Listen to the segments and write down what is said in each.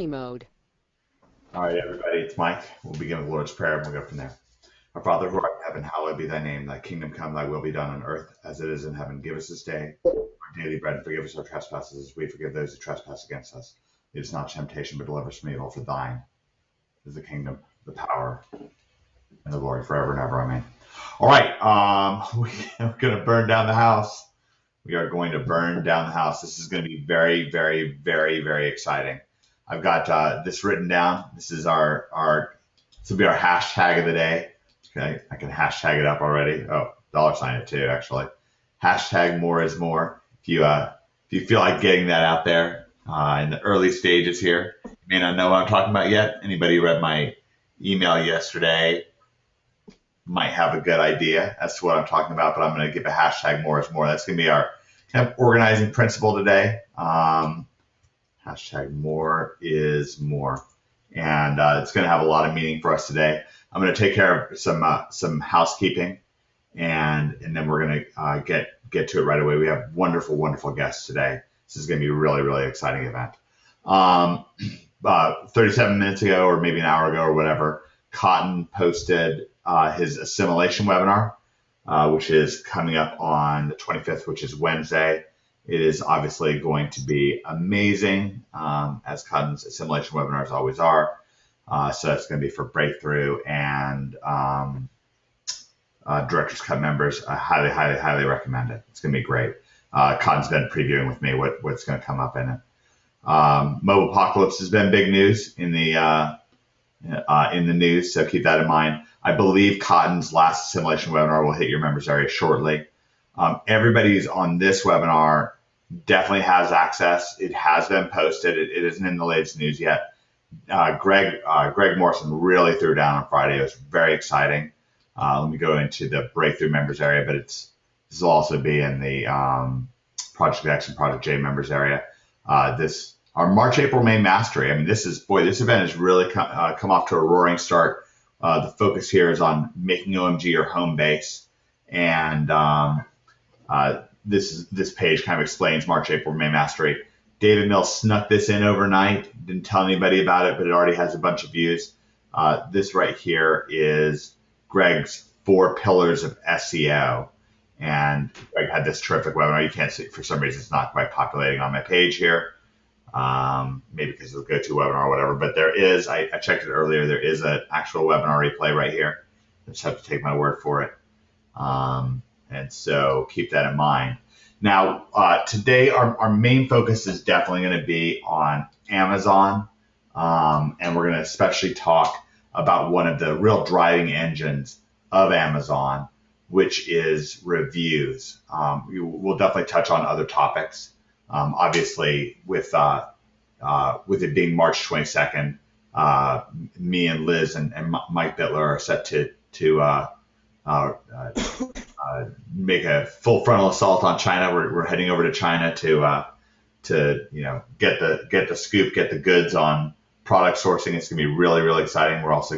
mode. All right, everybody, it's Mike. We'll begin with the Lord's Prayer and we'll go from there. Our Father who art in heaven, hallowed be thy name. Thy kingdom come, thy will be done on earth as it is in heaven. Give us this day our daily bread and forgive us our trespasses as we forgive those who trespass against us. Lead us not into temptation, but deliver us from evil. For thine is the kingdom, the power, and the glory forever and ever. Amen. All right, we're going to burn down the house. We are going to burn down the house. This is going to be very, very, very, very exciting. I've got this written down. This is this will be our hashtag of the day. Okay, I can hashtag it up already. Oh, $sign it too, actually. Hashtag more is more. If you feel like getting that out there in the early stages here, you may not know what I'm talking about yet. Anybody who read my email yesterday might have a good idea as to what I'm talking about, but I'm going to give a hashtag more is more. That's going to be our kind of organizing principle today. Hashtag more is more. And it's going to have a lot of meaning for us today. I'm going to take care of some housekeeping, and then we're going to get to it right away. We have wonderful, wonderful guests today. This is going to be a really, really exciting event. 37 minutes ago, or maybe an hour ago, or whatever, Cotton posted his assimilation webinar, which is coming up on the 25th, which is Wednesday. It is obviously going to be amazing, as Cotton's assimilation webinars always are. So it's going to be for Breakthrough and Director's Cut members. I highly, highly, highly recommend it. It's going to be great. Cotton's been previewing with me what's going to come up in it. Mobile Apocalypse has been big news in the news, so keep that in mind. I believe Cotton's last assimilation webinar will hit your members area shortly. Everybody who's on this webinar definitely has access. It has been posted. It isn't in the latest news yet. Greg Morrison really threw down on Friday. It was very exciting. Let me go into the Breakthrough members area, but this will also be in the Project X and Project J members area. Our March, April, May mastery. I mean, this event has really come off to a roaring start. The focus here is on making OMG your home base, and this page kind of explains March, April, May mastery. David Mills snuck this in overnight, didn't tell anybody about it, but it already has a bunch of views. This right here is Greg's 4 pillars of SEO, and Greg had this terrific webinar. You can't see, for some reason, it's not quite populating on my page here. Maybe because of the go-to webinar or whatever, but there is, I checked it earlier, there is an actual webinar replay right here. I just have to take my word for it. And so keep that in mind. Now, today our main focus is definitely going to be on Amazon, and we're going to especially talk about one of the real driving engines of Amazon, which is reviews. We'll definitely touch on other topics. Obviously, with it being March 22nd, me and Liz and Mike Bittler are set to make a full frontal assault on China. We're heading over to China to get the scoop, get the goods on product sourcing. It's going to be really, really exciting. We're also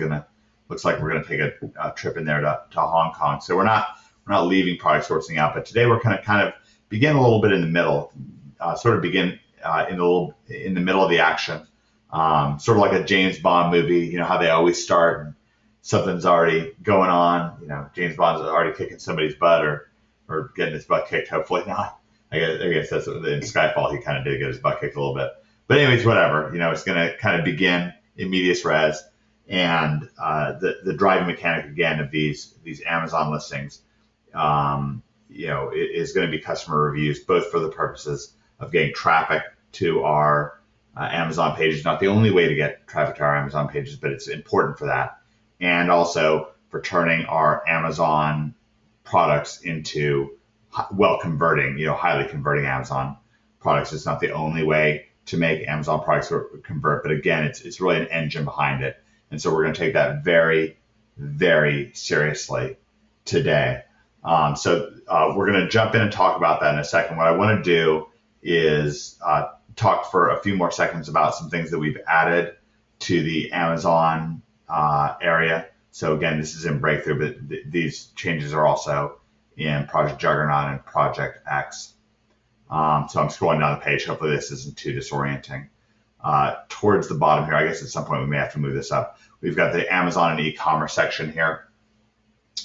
looks like we're going to take a trip in there to Hong Kong. So we're not leaving product sourcing out, but today we're going to kind of begin a little bit in the middle. Begin in the middle of the action, sort of like a James Bond movie. You know how they always start and something's already going on. James Bond's already kicking somebody's butt or getting his butt kicked. Hopefully not. I guess that's in Skyfall he kind of did get his butt kicked a little bit. But anyways, whatever. It's going to kind of begin in medias res, and the driving mechanic again of these Amazon listings, is going to be customer reviews, both for the purposes of getting traffic to our Amazon pages. Not the only way to get traffic to our Amazon pages, but it's important for that. And also for turning our Amazon products into highly converting Amazon products. It's not the only way to make Amazon products convert, but again, it's really an engine behind it. And so we're going to take that very, very seriously today. So we're going to jump in and talk about that in a second. What I want to do is talk for a few more seconds about some things that we've added to the Amazon area. So again, this is in Breakthrough, but these changes are also in Project Juggernaut and Project X. So I'm scrolling down the page. Hopefully this isn't too disorienting. towards the bottom here, I guess at some point we may have to move this up. We've got the Amazon and e-commerce section here.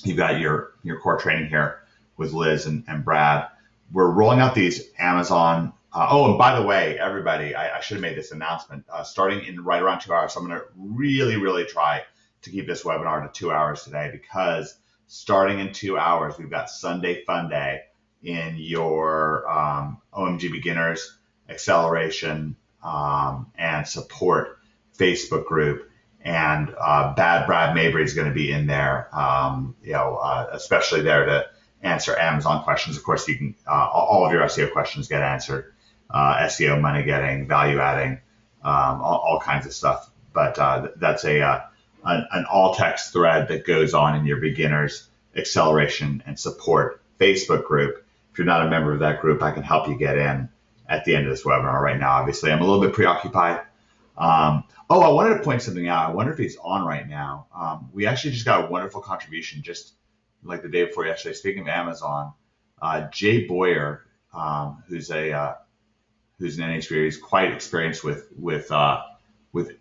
You've got your core training here with Liz and Brad. We're rolling out these Amazon. Oh, and by the way, everybody, I should have made this announcement. Starting in right around 2 hours, so I'm going to really try to keep this webinar to 2 hours today, because starting in 2 hours, we've got Sunday Fun Day in your OMG Beginners Acceleration and Support Facebook group. And Bad Brad Mabry is going to be in there, especially there to answer Amazon questions. Of course, you can all of your SEO questions get answered. SEO, money getting, value adding, all kinds of stuff. But that's an all text thread that goes on in your Beginners Acceleration and Support Facebook group. If you're not a member of that group, I can help you get in at the end of this webinar. Right now, obviously, I'm a little bit preoccupied. I wanted to point something out. I wonder if he's on right now. We actually just got a wonderful contribution just like the day before yesterday. Speaking of Amazon, Jay Boyer, who's an NHBer, he's quite experienced with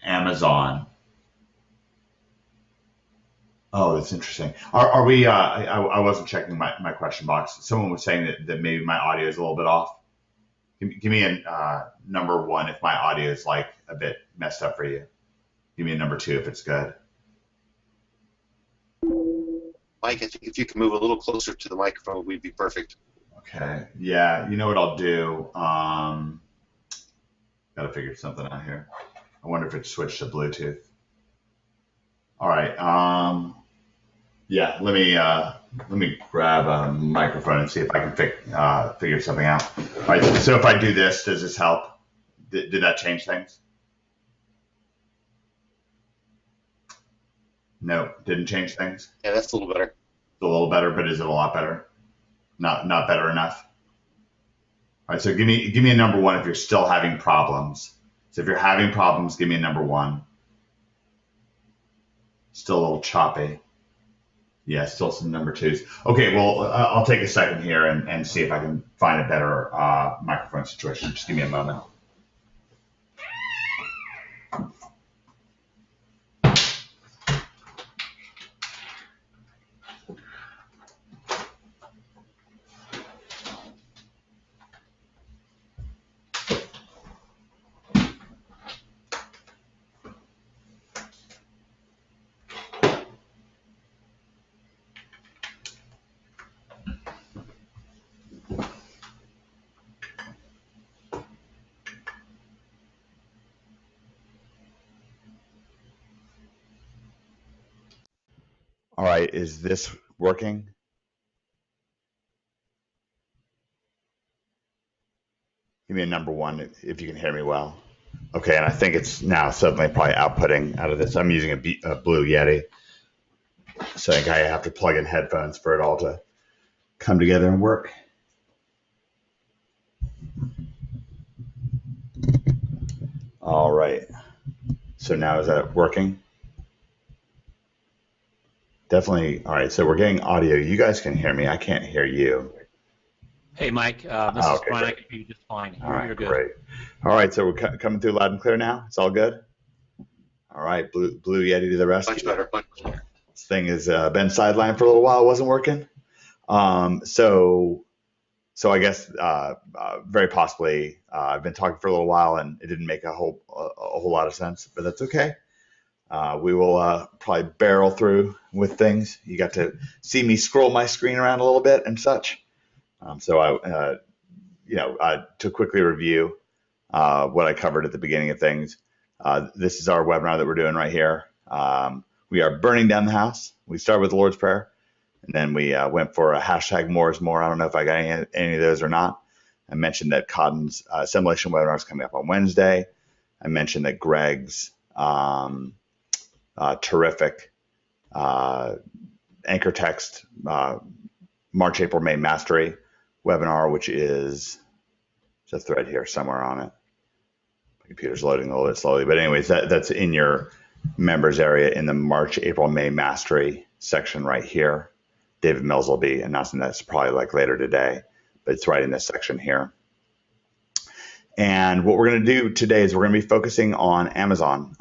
Amazon. Oh, that's interesting. Are we? I wasn't checking my question box. Someone was saying that maybe my audio is a little bit off. Give me a number one if my audio is like a bit messed up for you. Give me a number two if it's good. Mike, I think if you can move a little closer to the microphone, we'd be perfect. Okay. Yeah. You know what I'll do? Got to figure something out here. I wonder if it switched to Bluetooth. All right. Yeah. Let me grab a microphone and see if I can figure something out. All right. So if I do this, does this help? Did that change things? No, didn't change things. Yeah, that's a little better. It's a little better, but is it a lot better? Not better enough. All right, so give me a number one if you're still having problems. So if you're having problems, give me a number one. Still a little choppy. Yeah, still some number twos. Okay, well, I'll take a second here and see if I can find a better microphone situation. Just give me a moment. All right, is this working? Give me a number one if you can hear me well. Okay, and I think it's now suddenly probably outputting out of this. I'm using a Blue Yeti, so I think I have to plug in headphones for it all to come together and work. All right, so now is that working? Definitely. All right, so we're getting audio. You guys can hear me. I can't hear you. Hey, Mike. This is Brian. I can hear you just fine. All right, You're good. great. All right, so we're coming through loud and clear now. It's all good. All right, Blue Yeti to the rescue. Much better. This thing has been sidelined for a little while. It wasn't working. So I guess very possibly I've been talking for a little while and it didn't make a whole lot of sense, but that's okay. We will probably barrel through with things. You got to see me scroll my screen around a little bit and such. To quickly review what I covered at the beginning of things. This is our webinar that we're doing right here. We are burning down the house. We started with the Lord's Prayer, and then we went for a hashtag more is more. I don't know if I got any of those or not. I mentioned that Cotton's assimilation webinar is coming up on Wednesday. I mentioned that Greg's terrific anchor text March, April, May mastery webinar, which is a thread here somewhere on it. My computer's loading a little bit slowly, but anyways, that's in your members area in the March, April, May mastery section right here. David Mills will be announcing that's probably like later today, but it's right in this section here. And what we're going to do today is we're going to be focusing on Amazon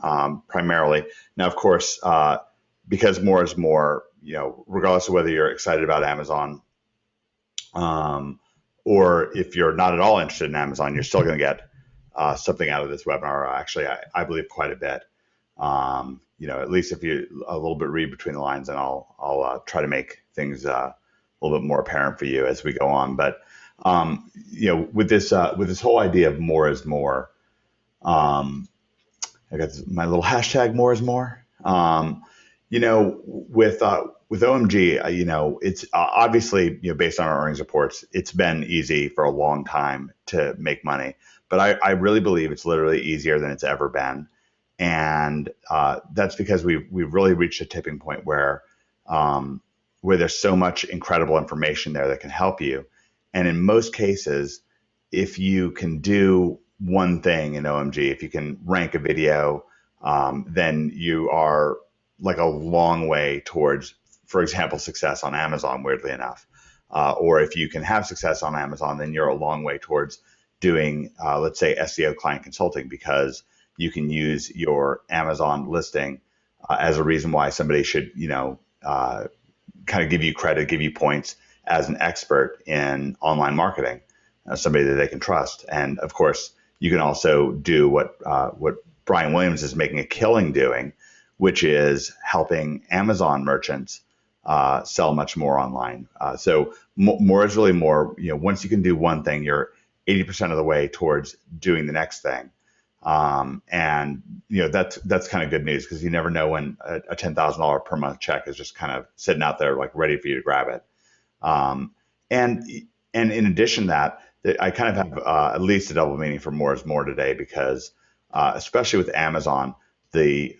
primarily. Now, of course, because more is more, regardless of whether you're excited about Amazon or if you're not at all interested in Amazon, you're still going to get something out of this webinar. Actually, I believe quite a bit. At least if you a little bit read between the lines, and I'll try to make things a little bit more apparent for you as we go on. But with this whole idea of more is more, I got my little hashtag more is more. With OMG, it's obviously, based on our earnings reports, it's been easy for a long time to make money. But I really believe it's literally easier than it's ever been. And that's because we've really reached a tipping point where there's so much incredible information there that can help you. And in most cases, if you can do one thing in OMG, if you can rank a video, then you are like a long way towards, for example, success on Amazon, weirdly enough. Or if you can have success on Amazon, then you're a long way towards doing, let's say, SEO client consulting, because you can use your Amazon listing as a reason why somebody should, kind of give you credit, give you points as an expert in online marketing, somebody that they can trust. And of course, you can also do what Brian Williams is making a killing doing, which is helping Amazon merchants sell much more online. So more is really more. Once you can do one thing, you're 80% of the way towards doing the next thing. And that's kind of good news, because you never know when a $10,000 per month check is just kind of sitting out there, like ready for you to grab it. And in addition to that, I kind of have at least a double meaning for more is more today, because especially with Amazon, the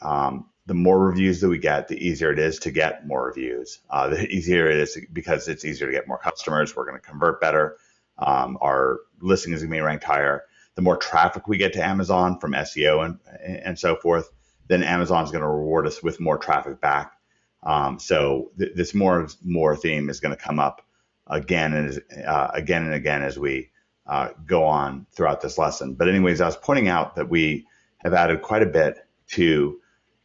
more reviews that we get, the easier it is to get more reviews. The easier it is because it's easier to get more customers. We're going to convert better. Our listing is going to be ranked higher. The more traffic we get to Amazon from SEO and so forth, then Amazon is going to reward us with more traffic back. So this more theme is going to come up again and again as we go on throughout this lesson. But anyways, I was pointing out that we have added quite a bit to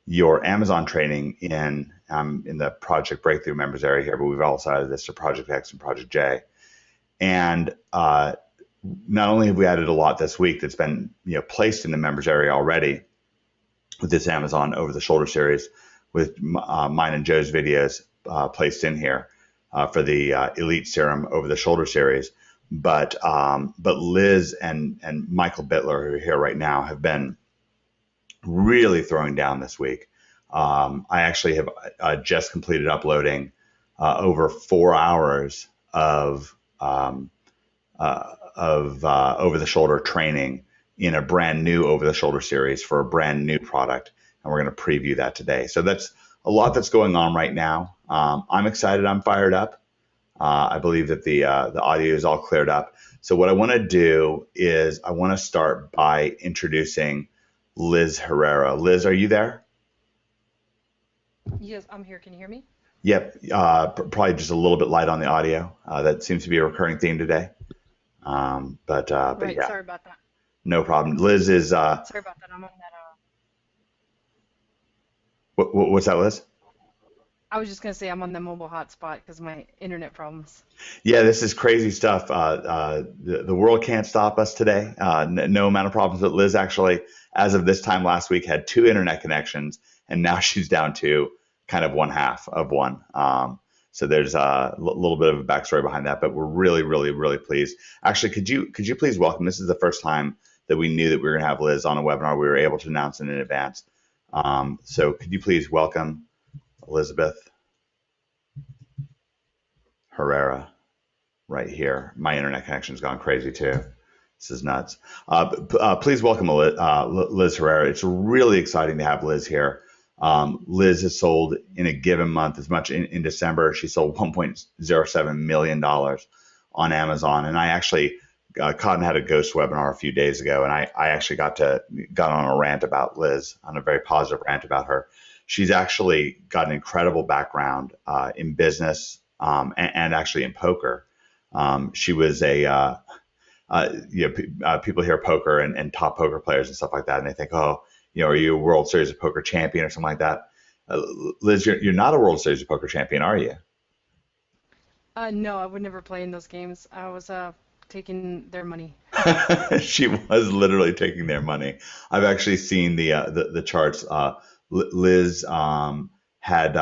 your Amazon training in the Project Breakthrough members area here, but we've also added this to Project X and Project J. And not only have we added a lot this week that's been placed in the members area already with this Amazon over the shoulder series, with mine and Joe's videos placed in here for the Elite Serum over the shoulder series, but Liz and Michael Bittler, who are here right now, have been really throwing down this week. I actually have just completed uploading over 4 hours of over the shoulder training in a brand new over the shoulder series for a brand new product. And we're going to preview that today. So that's a lot that's going on right now. I'm excited. I'm fired up. I believe that the audio is all cleared up. So what I want to do is I want to start by introducing Liz Hererr. Liz, are you there? Yes, I'm here. Can you hear me? Yep. Probably just a little bit light on the audio. That seems to be a recurring theme today. But Right, yeah, sorry about that. no problem. Liz is. Sorry about that. I'm on that. What's that, Liz? I was just gonna say I'm on the mobile hotspot because of my internet problems. Yeah, this is crazy stuff. The world can't stop us today. No amount of problems. But Liz actually, as of this time last week, had 2 internet connections, and now she's down to kind of one half of one. So there's a little bit of a backstory behind that, but we're really, really, really pleased. Actually, could you please welcome? This is the first time that we knew that we were going to have Liz on a webinar. We were able to announce it in advance. So could you please welcome Elizabeth Herrera right here. My internet connection's gone crazy too. This is nuts. Please welcome Liz Herrera. It's really exciting to have Liz here. Liz has sold in a given month as much in December. She sold $1.07 million on Amazon. And I actually caught and had a ghost webinar a few days ago. And I actually got on a rant about Liz, on a very positive rant about her. She's actually got an incredible background in business and actually in poker. She was a people hear poker and top poker players and stuff like that, and they think, oh, are you a World Series of Poker champion or something like that? Liz, you're not a World Series of Poker champion, are you? No, I would never play in those games. I was taking their money. She was literally taking their money. I've actually seen the charts. Liz had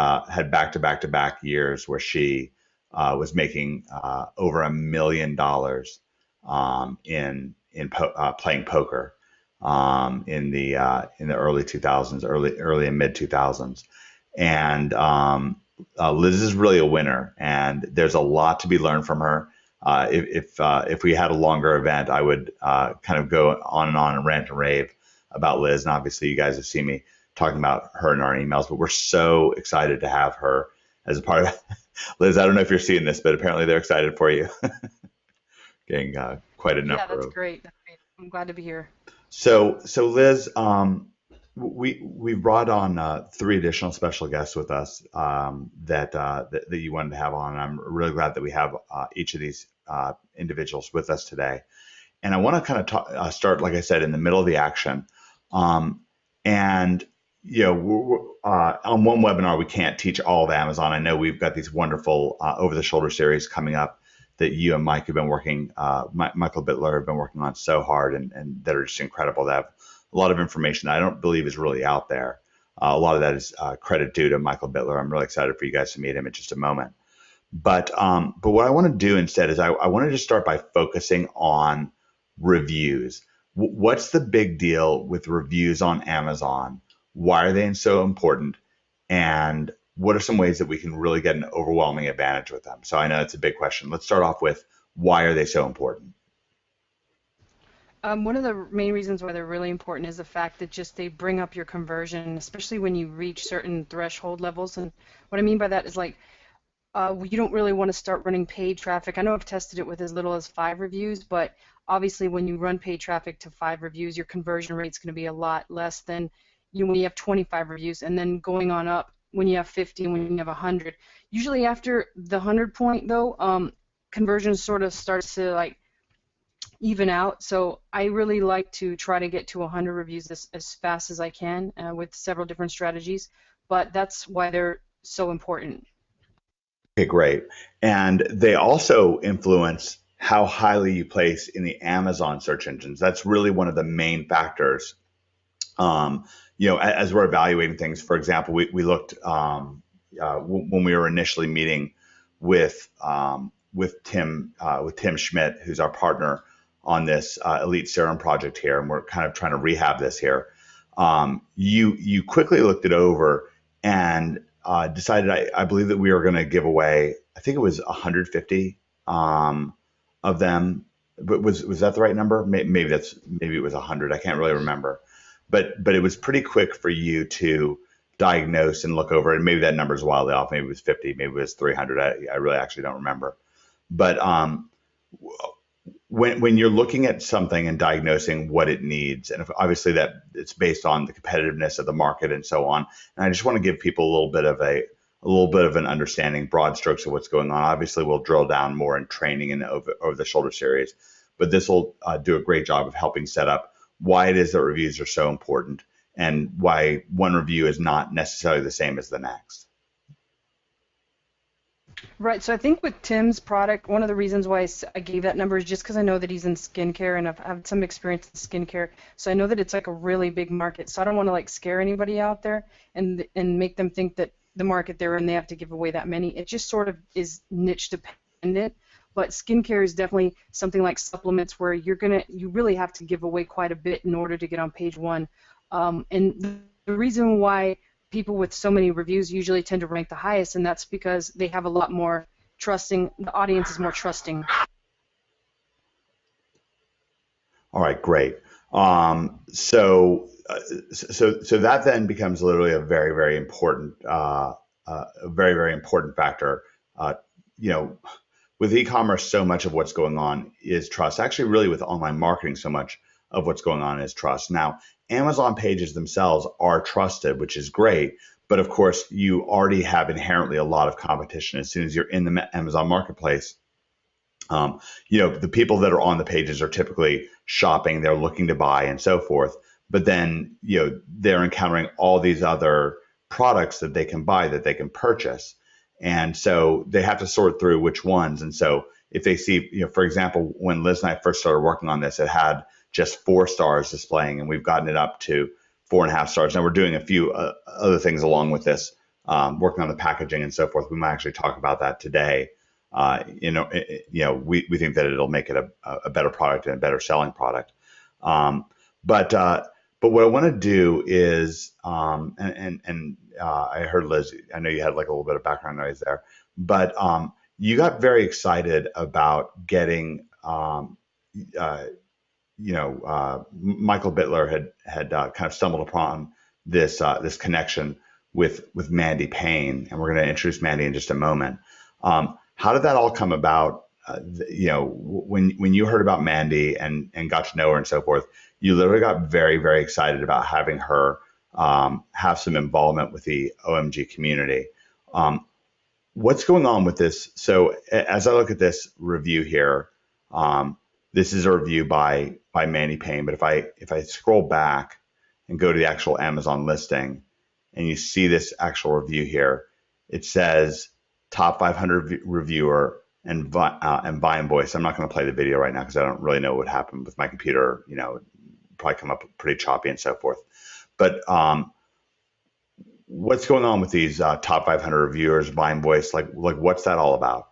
back years where she was making over $1 million playing poker in the early 2000s, early and mid 2000s, and Liz is really a winner, and there's a lot to be learned from her. If we had a longer event, I would kind of go on and rant and rave about Liz. And obviously, you guys have seen me talking about her in our emails, but we're so excited to have her as a part of it. Liz, I don't know if you're seeing this, but apparently they're excited for you. Getting quite a number. Yeah, that's great. That's great. I'm glad to be here. So Liz, we brought on 3 additional special guests with us that you wanted to have on. I'm really glad that we have each of these individuals with us today. And I want to kind of start, like I said, in the middle of the action. And on one webinar, we can't teach all of Amazon. I know we've got these wonderful over-the-shoulder series coming up that you and Mike have been working, Michael Bittler have been working on so hard, and that are just incredible. They have a lot of information that I don't believe is really out there. A lot of that is credit due to Michael Bittler. I'm really excited for you guys to meet him in just a moment. But what I want to do instead is I wanted to start by focusing on reviews. What's the big deal with reviews on Amazon? Why are they so important? And what are some ways that we can really get an overwhelming advantage with them? So I know it's a big question. Let's start off with, why are they so important? One of the main reasons why they're really important is the fact that just they bring up your conversion, especially when you reach certain threshold levels. And what I mean by that is like, you don't really want to start running paid traffic. I know I've tested it with as little as 5 reviews, but obviously when you run paid traffic to 5 reviews, your conversion rate is going to be a lot less than when you have 25 reviews, and then going on up when you have 50 and when you have 100. Usually after the 100 point though, conversion sort of starts to like even out. So I really like to try to get to 100 reviews as fast as I can with several different strategies, but that's why they're so important. Okay, great. And they also influence how highly you place in the Amazon search engines. That's really one of the main factors. As we're evaluating things, for example, we looked when we were initially meeting with Tim Schmidt, who's our partner on this Elite Serum project here, and we're kind of trying to rehab this here. You quickly looked it over and decided, I believe that we were going to give away, I think it was 150 of them. But was that the right number? Maybe it was 100. I can't really remember. But it was pretty quick for you to diagnose and look over, and maybe that number is wildly off. Maybe it was 50, maybe it was 300. I really actually don't remember. But when you're looking at something and diagnosing what it needs, and obviously that it's based on the competitiveness of the market and so on. And I just want to give people a little bit of an understanding, broad strokes of what's going on. Obviously, we'll drill down more in training and over the shoulder series, but this will do a great job of helping set up why it is that reviews are so important and why one review is not necessarily the same as the next. Right, so I think with Tim's product, one of the reasons why I gave that number is just because I know that he's in skincare, and I've had some experience in skincare, so I know that it's like a really big market. So I don't want to like scare anybody out there and make them think that the market they're in, they have to give away that many. It just sort of is niche dependent. But skincare is definitely something like supplements where you really have to give away quite a bit in order to get on page 1. And the reason why people with so many reviews usually tend to rank the highest, and that's because they have a lot more trusting. The audience is more trusting. All right, great. So that then becomes literally a very, very important, factor. With e-commerce, so much of what's going on is trust. Actually, really with online marketing, so much of what's going on is trust. Now, Amazon pages themselves are trusted, which is great. But of course, you already have inherently a lot of competition. As soon as you're in the Amazon marketplace, The people that are on the pages are typically shopping, they're looking to buy and so forth. But then, they're encountering all these other products that they can buy, that they can purchase. And so they have to sort through which ones. And so if they see, for example, when Liz and I first started working on this, it had just 4 stars displaying, and we've gotten it up to 4.5 stars. Now we're doing a few other things along with this, working on the packaging and so forth. We might actually talk about that today. We think that it'll make it a better product and a better selling product. But what I want to do is, I heard Liz, I know you had like a little bit of background noise there, but you got very excited about getting, Michael Bittler had kind of stumbled upon this connection with Mandy Payne, and we're going to introduce Mandy in just a moment. How did that all come about? When you heard about Mandy and got to know her and so forth, you literally got very, very excited about having her have some involvement with the OMG community. What's going on with this? So as I look at this review here, this is a review by Mandy Payne. But if I scroll back and go to the actual Amazon listing, and you see this actual review here, it says top 500 reviewer and Vine Voice. I'm not going to play the video right now because I don't really know what happened with my computer. Probably come up pretty choppy and so forth. But what's going on with these top 500 reviewers, Vine Voice? Like what's that all about?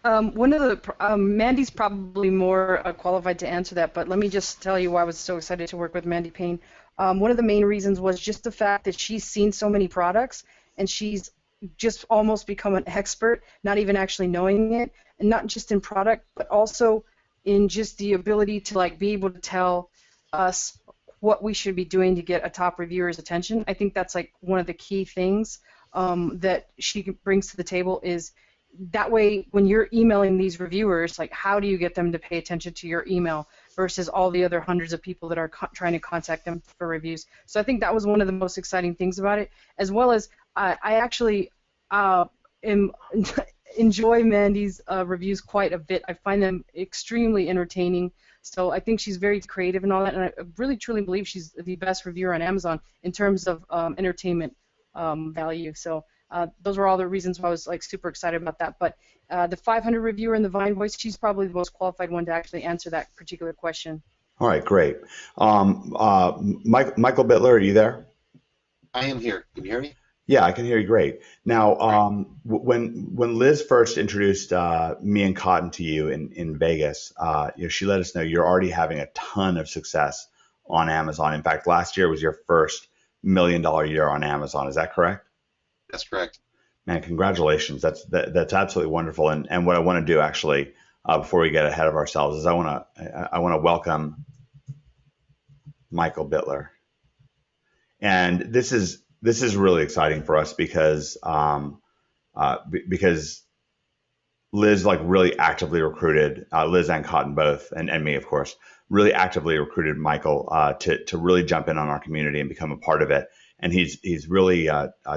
One of the Mandy's probably more qualified to answer that, but let me just tell you why I was so excited to work with Mandy Payne. One of the main reasons was just the fact that she's seen so many products, and she's just almost become an expert, not even actually knowing it, and not just in product, but also in just the ability to be able to tell us what we should be doing to get a top reviewer's attention. I think that's one of the key things that she brings to the table, is that way when you're emailing these reviewers, how do you get them to pay attention to your email versus all the other hundreds of people that are trying to contact them for reviews. So I think that was one of the most exciting things about it, as well as I actually enjoy Mandy's reviews quite a bit. I find them extremely entertaining. So I think she's very creative and all that, and I really truly believe she's the best reviewer on Amazon in terms of entertainment value. So those were all the reasons why I was super excited about that. But the 500 reviewer and the Vine Voice, she's probably the most qualified one to actually answer that particular question. All right, great. Michael Bittler, are you there? I am here. Can you hear me? Yeah, I can hear you great. Now, when Liz first introduced me and Cotton to you in Vegas, she let us know you're already having a ton of success on Amazon. In fact, last year was your first $1 million year on Amazon. Is that correct? That's correct. Man, congratulations. That's absolutely wonderful. And what I want to do actually, before we get ahead of ourselves, is I want to welcome Michael Bittler. And this is really exciting for us because Liz really actively recruited, Liz and Cotton both, and me of course, really actively recruited Michael to really jump in on our community and become a part of it. And he's really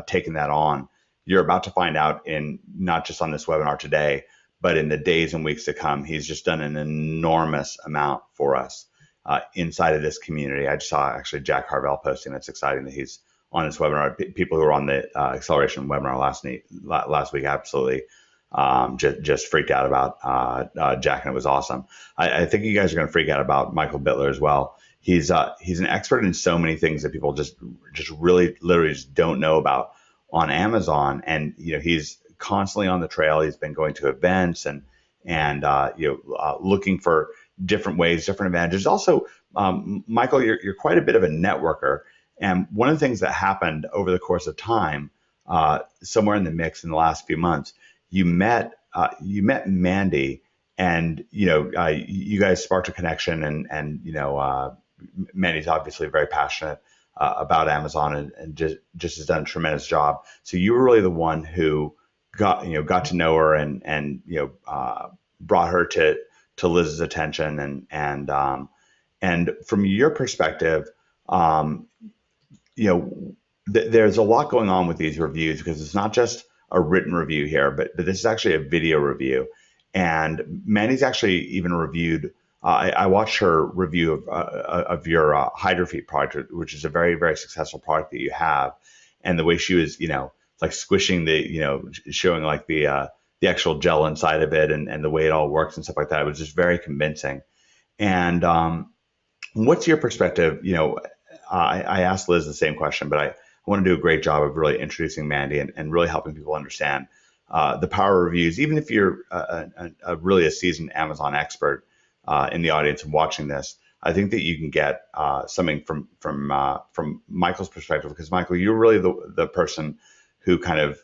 taken that on. You're about to find out, in not just on this webinar today, but in the days and weeks to come. He's just done an enormous amount for us inside of this community. I just saw actually Jack Harvell posting. That's exciting that he's on this webinar. People who were on the acceleration webinar last week absolutely just freaked out about Jack, and it was awesome. I think you guys are going to freak out about Michael Bittler as well. He's an expert in so many things that people just really literally just don't know about on Amazon, and he's constantly on the trail. He's been going to events and looking for different ways, different advantages. Also, Michael, you're quite a bit of a networker. And one of the things that happened over the course of time, somewhere in the mix in the last few months, you met Mandy, and you guys sparked a connection, and Mandy's obviously very passionate about Amazon and just has done a tremendous job. So you were really the one who got to know her and brought her to Liz's attention, and from your perspective, there's a lot going on with these reviews, because it's not just a written review here, but this is actually a video review. And Mandy's actually even reviewed. I watched her review of your Hydrofeet product, which is a very, very successful product that you have. And the way she was, like squishing showing like the actual gel inside of it and the way it all works and stuff like that. It was just very convincing. And what's your perspective? I asked Liz the same question, but I want to do a great job of really introducing Mandy and really helping people understand the power of reviews. Even if you're really a seasoned Amazon expert in the audience and watching this, I think that you can get something from Michael's perspective, because Michael, you're really the person who kind of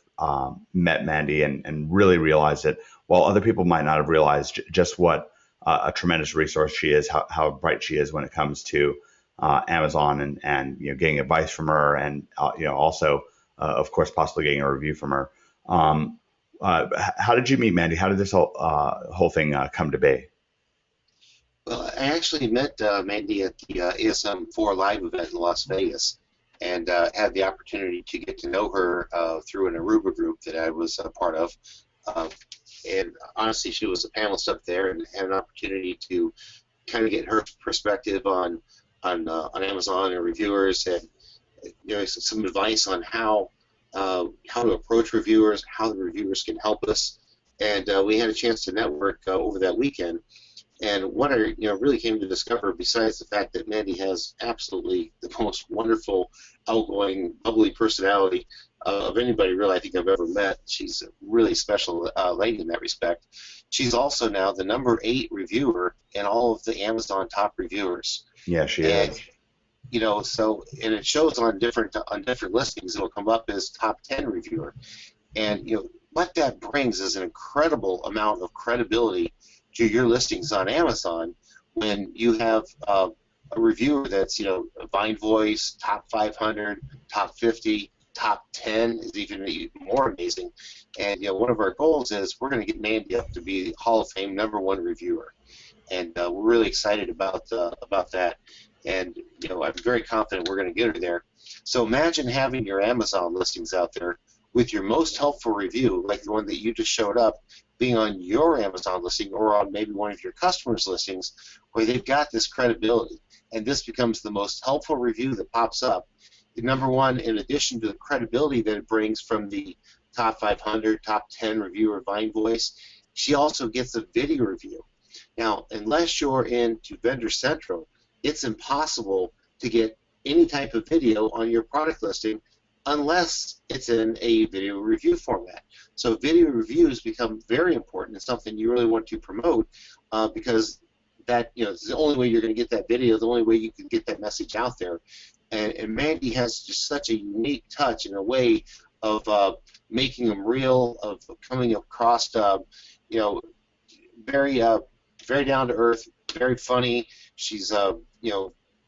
met Mandy and really realized it, while other people might not have realized just what a tremendous resource she is, how bright she is when it comes to Amazon and getting advice from her, and also of course possibly getting a review from her. How did you meet Mandy? How did this whole thing come to be? Well, I actually met Mandy at the ASM4 Live event in Las Vegas, and had the opportunity to get to know her through an Aruba group that I was a part of. And honestly, she was a panelist up there, and had an opportunity to kind of get her perspective on Amazon and reviewers, and some advice on how to approach reviewers, how the reviewers can help us. And we had a chance to network over that weekend. And what I really came to discover, besides the fact that Mandy has absolutely the most wonderful, outgoing, bubbly personality of anybody really I think I've ever met. She's a really special lady in that respect. She's also now the #8 reviewer in all of the Amazon top reviewers. Yeah, she is. So and it shows on different listings. It'll come up as top 10 reviewer, and what that brings is an incredible amount of credibility to your listings on Amazon when you have a reviewer that's a Vine Voice, top 500, top 50, top 10 is even more amazing. And one of our goals is we're going to get Mandy up to be Hall of Fame #1 reviewer, and we're really excited about that. And I'm very confident we're going to get her there. So imagine having your Amazon listings out there with your most helpful review, like the one that you just showed up, being on your Amazon listing or on maybe one of your customers' listings, where they've got this credibility, and this becomes the most helpful review that pops up. The #1, in addition to the credibility that it brings from the top 500, top 10 reviewer Vine Voice, she also gets a video review. Now, unless you're into Vendor Central, it's impossible to get any type of video on your product listing unless it's in a video review format. So video reviews become very important and something you really want to promote because that it's the only way you're going to get that video, the only way you can get that message out there. And Mandy has just such a unique touch in a way of making them real, of coming across, very down to earth, very funny. She's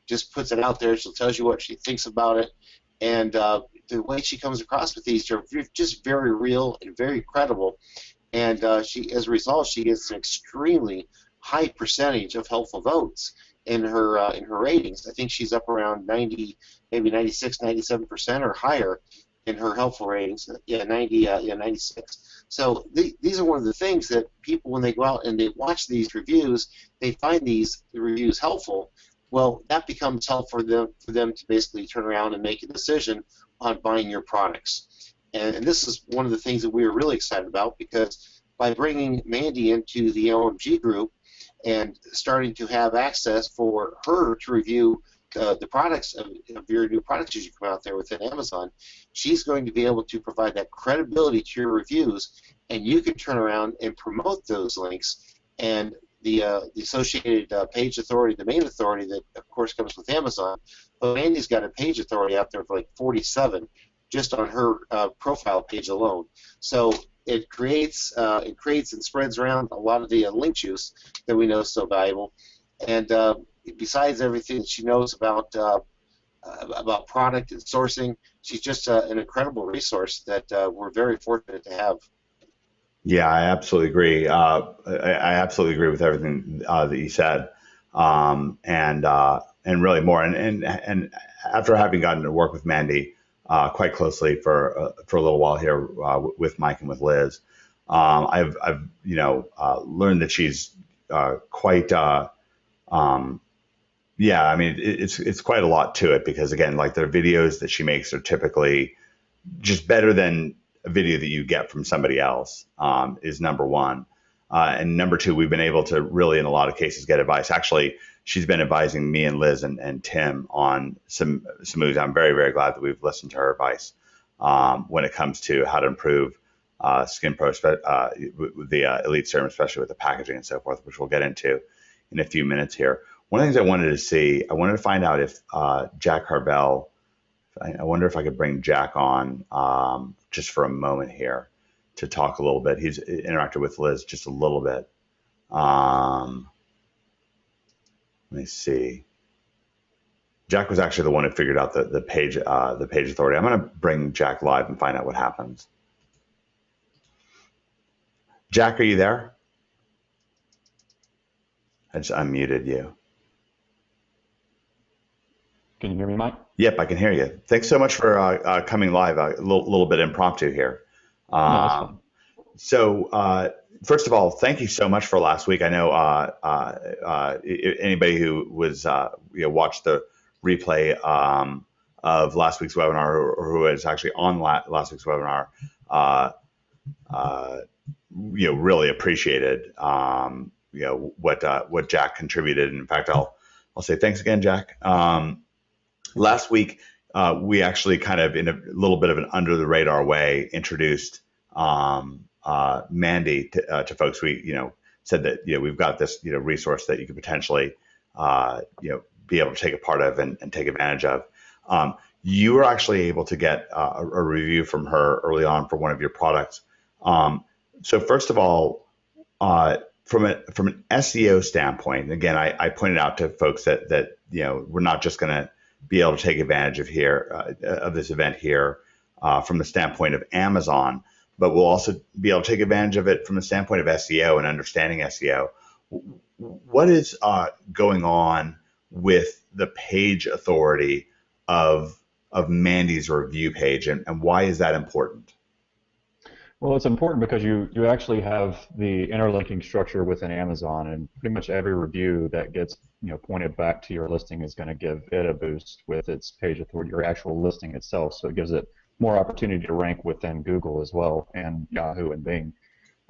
just puts it out there. She tells you what she thinks about it, and the way she comes across with these are just very real and very credible. And she, as a result, she gets an extremely high percentage of helpful votes in her ratings. I think she's up around 90, maybe 96, 97% or higher in her helpful ratings. 96. So these are one of the things that people, when they go out and they watch these reviews, they find the reviews helpful. Well, that becomes helpful for them to basically turn around and make a decision on buying your products. And this is one of the things that we were really excited about, because by bringing Mandy into the OMG group and starting to have access for her to review the products of your new products as you come out there within Amazon, she's going to be able to provide that credibility to your reviews, and you can turn around and promote those links. And the associated page authority, domain authority that of course comes with Amazon, but Mandy's got a page authority out there for like 47 just on her profile page alone. So it creates and spreads around a lot of the link juice that we know is so valuable. And besides everything that she knows about product and sourcing, she's just an incredible resource that we're very fortunate to have. Yeah, I absolutely agree. I absolutely agree with everything that you said, and really more. And after having gotten to work with Mandy quite closely for a little while here with Mike and with Liz, I've learned that she's quite yeah, I mean, it's quite a lot to it because again, like the videos that she makes are typically just better than a video that you get from somebody else, is number one. And number two, we've been able to really, in a lot of cases, get advice. Actually, she's been advising me and Liz and Tim on some moves. I'm very, very glad that we've listened to her advice when it comes to how to improve Skin Pro, with the Elite Serum, especially with the packaging and so forth, which we'll get into in a few minutes here. One of the things I wanted to see, I wanted to find out if Jack Harvell, I wonder if I could bring Jack on just for a moment here to talk a little bit. He's interacted with Liz just a little bit. Let me see. Jack was actually the one who figured out the page authority. I'm going to bring Jack live and find out what happens. Jack, are you there? I just unmuted you. Can you hear me, Mike? Yep, I can hear you. Thanks so much for coming live. A little bit impromptu here. No, that's fine. So, first of all, thank you so much for last week. I know anybody who was watched the replay of last week's webinar, or who was actually on last week's webinar, really appreciated what Jack contributed. And in fact, I'll say thanks again, Jack. Last week, we actually kind of, in a little bit of an under the radar way, introduced Mandy to folks. We said that we've got this resource that you could potentially be able to take a part of and take advantage of. You were actually able to get a review from her early on for one of your products. So first of all, from an SEO standpoint, again, I pointed out to folks that we're not just going to be able to take advantage of this event here from the standpoint of Amazon, but we'll also be able to take advantage of it from the standpoint of SEO and understanding SEO. What is going on with the page authority of Mandy's review page, and why is that important? Well, it's important because you actually have the interlinking structure within Amazon, and pretty much every review that gets pointed back to your listing is going to give it a boost with its page authority, your actual listing itself. So it gives it more opportunity to rank within Google as well, and Yahoo and Bing.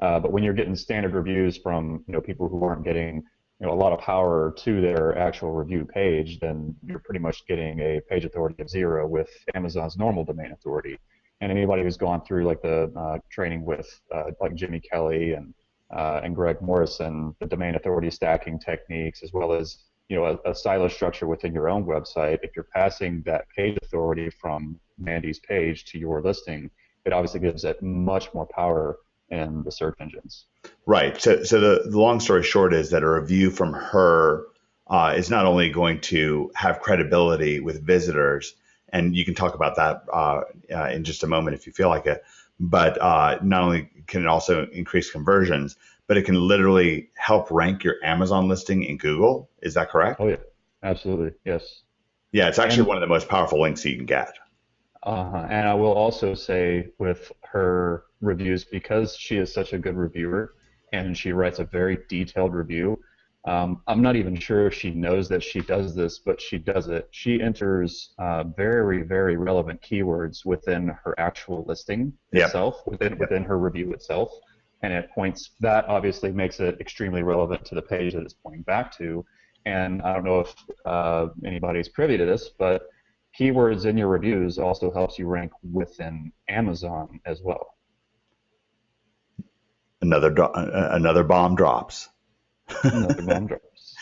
But when you're getting standard reviews from people who aren't getting a lot of power to their actual review page, then you're pretty much getting a page authority of 0 with Amazon's normal domain authority. And anybody who's gone through like the training with like Jimmy Kelly and Greg Morrison, the domain authority stacking techniques, as well as a silo structure within your own website, if you're passing that page authority from Mandy's page to your listing, it obviously gives it much more power in the search engines. Right. So the long story short is that a review from her is not only going to have credibility with visitors, and you can talk about that in just a moment if you feel like it, but not only can it also increase conversions, but it can literally help rank your Amazon listing in Google. Is that correct? Oh, yeah. Absolutely. Yes. Yeah, it's actually one of the most powerful links you can get. And I will also say with her reviews, because she is such a good reviewer and she writes a very detailed review, I'm not even sure if she knows that she does this, but she does it. She enters very, very relevant keywords within her actual listing itself, within her review itself, and it points. That obviously makes it extremely relevant to the page that it's pointing back to. And I don't know if anybody's privy to this, but keywords in your reviews also helps you rank within Amazon as well. Another bomb drops. Another bomb drops.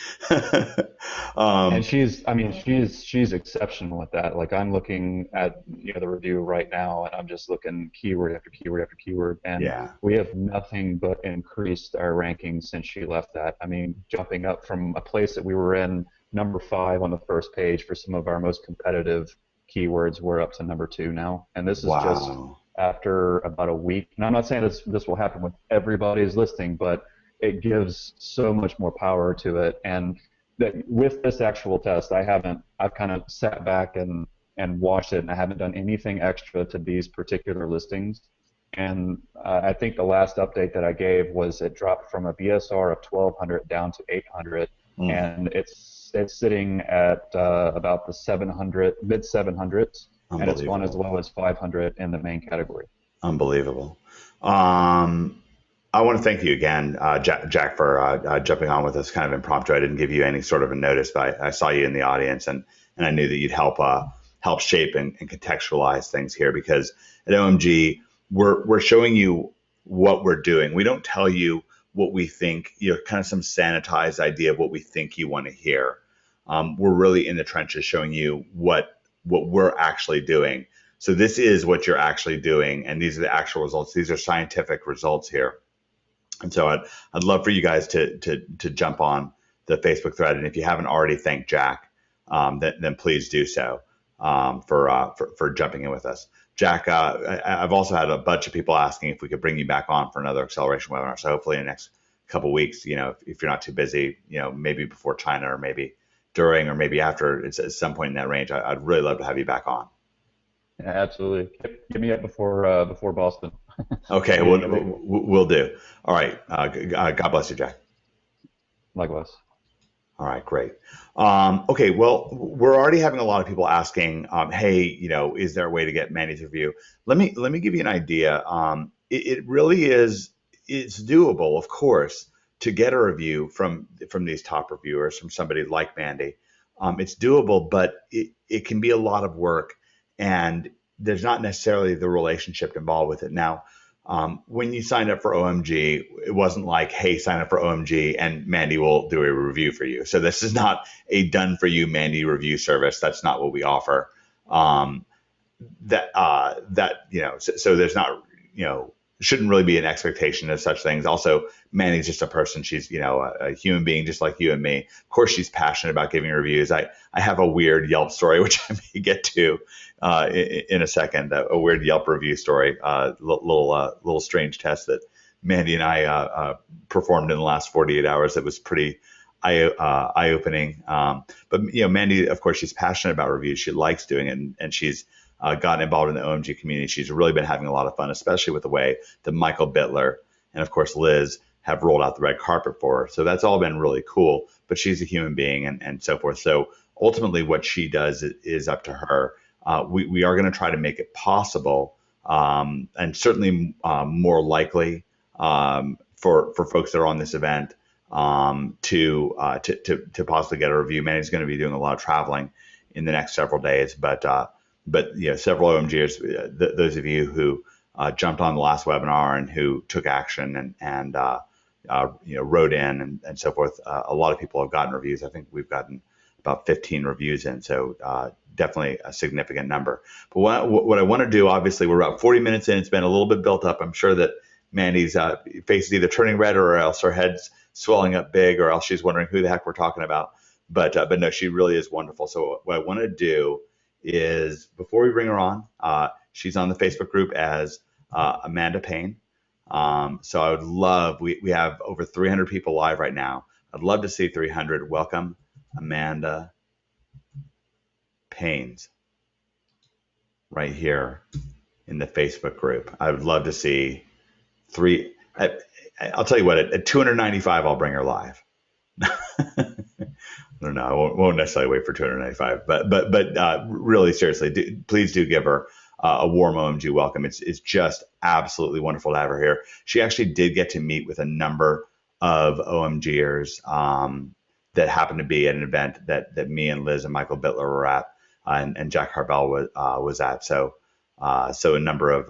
And she's exceptional at that. Like I'm looking at the review right now, and I'm just looking keyword after keyword after keyword, and we have nothing but increased our rankings since she left that. I mean, jumping up from a place that we were in number 5 on the first page for some of our most competitive keywords, we're up to number 2 now, and this is just after about a week. And I'm not saying this will happen with everybody's listing, but it gives so much more power to it. And with this actual test, I've kind of sat back and watched it, and I haven't done anything extra to these particular listings. And I think the last update that I gave was it dropped from a BSR of 1200 down to 800, and it's sitting at about the 700, mid 700s, and it's gone as low as 500 in the main category. Unbelievable. I want to thank you again, Jack, for jumping on with us kind of impromptu. I didn't give you any sort of a notice, but I saw you in the audience, and I knew that you'd help shape and contextualize things here, because at OMG, we're showing you what we're doing. We don't tell you what we think, kind of some sanitized idea of what we think you want to hear. We're really in the trenches showing you what we're actually doing. So this is what you're actually doing, and these are the actual results. These are scientific results here. And so I'd love for you guys to jump on the Facebook thread, and if you haven't already thanked Jack, then please do so for jumping in with us. Jack, I've also had a bunch of people asking if we could bring you back on for another acceleration webinar. So hopefully in the next couple of weeks, if you're not too busy, maybe before China, or maybe during, or maybe after, it's at some point in that range. I'd really love to have you back on. Yeah, absolutely. Get me up before Boston. Okay, we'll do. All right. God bless you, Jack. Likewise. All right, great. Okay, well, we're already having a lot of people asking, hey, is there a way to get Mandy's review? Let me give you an idea. It really is. It's doable, of course, to get a review from these top reviewers, from somebody like Mandy. It's doable, but it can be a lot of work, and there's not necessarily the relationship involved with it. Now, when you signed up for OMG, it wasn't like, hey, sign up for OMG and Mandy will do a review for you. So this is not a done for you Mandy review service. That's not what we offer. So there's not, shouldn't really be an expectation of such things. Also, Mandy's just a person. She's, a human being just like you and me. Of course, she's passionate about giving reviews. I have a weird Yelp story, which I may get to in a second, a weird Yelp review story, little strange test that Mandy and I performed in the last 48 hours. That was pretty eye-opening. But, Mandy, of course, she's passionate about reviews. She likes doing it, and she's gotten involved in the OMG community. She's really been having a lot of fun, especially with the way that Michael Bittler and, of course, Liz have rolled out the red carpet for her. So that's all been really cool, but she's a human being and so forth. So ultimately what she does is up to her. We are going to try to make it possible, and certainly more likely for folks that are on this event to possibly get a review. Mandy's going to be doing a lot of traveling in the next several days, but several OMGers, those of you who jumped on the last webinar and who took action and wrote in and so forth, a lot of people have gotten reviews. I think we've gotten about 15 reviews in, so definitely a significant number. But what I want to do, obviously, we're about 40 minutes in. It's been a little bit built up. I'm sure that Mandy's face is either turning red, or else her head's swelling up big, or else she's wondering who the heck we're talking about. But no, she really is wonderful. So what I want to do is, before we bring her on, she's on the Facebook group as Amanda Payne. So I would love, we have over 300 people live right now. I'd love to see 300. Welcome, Amanda Paynes, right here in the Facebook group. I would love to see I'll tell you what, at 295, I'll bring her live. I don't know. I won't necessarily wait for 295, but really seriously, please do give her a warm OMG welcome. It's just absolutely wonderful to have her here. She actually did get to meet with a number of OMGers that happened to be at an event that me and Liz and Michael Bittler were at, and Jack Harbell was at. So a number of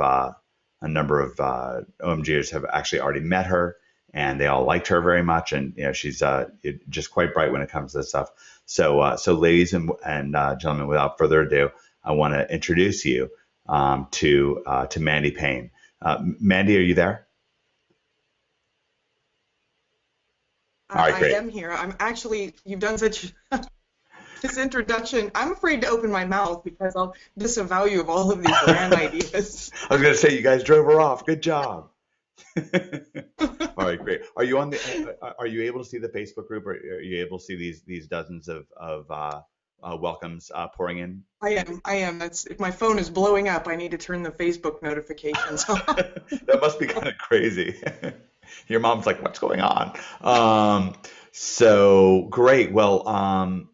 OMGers have actually already met her, and they all liked her very much. And she's just quite bright when it comes to this stuff. So ladies and gentlemen, without further ado, I want to introduce you to Mandy Payne. Mandy, are you there? All right, great. I am here. I'm actually, you've done such this introduction. I'm afraid to open my mouth because I'll disavow you of all of these grand ideas. I was going to say, you guys drove her off. Good job. All right, great. Are you able to see the Facebook group, or are you able to see these dozens of welcomes pouring in? I am. That's if my phone is blowing up, I need to turn the Facebook notifications on. That must be kind of crazy. Your mom's like, what's going on? So great. Well,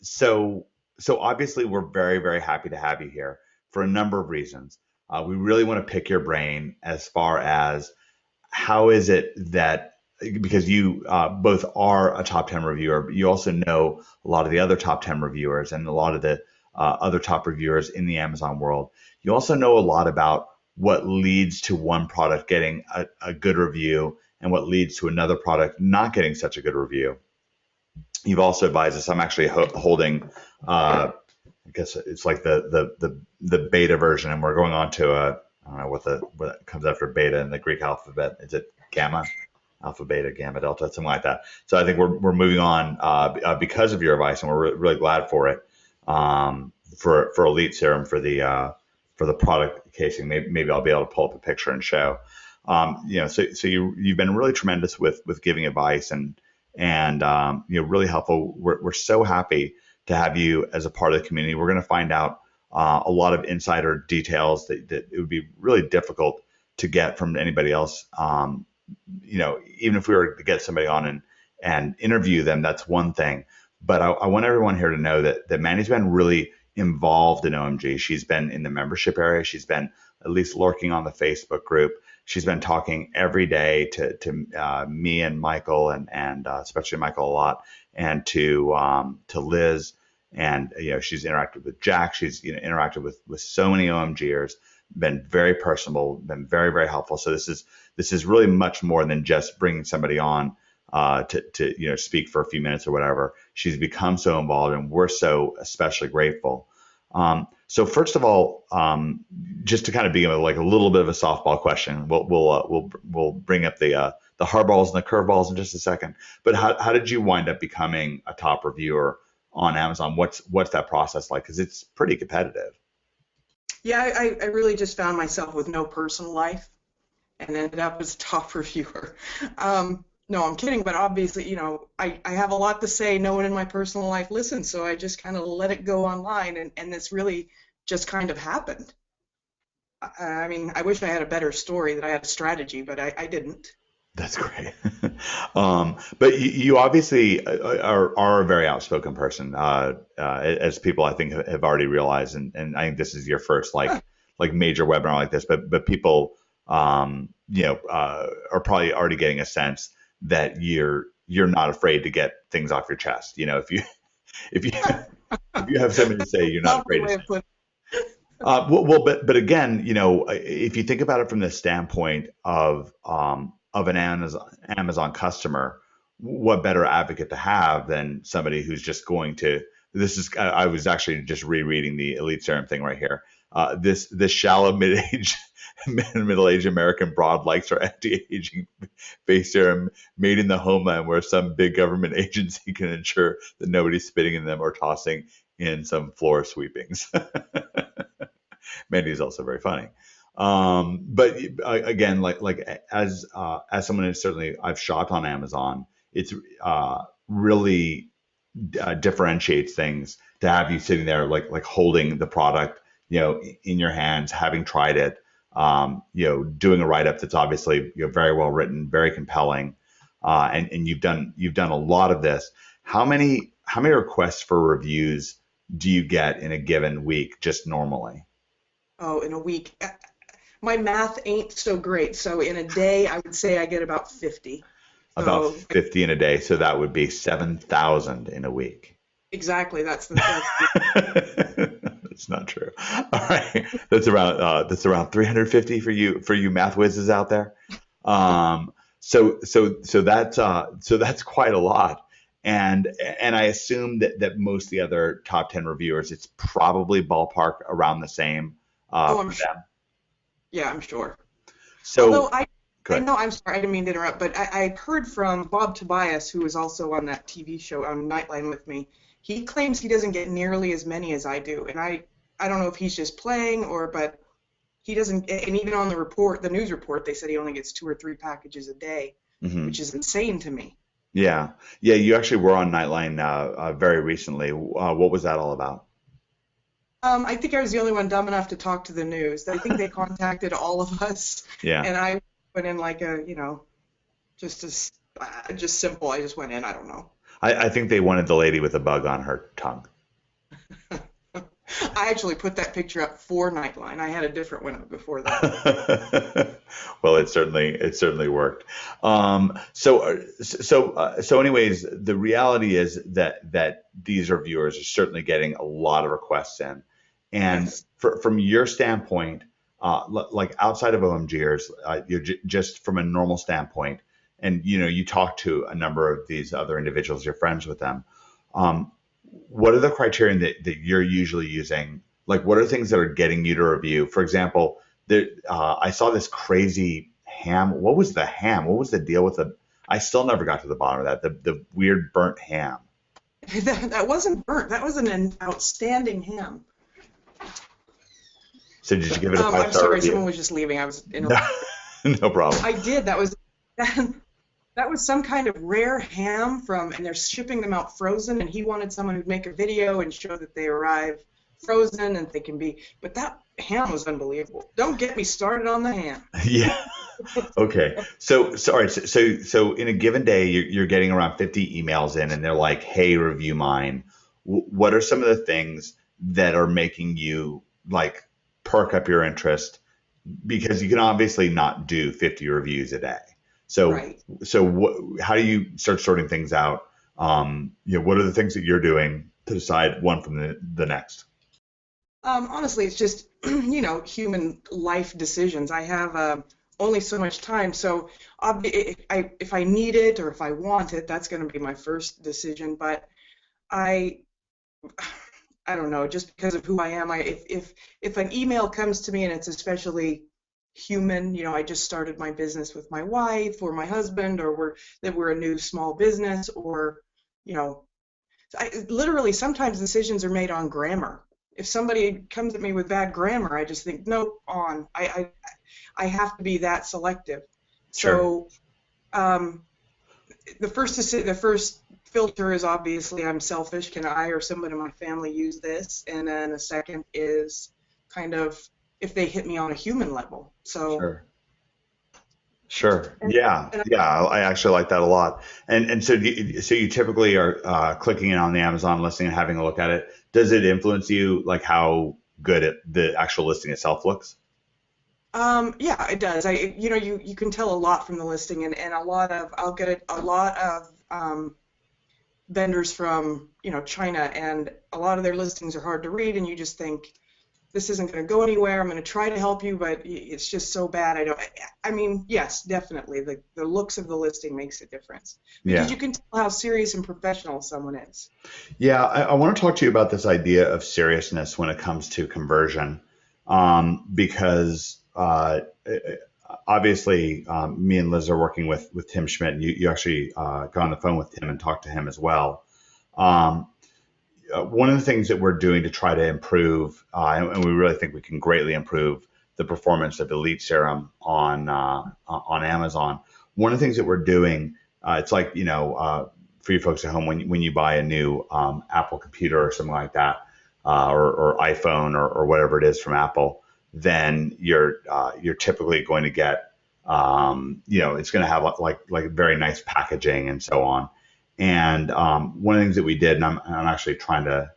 so obviously we're very, very happy to have you here for a number of reasons. We really want to pick your brain as far as how is it that, because you both are a top 10 reviewer, but you also know a lot of the other top 10 reviewers and a lot of the other top reviewers in the Amazon world. You also know a lot about what leads to one product getting a good review and what leads to another product not getting such a good review. You've also advised us. I'm actually holding, I guess it's like the beta version, and we're going on to I don't know what comes after beta in the Greek alphabet. Is it gamma? Alpha, beta, gamma, delta, something like that. So I think we're moving on because of your advice, and we're really glad for it. For Elite Serum for the product casing, maybe I'll be able to pull up a picture and show. So you've been really tremendous with giving advice and really helpful. We're so happy to have you as a part of the community. We're going to find out a lot of insider details that it would be really difficult to get from anybody else. Even if we were to get somebody on and interview them, that's one thing. But I want everyone here to know that Mandy's been really involved in OMG. She's been in the membership area. She's been at least lurking on the Facebook group. She's been talking every day to me and Michael and especially Michael a lot, and to Liz. And she's interacted with Jack. She's interacted with so many OMGers. Been very personable. Been very, very helpful. So this is really much more than just bringing somebody on to speak for a few minutes or whatever. She's become so involved, and we're so especially grateful. So first of all, just to kind of begin with like a little bit of a softball question, we'll bring up the hardballs and the curveballs in just a second. But how did you wind up becoming a top reviewer on Amazon? What's that process like? Because it's pretty competitive. Yeah, I really just found myself with no personal life and ended up as a top reviewer. No, I'm kidding, but obviously, I have a lot to say. No one in my personal life listens, so I just kind of let it go online, and this really just kind of happened. I mean, I wish I had a better story, that I had a strategy, but I didn't. That's great. But you obviously are a very outspoken person, as people I think have already realized, and I think this is your first like major webinar like this. But people, are probably already getting a sense that you're not afraid to get things off your chest. If you have something to say, you're not afraid to say. But again, if you think about it from the standpoint of an Amazon customer, what better advocate to have than somebody who's just going to, I was actually just rereading the Elite Serum thing right here. This shallow middle-aged American broad likes our anti-aging face serum made in the homeland where some big government agency can ensure that nobody's spitting in them or tossing in some floor sweepings. Mandy is also very funny. But again, like as someone who certainly I've shopped on Amazon, it's really differentiates things to have you sitting there like holding the product, in your hands, having tried it, doing a write-up that's obviously very well written, very compelling, and you've done a lot of this. How many requests for reviews do you get in a given week, just normally? Oh, in a week. My math ain't so great, so in a day, I would say I get about 50. About 50 in a day, so that would be 7,000 in a week. Exactly, that's That's not true. All right, that's around 350 for you math whizzes out there. So that's quite a lot, and I assume that most of the other top 10 reviewers, it's probably ballpark around the same. I'm sure. Yeah, I'm sure. So, although I'm sorry, I didn't mean to interrupt, but I heard from Bob Tobias, who was also on that TV show on Nightline with me. He claims he doesn't get nearly as many as I do, and I don't know if he's just playing but he doesn't. And even on the news report, they said he only gets 2 or 3 packages a day, which is insane to me. Yeah. Yeah. You actually were on Nightline very recently. What was that all about? I think I was the only one dumb enough to talk to the news. I think they contacted all of us, Yeah. and I went in like a, just simple. I just went in. I don't know. I think they wanted the lady with a bug on her tongue. I actually put that picture up for Nightline. I had a different one up before that. Well, it certainly worked. Anyways, the reality is that these reviewers are certainly getting a lot of requests in, and Yes. from your standpoint, like outside of OMGers, just from a normal standpoint, and you talk to a number of these other individuals, you're friends with them. What are the criterion that you're usually using? Like, what are things that are getting you to review? For example, I saw this crazy ham. What was the ham? What was the deal with the? I still never got to the bottom of that. The weird burnt ham. That wasn't burnt. That was an outstanding ham. So did you give it a 5-star I'm sorry, review? someone was just leaving. I was interrupted. No problem. I did. That was some kind of rare ham and they're shipping them out frozen, and he wanted someone who'd make a video and show that they arrive frozen and they can be, but that ham was unbelievable. Don't get me started on the ham. Yeah. Okay. So in a given day, you're getting around 50 emails in, and they're like, "Hey, review mine." What are some of the things that are making you like perk up your interest? Because you can obviously not do 50 reviews a day. So, Right. How do you start sorting things out? What are the things that you're doing to decide one from the next? Honestly, it's just, human life decisions. I have only so much time, so if I need it or if I want it, that's going to be my first decision. But I don't know, just because of who I am, if an email comes to me and it's especially human, I just started my business with my wife or my husband, or we're a new small business, or, literally sometimes decisions are made on grammar. If somebody comes at me with bad grammar, I just think, nope, on. I have to be that selective. Sure. So the first filter is obviously I'm selfish. Can I or somebody in my family use this? And then the second is kind of if they hit me on a human level. So Sure. Yeah. I actually like that a lot. And so you typically are clicking in on the Amazon listing and having a look at it. Does it influence you, like how good the actual listing itself looks? Yeah, it does. You can tell a lot from the listing, and I'll get a lot of vendors from China, and a lot of their listings are hard to read, and you just think, this isn't going to go anywhere. I'm going to try to help you, but it's just so bad. I mean, yes, definitely. The looks of the listing makes a difference. Because you can tell how serious and professional someone is. Yeah, I want to talk to you about this idea of seriousness when it comes to conversion. Because obviously me and Liz are working with Tim Schmidt, and you actually got on the phone with Tim and talked to him as well. One of the things that we're doing to try to improve, and we really think we can greatly improve the performance of Elite Serum on Amazon. One of the things that we're doing, it's like, for you folks at home, when you buy a new Apple computer or something like that, or iPhone or whatever it is from Apple, then you're typically going to get, it's going to have like very nice packaging and so on. And one of the things that we did, and I'm actually trying to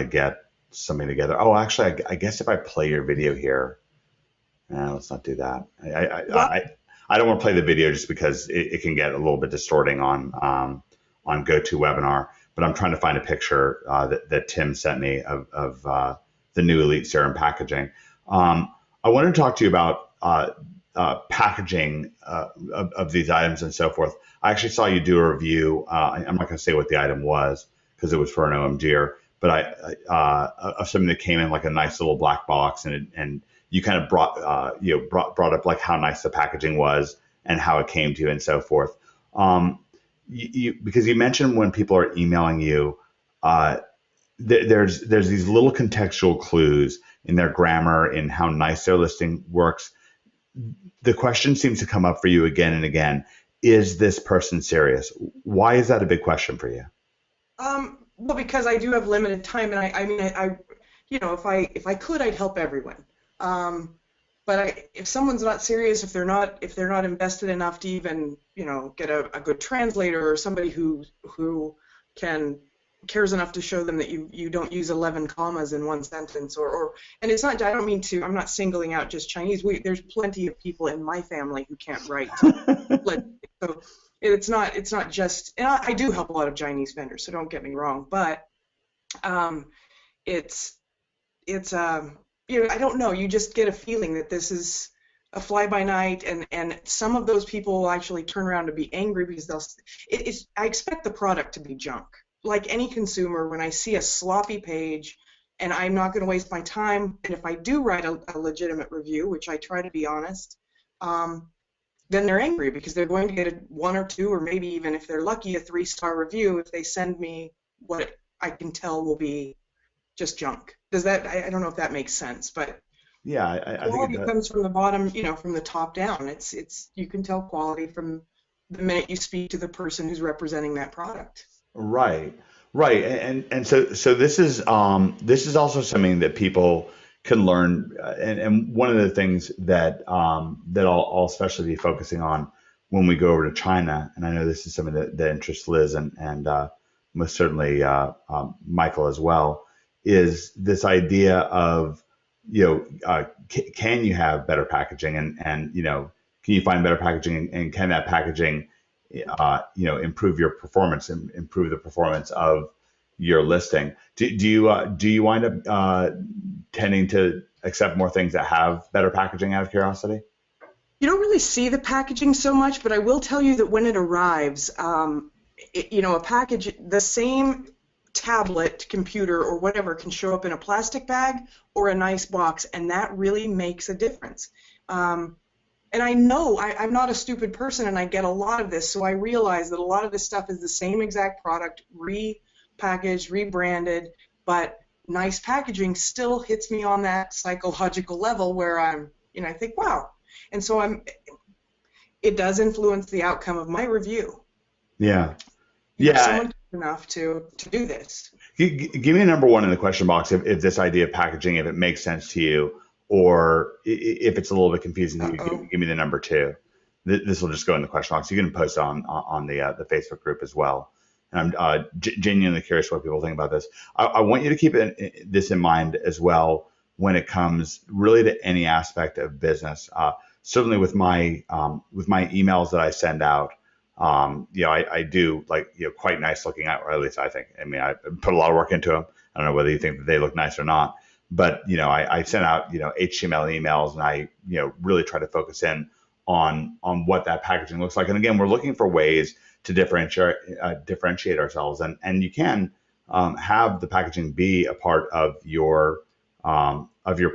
get something together. Oh, actually, I guess if I play your video here, let's not do that. I don't want to play the video just because it can get a little bit distorting on GoToWebinar. But I'm trying to find a picture that Tim sent me of the new Elite Serum packaging. I wanted to talk to you about packaging of these items and so forth. I actually saw you do a review. I'm not going to say what the item was because it was for an OMGer, but of something that came in like a nice little black box, and you kind of brought up like how nice the packaging was and how it came to you and so forth. Because you mentioned when people are emailing you, there's these little contextual clues in their grammar, in how nice their listing works. The question seems to come up for you again and again. is this person serious? Why is that a big question for you? Well, because I do have limited time, and I mean, you know, if I could, I'd help everyone. But if someone's not serious, if they're not invested enough to even, you know, get a good translator or somebody who cares enough to show them that you don't use 11 commas in one sentence, and it's not, I don't mean to, I'm not singling out just Chinese. There's plenty of people in my family who can't write. So it's not just, and I do help a lot of Chinese vendors, so don't get me wrong, but it's you know, I don't know, you just get a feeling that this is a fly-by-night, and some of those people will actually turn around to be angry because I expect the product to be junk. Like any consumer, when I see a sloppy page and I'm not going to waste my time, and if I do write a legitimate review, which I try to be honest, then they're angry because they're going to get a 1 or 2, or maybe even if they're lucky, a 3-star review if they send me what I can tell will be just junk. Does that, I don't know if that makes sense, but yeah, I quality think comes from the bottom, you know, from the top down. It's you can tell quality from the minute you speak to the person who's representing that product. right, right, and so this is also something that people can learn, and one of the things that that I'll especially be focusing on when we go over to China, and I know this is something that interests Liz and most certainly Michael as well, is this idea of, you know, can you have better packaging, and you know, can you find better packaging, and can that packaging you know, improve your performance and improve the performance of your listing? Do you wind up tending to accept more things that have better packaging out of curiosity? You don't really see the packaging so much, but I will tell you that when it arrives, you know, a package, the same tablet, computer, or whatever can show up in a plastic bag or a nice box, and that really makes a difference. And I know I'm not a stupid person, and I get a lot of this, so I realize that a lot of this stuff is the same exact product, repackaged, rebranded, but nice packaging still hits me on that psychological level where I'm, you know, I think, wow. And so it does influence the outcome of my review. Yeah. You know, someone enough to do this. Give me a number 1 in the question box if this idea of packaging, if it makes sense to you, or if it's a little bit confusing to you. Give me the number 2. This will just go in the question box. You can post on the Facebook group as well. And I'm genuinely curious what people think about this. I want you to keep this in mind as well when it comes really to any aspect of business. Certainly with my emails that I send out. You know, I do, like, you know, quite nice looking out, or at least I think. I mean, I put a lot of work into them. I don't know whether you think that they look nice or not, but, you know, I send out, you know, HTML emails, and I, you know, really try to focus in on what that packaging looks like. And again, we're looking for ways to differentiate ourselves, and you can have the packaging be a part of your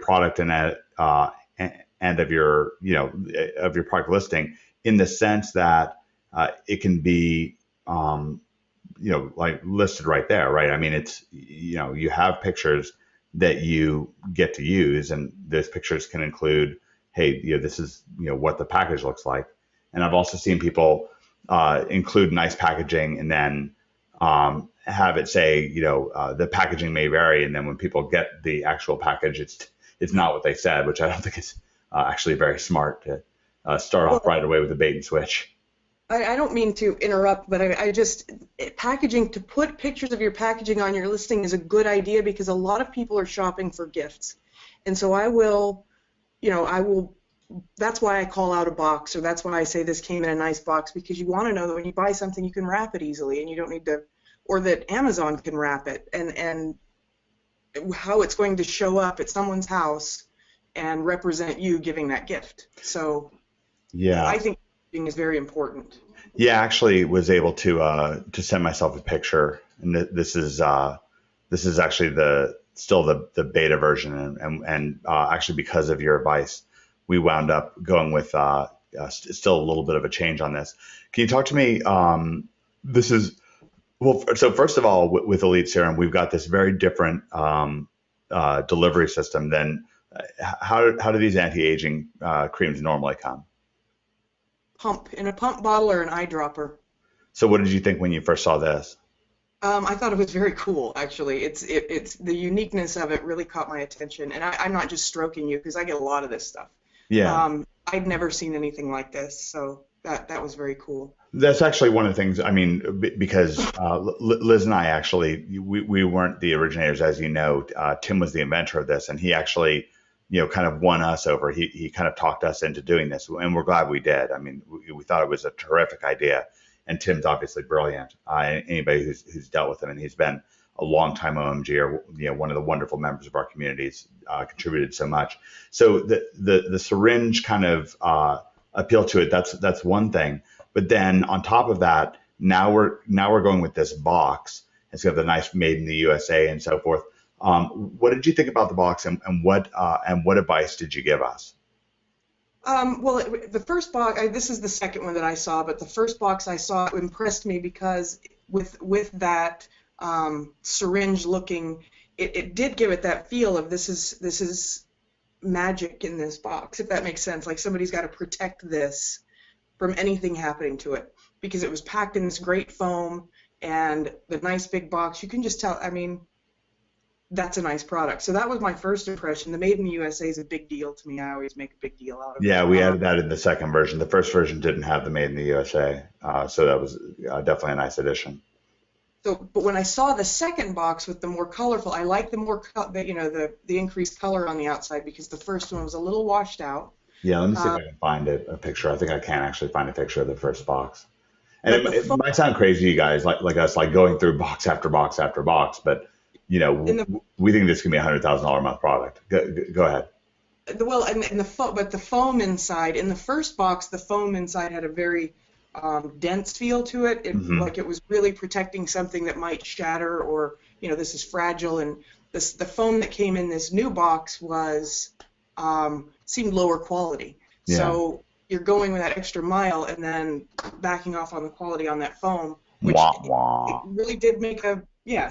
product and of your, you know, of your product listing, in the sense that it can be, you know, like listed right there, right? I mean, it's, you know, you have pictures that you get to use, and those pictures can include, hey, you know, this is, you know, what the package looks like. And I've also seen people include nice packaging and then have it say, you know, the packaging may vary, and then when people get the actual package, it's not what they said, which I don't think is actually very smart to start off right away with a bait and switch. I don't mean to interrupt, but I just, packaging, to put pictures of your packaging on your listing is a good idea, because a lot of people are shopping for gifts. And so I will, you know, that's why I call out a box, or that's why I say this came in a nice box, because you want to know that when you buy something, you can wrap it easily, and you don't need to, or that Amazon can wrap it, and how it's going to show up at someone's house and represent you giving that gift. So yeah, I think is very important. Yeah, actually was able to send myself a picture, and this is actually still the beta version, and actually because of your advice, we wound up going with still a little bit of a change on this. Can you talk to me? This is, well, so first of all, with Elite Serum, we've got this very different delivery system than how do these anti-aging creams normally come? pump, in a pump bottle or an eyedropper. So what did you think when you first saw this? I thought it was very cool, actually. It's the uniqueness of it really caught my attention, and I'm not just stroking you because I get a lot of this stuff. Yeah. I'd never seen anything like this, so that was very cool. That's actually one of the things, I mean, because Liz and I actually, we weren't the originators, as you know. Tim was the inventor of this, and he actually, kind of won us over. He kind of talked us into doing this, and we're glad we did. I mean, we thought it was a terrific idea, and Tim's obviously brilliant. Anybody who's dealt with him, and he's been a long time OMG, or one of the wonderful members of our communities, contributed so much. So the syringe kind of appeal to it. That's one thing. But then on top of that, now we're going with this box. It's got the nice "Made in the USA" and so forth. What did you think about the box, and what advice did you give us? Well, the first box, this is the second one that I saw, but the first box I saw impressed me because with that syringe looking, it did give it that feel of this is magic in this box, if that makes sense. Like somebody's got to protect this from anything happening to it, because it was packed in this great foam and the nice big box. You can just tell, I mean, that's a nice product. So that was my first impression. The Made in the USA is a big deal to me. I always make a big deal out of it. Yeah, we added that in the second version. The first version didn't have the Made in the USA, so that was definitely a nice addition. So, but when I saw the second box with the more colorful, I like the more, the increased color on the outside, because the first one was a little washed out. Yeah, let me see if I can find a picture. I think I can actually find a picture of the first box. And it might sound crazy to you guys, like us, like going through box after box after box, but we think this can be a $100,000 a month product. Go ahead. Well, but the foam inside, in the first box, the foam inside had a very dense feel to it. Like it was really protecting something that might shatter, or this is fragile. And the foam that came in this new box was seemed lower quality. Yeah. So you're going with that extra mile and then backing off on the quality on that foam, which it really did make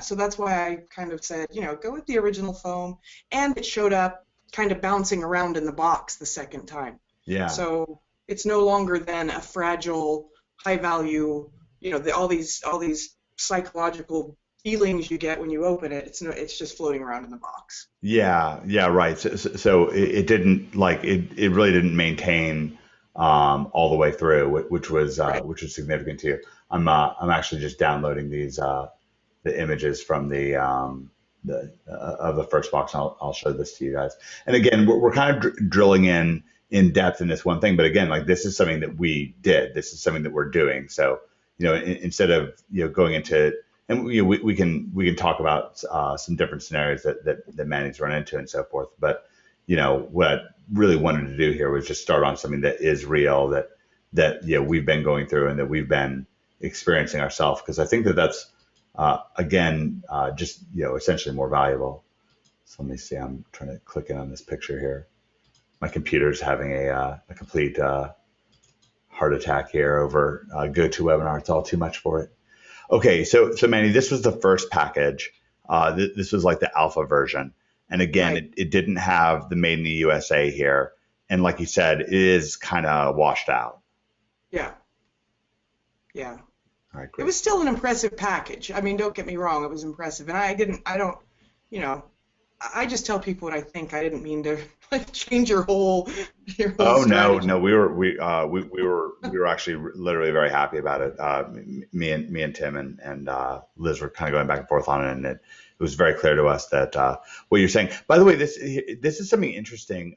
so that's why I kind of said, go with the original foam. And it showed up kind of bouncing around in the box the second time. Yeah. So it's no longer then a fragile, high value, all these psychological feelings you get when you open it. It's just floating around in the box. Yeah, right. So it didn't it really didn't maintain all the way through, which was significant to you. I'm actually just downloading these the images from the first box. And I'll show this to you guys. And again, we're kind of drilling in depth in this one thing, but again, this is something that we did. This is something that we're doing. So instead of going into, and we can talk about some different scenarios that Manny's run into and so forth. But what I really wanted to do here was just start on something that is real, that we've been going through and that we've been experiencing ourselves, because I think that's just essentially more valuable. So let me see. I'm trying to click in on this picture here. My computer's having a complete heart attack here over GoToWebinar. It's all too much for it. Okay, so Manny, this was the first package. This was like the alpha version. And again, right. it didn't have the Made in the USA here. And like you said, it is kind of washed out. Yeah. Yeah. All right, great. It was still an impressive package. I mean, don't get me wrong, it was impressive. And I just tell people what I think. I didn't mean to change your whole strategy. No, we were actually literally very happy about it. Me and Tim and Liz were kind of going back and forth on it, and it was very clear to us that what you're saying. By the way, this is something interesting.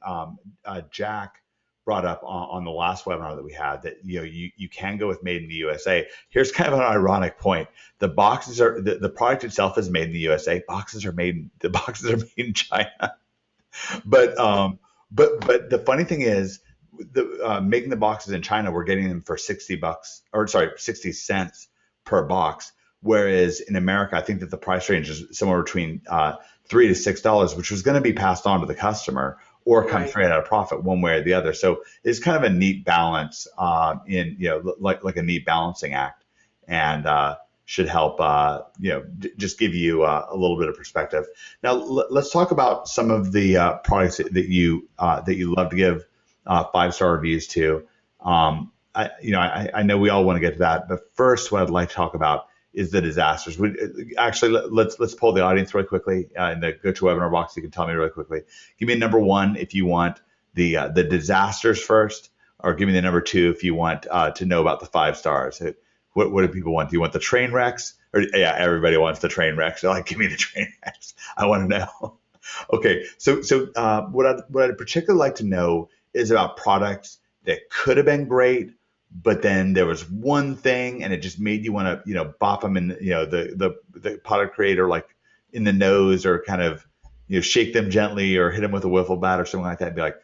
Jack brought up on the last webinar that we had, that you can go with Made in the USA. Here's kind of an ironic point. The boxes are the product itself is made in the USA. The boxes are made in China. But the funny thing is, making the boxes in China, we're getting them for $60 cents per box. Whereas in America, I think that the price range is somewhere between $3 to $6, which was going to be passed on to the customer or come straight out of profit one way or the other. So it's kind of a neat balance like a neat balancing act, and should help just give you a little bit of perspective. Now let's talk about some of the products that you love to give 5-star reviews to. I know we all want to get to that, but first, what I'd like to talk about is the disasters. Actually, let's poll the audience really quickly in the GoToWebinar box. You can tell me really quickly. Give me a number one if you want the disasters first, or give me the number two if you want to know about the 5 stars. What do people want? Do you want the train wrecks? Or yeah, everybody wants the train wrecks. They're like, give me the train wrecks. I want to know. Okay, so what I'd particularly like to know is about products that could have been great, but then there was one thing and it just made you want to, bop them in, the product creator like in the nose, or kind of, shake them gently or hit them with a wiffle bat or something like that, and be like,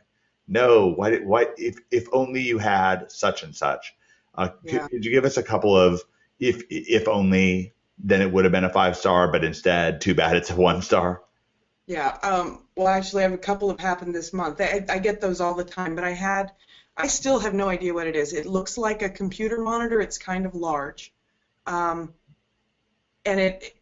no, why, if only you had such and such. Yeah. Could you give us a couple of, if only, then it would have been a 5-star, but instead, too bad it's a 1-star? Yeah. Well, actually, I have a couple have happened this month. I get those all the time, but I still have no idea what it is. It looks like a computer monitor. It's kind of large, and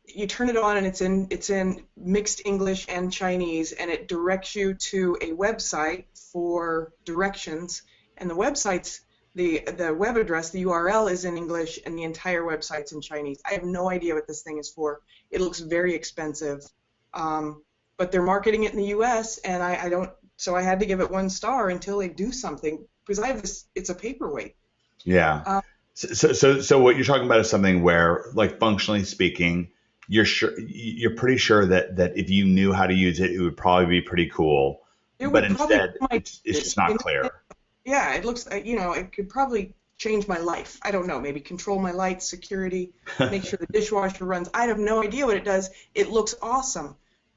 you turn it on, and it's in mixed English and Chinese, and it directs you to a website for directions. And the website's the web address, the URL is in English, and the entire website's in Chinese. I have no idea what this thing is for. It looks very expensive. But they're marketing it in the U.S. and I don't, so I had to give it 1 star until they do something, because I have this. It's a paperweight. Yeah. So what you're talking about is something where, like, functionally speaking, you're pretty sure that if you knew how to use it, it would probably be pretty cool. But instead, it's just not clear. Yeah, it looks, it could probably change my life. I don't know, maybe control my lights, security, make sure the dishwasher runs. I have no idea what it does. It looks awesome.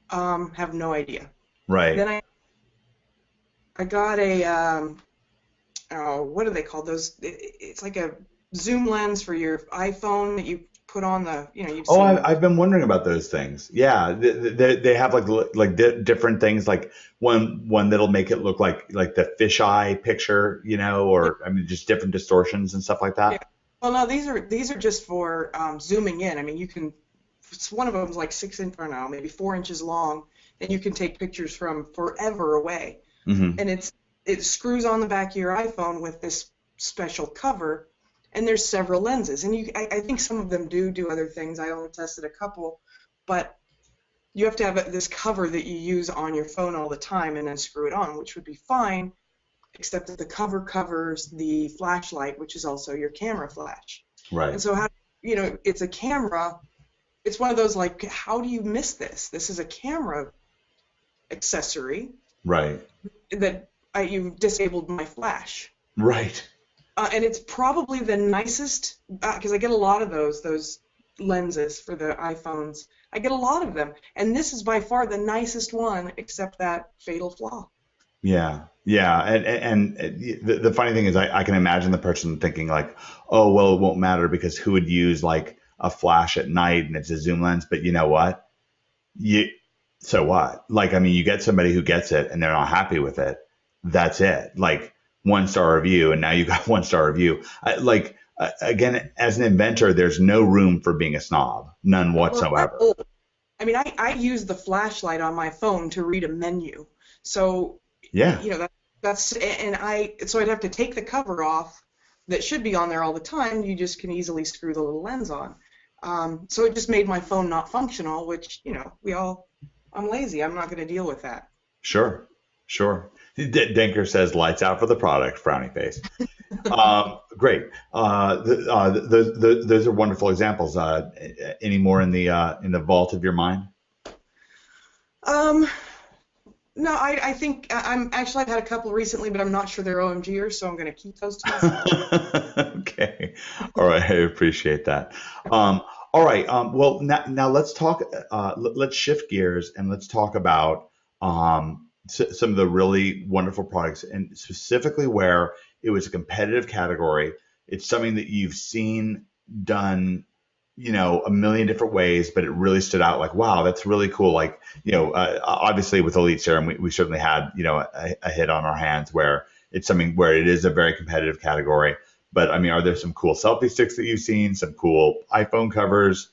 Have no idea. Right. Then I got a what are they called? Those, it's like a zoom lens for your iPhone that you put on the, you've seen. I've been wondering about those things. Yeah, they have like different things, like one that'll make it look like the fisheye picture, or I mean, just different distortions and stuff like that. Yeah. Well, no, these are just for zooming in. I mean, you can. One of them is like 6 inches, or no, maybe 4 inches long, and you can take pictures from forever away. Mm-hmm. And it screws on the back of your iPhone with this special cover, and there's several lenses. And I think some of them do other things. I only tested a couple, but you have to have this cover that you use on your phone all the time and then screw it on, which would be fine, except that the cover covers the flashlight, which is also your camera flash. Right. And so it's a camera. It's one of those, like, how do you miss this? This is a camera accessory. Right. That you've disabled my flash. Right. And it's probably the nicest, because I get a lot of those lenses for the iPhones. I get a lot of them. And this is by far the nicest one, except that fatal flaw. Yeah. Yeah. And the funny thing is, I can imagine the person thinking, like, oh, well, it won't matter because who would use, like, a flash at night and it's a zoom lens? But you know what? So what? Like, I mean, you get somebody who gets it and they're not happy with it. That's it. Like, 1-star review, and now you got 1-star review. Again, as an inventor, there's no room for being a snob, none whatsoever. Well, I mean, I use the flashlight on my phone to read a menu. So yeah, so I'd have to take the cover off that should be on there all the time. You just can easily screw the little lens on. So it just made my phone not functional, which, I'm lazy. I'm not going to deal with that. Sure. Denker says, lights out for the product, frowny face. Great. Those are wonderful examples. Any more in the vault of your mind? No, I think I've had a couple recently, but I'm not sure they're OMGers, so I'm going to keep those to myself. Okay. All right. I appreciate that. All right. Well, now let's talk. Let's shift gears and let's talk about some of the really wonderful products, and specifically where it was a competitive category. It's something that you've seen done, a million different ways, but it really stood out. Like, wow, that's really cool. Like, obviously with Elite Serum, we certainly had, a hit on our hands where it's something where it is a very competitive category. But I mean, are there some cool selfie sticks that you've seen? Some cool iPhone covers?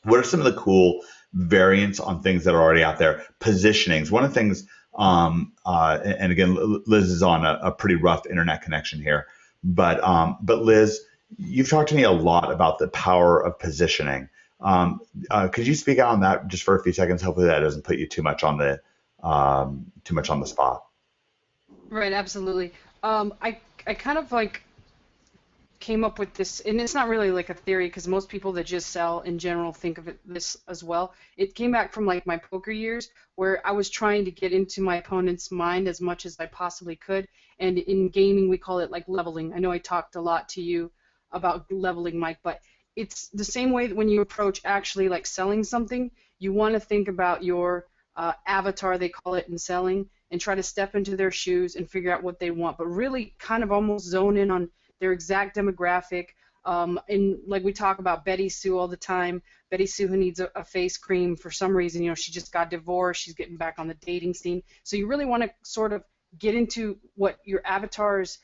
What are some of the cool variants on things that are already out there? Positionings. One of the things, and again, Liz is on a pretty rough internet connection here, But Liz, you've talked to me a lot about the power of positioning. Could you speak out on that just for a few seconds? Hopefully that doesn't put you too much on the spot. Right, absolutely. I kind of like came up with this, and it's not really like a theory because most people that just sell in general think of this as well. It came back from like my poker years where I was trying to get into my opponent's mind as much as I possibly could, and in gaming we call it like leveling. I know I talked a lot to you about leveling, Mike, but it's the same way that when you approach actually like selling something, you want to think about your avatar, they call it in selling, and try to step into their shoes and figure out what they want, but really kind of almost zone in on their exact demographic. And like we talk about Betty Sue all the time, Betty Sue who needs a face cream for some reason, you know, she just got divorced, she's getting back on the dating scene. So you really want to sort of get into what your avatars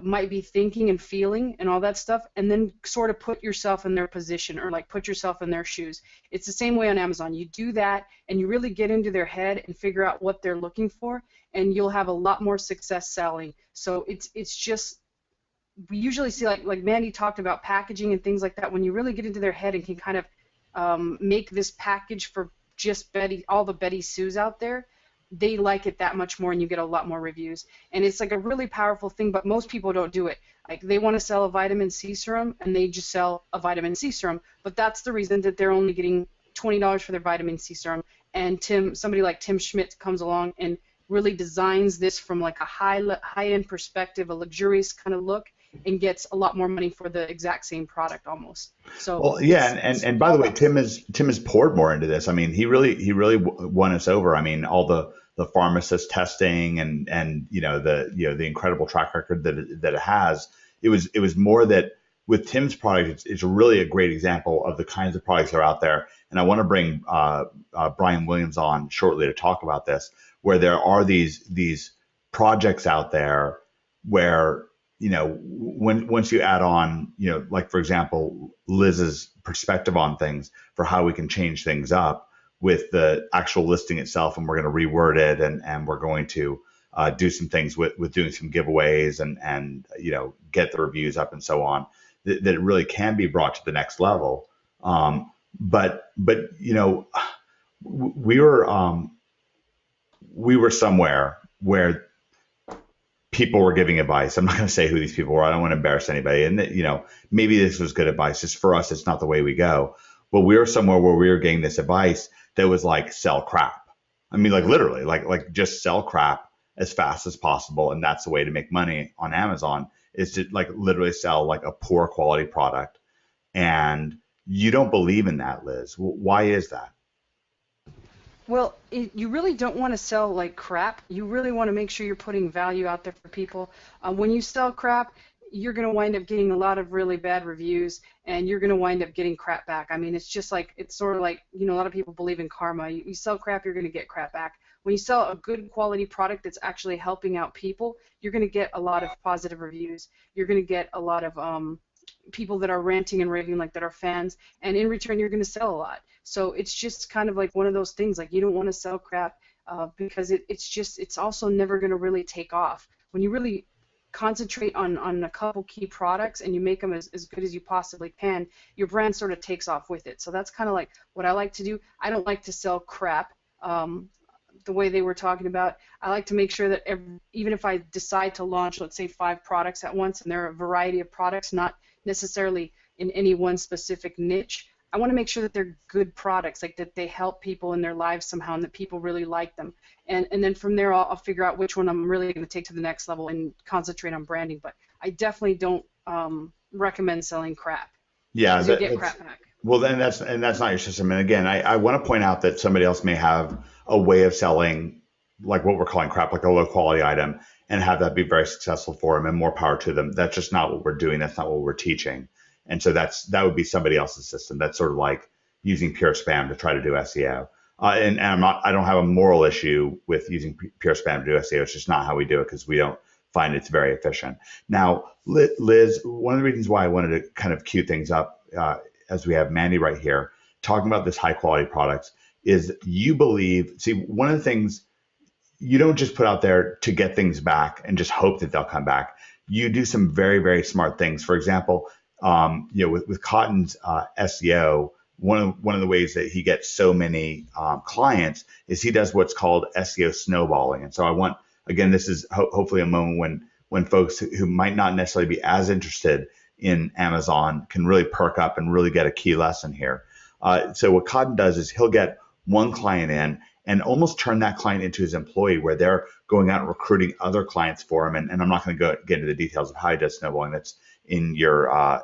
might be thinking and feeling and all that stuff, and then sort of put yourself in their position or like put yourself in their shoes. It's the same way on Amazon. You do that and you really get into their head and figure out what they're looking for, and you'll have a lot more success selling. So it's just, we usually see like Mandy talked about packaging and things like that. When you really get into their head and can kind of make this package for just all the Betty Sues out there, they like it that much more and you get a lot more reviews. And it's like a really powerful thing, but most people don't do it. Like they want to sell a vitamin C serum and they just sell a vitamin C serum, but that's the reason that they're only getting $20 for their vitamin C serum. And somebody like Tim Schmidt comes along and really designs this from like a high-end perspective, a luxurious kind of look, and gets a lot more money for the exact same product almost. So well, yeah, and by the way, Tim has poured more into this. I mean, he really won us over. I mean, all the pharmacist testing and the incredible track record that it has. It was more that with Tim's product, it's really a great example of the kinds of products that are out there. And I want to bring Brian Williams on shortly to talk about this, where there are these projects out there where, you know, once you add on, you know, like for example, Liz's perspective on things for how we can change things up with the actual listing itself, and we're going to reword it, and we're going to do some things with doing some giveaways and you know, get the reviews up and so on, that it really can be brought to the next level. But you know, we were somewhere where people were giving advice. I'm not going to say who these people were. I don't want to embarrass anybody. And you know, maybe this was good advice. Just for us, it's not the way we go. But we were somewhere where we were getting this advice that was like, sell crap. I mean, like literally, like just sell crap as fast as possible. And that's the way to make money on Amazon, is to like literally sell like a poor quality product. And you don't believe in that, Liz. Why is that? Well, you really don't want to sell like crap. You really want to make sure you're putting value out there for people. When you sell crap, you're going to wind up getting a lot of really bad reviews, and you're going to wind up getting crap back. I mean, it's just like, it's sort of like, you know, a lot of people believe in karma. You sell crap, you're going to get crap back. When you sell a good quality product that's actually helping out people, you're going to get a lot of positive reviews. You're going to get a lot of people that are ranting and raving, like that are fans, and in return you're going to sell a lot. So it's just kind of like one of those things, like you don't want to sell crap because it's also never going to really take off. When you really concentrate on a couple key products and you make them as good as you possibly can, your brand sort of takes off with it. So that's kind of like what I like to do. I don't like to sell crap the way they were talking about. I like to make sure that even if I decide to launch, let's say 5 products at once, and there are a variety of products, not necessarily in any one specific niche, I want to make sure that they're good products, like that they help people in their lives somehow and that people really like them. And then from there I'll figure out which one I'm really going to take to the next level and concentrate on branding. But I definitely don't recommend selling crap. Yeah, you get crap back. Well, then that's not your system. And again, I want to point out that somebody else may have a way of selling like what we're calling crap, like a low quality item, and have that be very successful for them, and more power to them. That's just not what we're doing. That's not what we're teaching. And so that would be somebody else's system. That's sort of like using pure spam to try to do SEO. And I don't have a moral issue with using pure spam to do SEO. It's just not how we do it, because we don't find it's very efficient. Now, Liz, one of the reasons why I wanted to kind of cue things up, as we have Mandy right here talking about this high quality products, is you believe, see, one of the things, you don't just put out there to get things back and just hope that they'll come back. you do some very, very smart things. For example, with Cotton's SEO, one of the ways that he gets so many clients is he does what's called SEO snowballing. And so I want, again, this is hopefully a moment when folks who might not necessarily be as interested in Amazon can really perk up and really get a key lesson here. So what Cotton does is he'll get one client in and almost turn that client into his employee, where they're going out and recruiting other clients for him. And I'm not going to get into the details of how he does snowballing. That's in your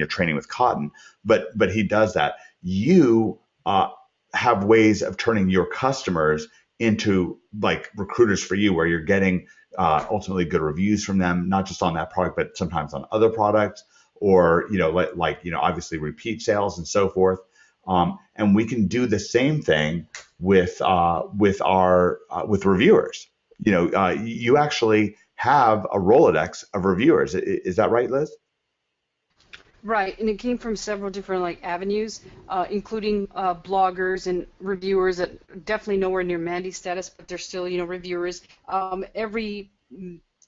training with Cotton. But he does that. You have ways of turning your customers into like recruiters for you, where you're getting ultimately good reviews from them, not just on that product, but sometimes on other products, or obviously repeat sales and so forth. And we can do the same thing with reviewers. You actually have a Rolodex of reviewers. Is that right, Liz? Right, and it came from several different avenues, including bloggers and reviewers that definitely nowhere near Mandy's status, but they're still reviewers. Every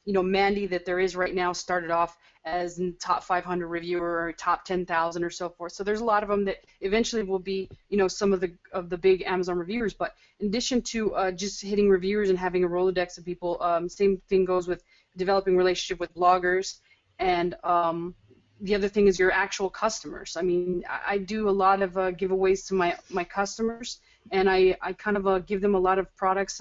Mandy that there is right now started off as top 500 reviewer or top 10,000 or so forth. So there's a lot of them that eventually will be some of the big Amazon reviewers. But in addition to just hitting reviewers and having a Rolodex of people, same thing goes with developing relationship with bloggers. And the other thing is your actual customers. I mean, I do a lot of giveaways to my customers, and I kind of give them a lot of products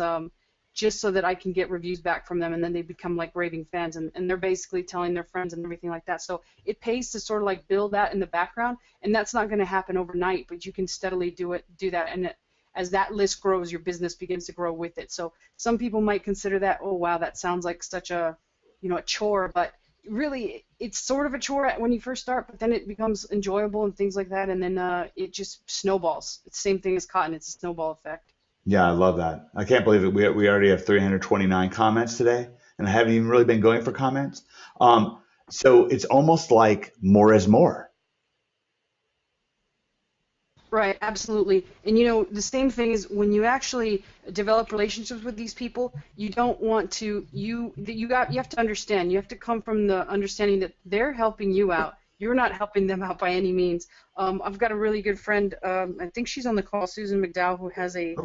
just so that I can get reviews back from them, and then they become like raving fans, and they're basically telling their friends and everything like that. So it pays to sort of build that in the background, and that's not going to happen overnight, but you can steadily do that, and as that list grows, your business begins to grow with it. So some people might consider that, oh wow, that sounds like such a a chore, but really it's sort of a chore when you first start, but then it becomes enjoyable and things like that, and then it just snowballs. It's the same thing as Cotton. It's a snowball effect. Yeah, I love that. I can't believe it. We already have 329 comments today, and I haven't even really been going for comments. So it's almost like more is more. Right, absolutely. And the same thing is when you actually develop relationships with these people, you don't want to you have to understand. You have to come from the understanding that they're helping you out. You're not helping them out by any means. I've got a really good friend. I think she's on the call, Susan McDowell, who has a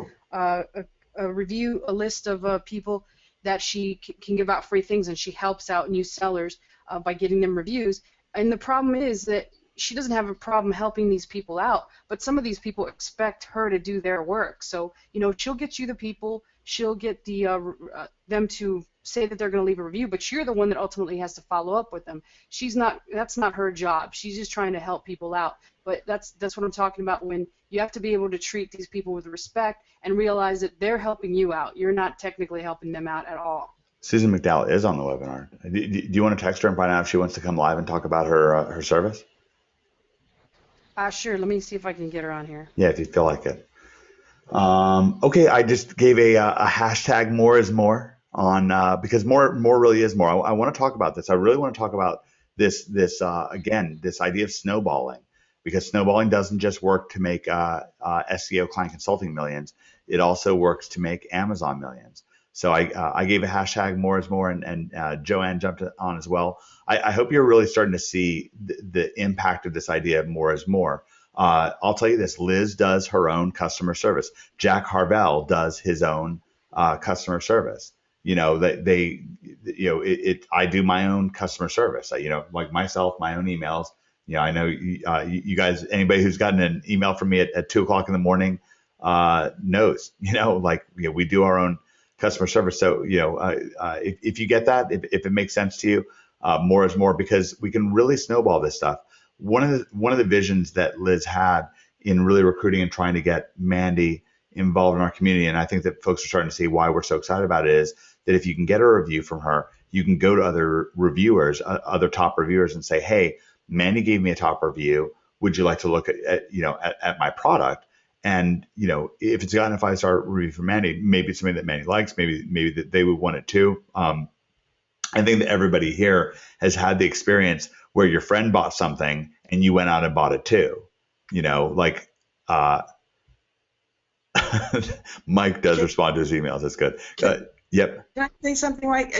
list of people that she can give out free things, and she helps out new sellers by getting them reviews. And the problem is that she doesn't have a problem helping these people out, but some of these people expect her to do their work. So she'll get you the people, she'll get them to say that they're going to leave a review, but you're the one that ultimately has to follow up with them. That's not her job. She's just trying to help people out. But that's what I'm talking about, when you have to be able to treat these people with respect and realize that they're helping you out. You're not technically helping them out at all. Susan McDowell is on the webinar. Do you want to text her and find out if she wants to come live and talk about her service? Sure. Let me see if I can get her on here. Yeah, if you feel like it. Okay, I just gave a hashtag more is more on because more really is more. I want to talk about this. I really want to talk about this again, this idea of snowballing, because snowballing doesn't just work to make SEO client consulting millions. It also works to make Amazon millions. So I gave a hashtag more is more, and Joanne jumped on as well. I hope you're really starting to see the impact of this idea of more is more. I'll tell you this: Liz does her own customer service. Jack Harvell does his own customer service. I do my own customer service. Like myself, my own emails. I know you guys. Anybody who's gotten an email from me at 2:00 in the morning knows. We do our own customer service. So if you get that, if it makes sense to you, more is more, because we can really snowball this stuff. One of the visions that Liz had in really recruiting and trying to get Mandy involved in our community, and I think that folks are starting to see why we're so excited about it, is that if you can get a review from her, you can go to other reviewers, other top reviewers, and say, hey, Mandy gave me a top review. Would you like to look at my product? And if it's gotten a 5-star review from Mandy, maybe it's something that Mandy likes, maybe that they would want it too. I think that everybody here has had the experience where your friend bought something and you went out and bought it too. Mike does respond to his emails. That's good. Yep. Can I say something, Mike?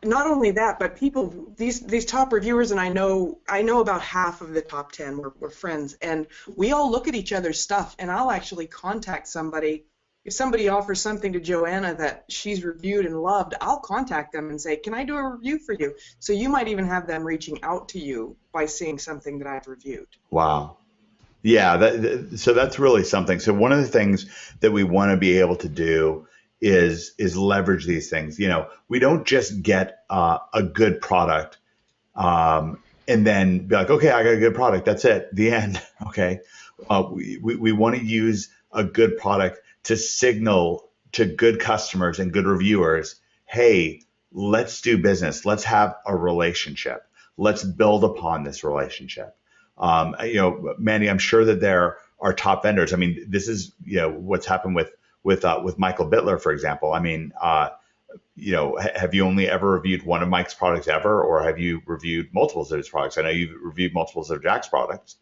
not only that, but people, these top reviewers, and I know about half of the top 10. We're friends, and we all look at each other's stuff, and I'll actually contact somebody. If somebody offers something to Joanna that she's reviewed and loved, I'll contact them and say, can I do a review for you? So you might even have them reaching out to you by seeing something that I've reviewed. Wow. Yeah, so that's really something. So one of the things that we want to be able to do is leverage these things. You know, we don't just get a good product and then be like, okay, I got a good product. That's it. The end. Okay. We want to use a good product to signal to good customers and good reviewers, hey, let's do business. Let's have a relationship. Let's build upon this relationship. You know, Mandy, I'm sure that there are top vendors. I mean, this is, you know, what's happened with Michael Bittler, for example. I mean, you know, have you only ever reviewed one of Mike's products ever, or have you reviewed multiples of his products? I know you've reviewed multiples of Jack's products.